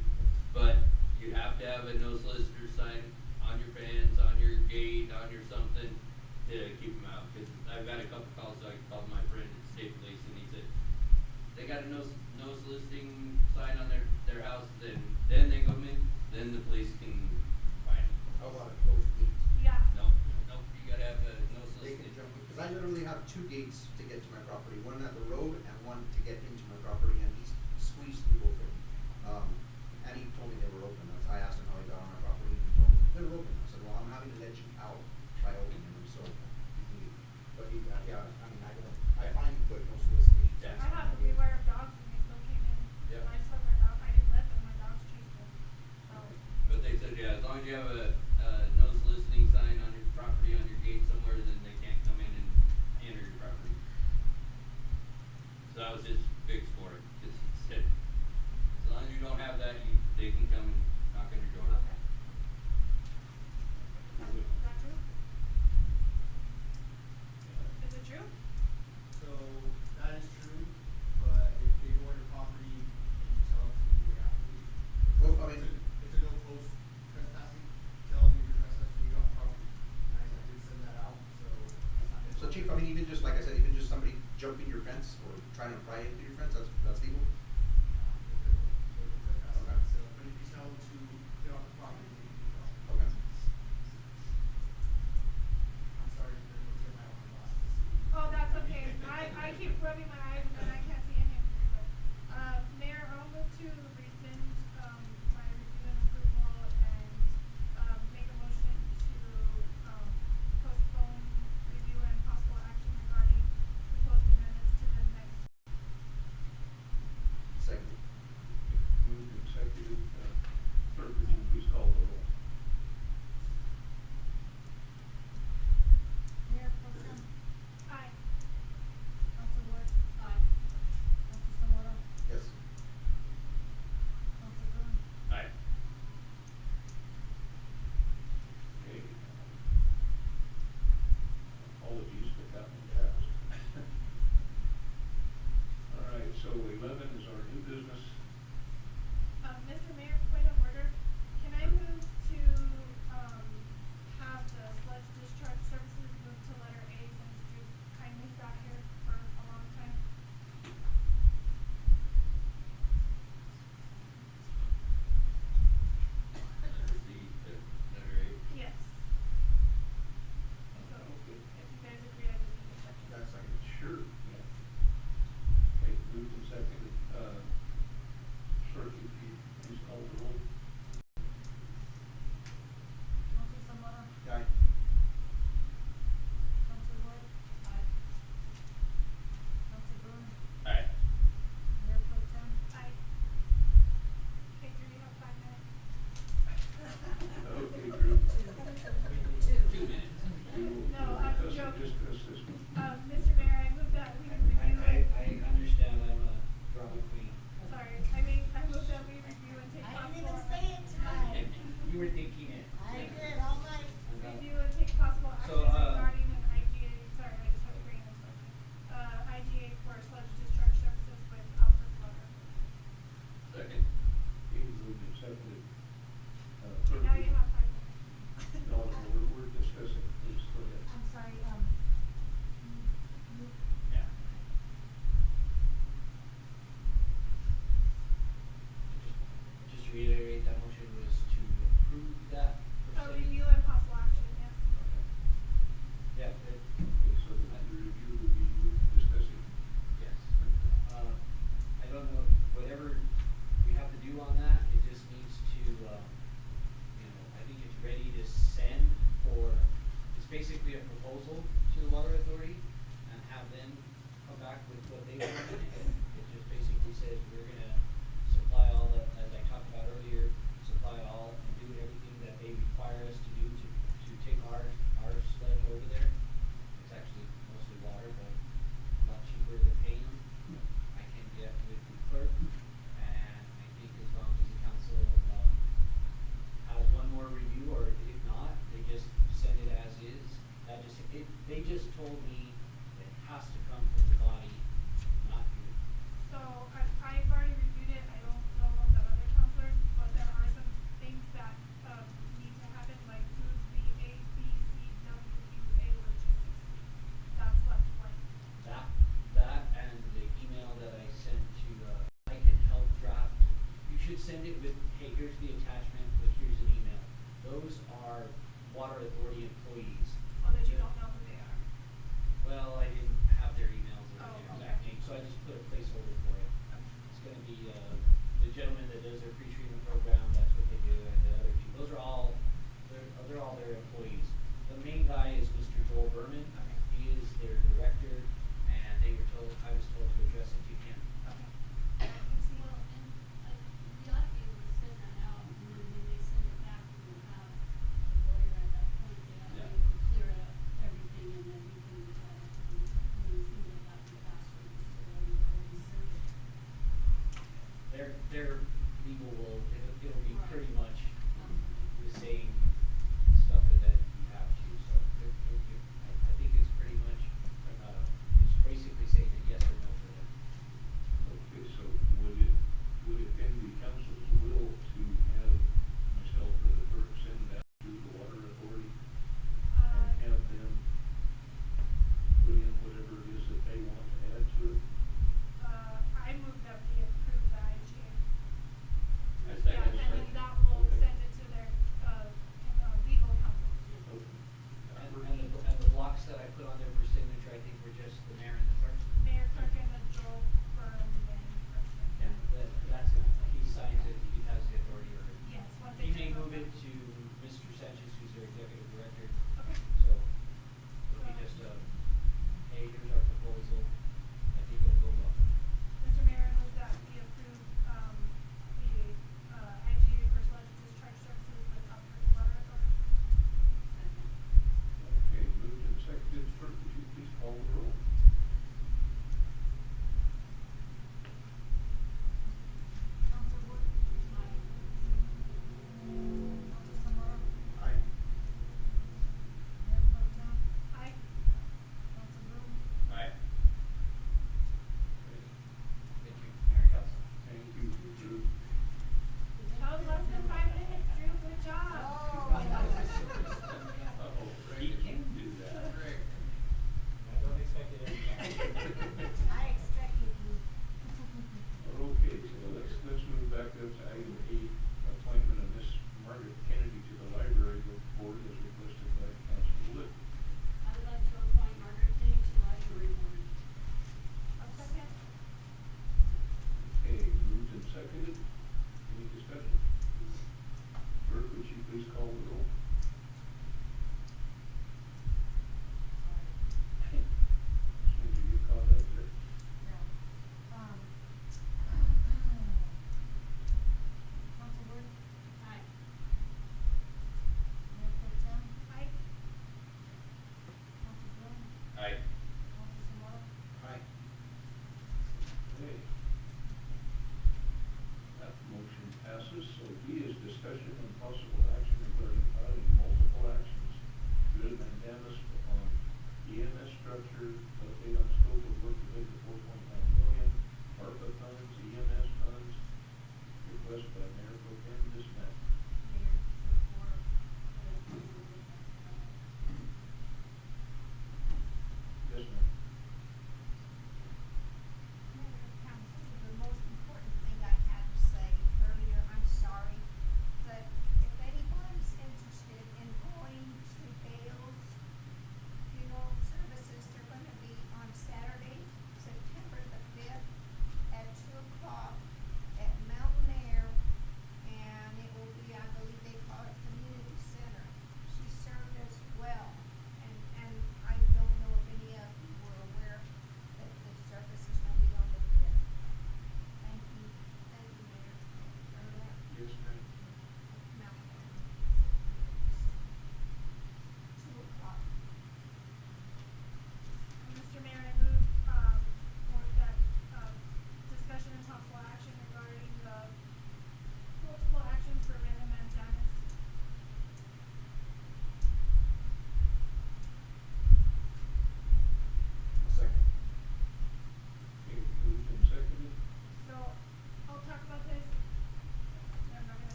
but you have to have a no solicitor sign on your fence, on your gate, on your something to keep them out, cause I've had a couple calls, so I called my friend at State Police and he said, they got a no soliciting sign on their house, then they come in, then the police can find them. How about a closed gate? Yeah. Nope, you gotta have a no They can soliciting. jump, because I literally have two gates to get to my property, one at the road and one to get into my property, and he's squeezed through both of them. And he told me they were open, I asked him how he got on my property, and he told me they were open, I said, well, I'm having to let you out by opening them, so you can leave. But he, yeah, I mean, I find you put no solicitation. Yeah. I have a beware of dogs and they still came in. Yeah. I just let my dog, I didn't let them, my dogs chased them. So, But they said, yeah, as long as you have a no soliciting sign on your property, on your gate somewhere, then they can't come in and enter your property. So that was his fix for it, cause he said, as long as you don't have that, they can come and knock on your door. okay. Is that true? Is it true? So that is true, but if they go on your property and you tell them to, they have to leave. Well, I mean- It's a no post trespassing, tell them you're trespassing, you go on property. I did send that out, so. So chief, I mean, even just, like I said, even just somebody jumping your fence or trying to pry into your fence, that's legal? Okay. So, but if you tell them to get off the property, they can do that. Okay. I'm sorry, they're going to get my own glasses. Oh, that's okay. I keep rubbing my eyes and then I can't see any of you, so. Mayor, I'll move to rescind, my review and approval and, make a motion to, postpone review and possible action regarding proposed amendments to the next. send it with, hey, here's the attachment, but here's an email. Those are water authority employees. Oh, that you don't know who they are. Well, I didn't have their emails or Oh, their okay. exact name, so I just put a placeholder for it. It's gonna be, the gentleman that does their pre-treatment program, that's what they do, and the other two, those are all, they're all their employees. The main guy is Mr. Joel Berman. Okay. He is their director, and I was told to address it to him. Okay. Well, and, we ought to be able to send that out, and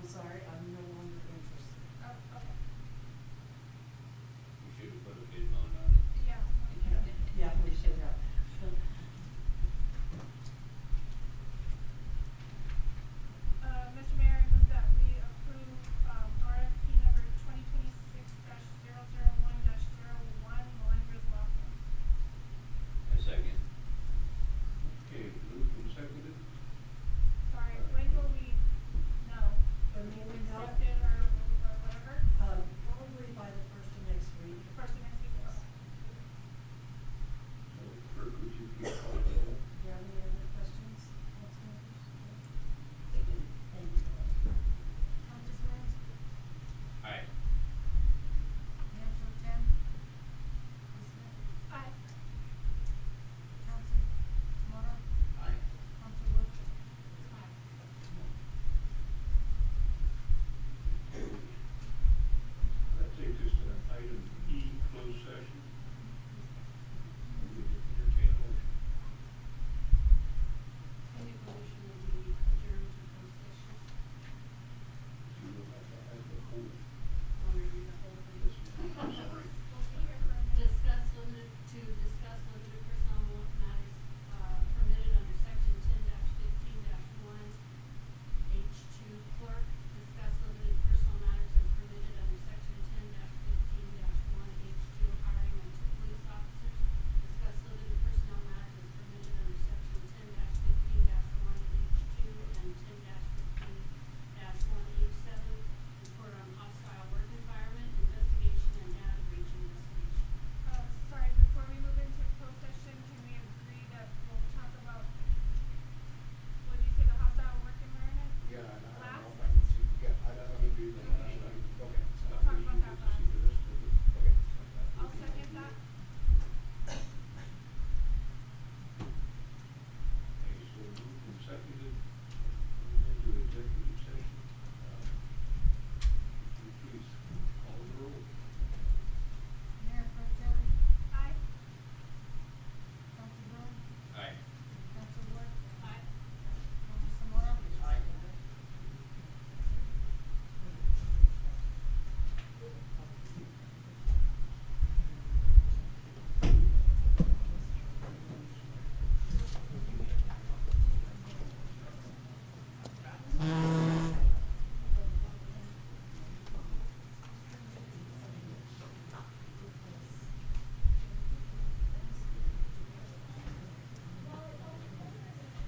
sorry,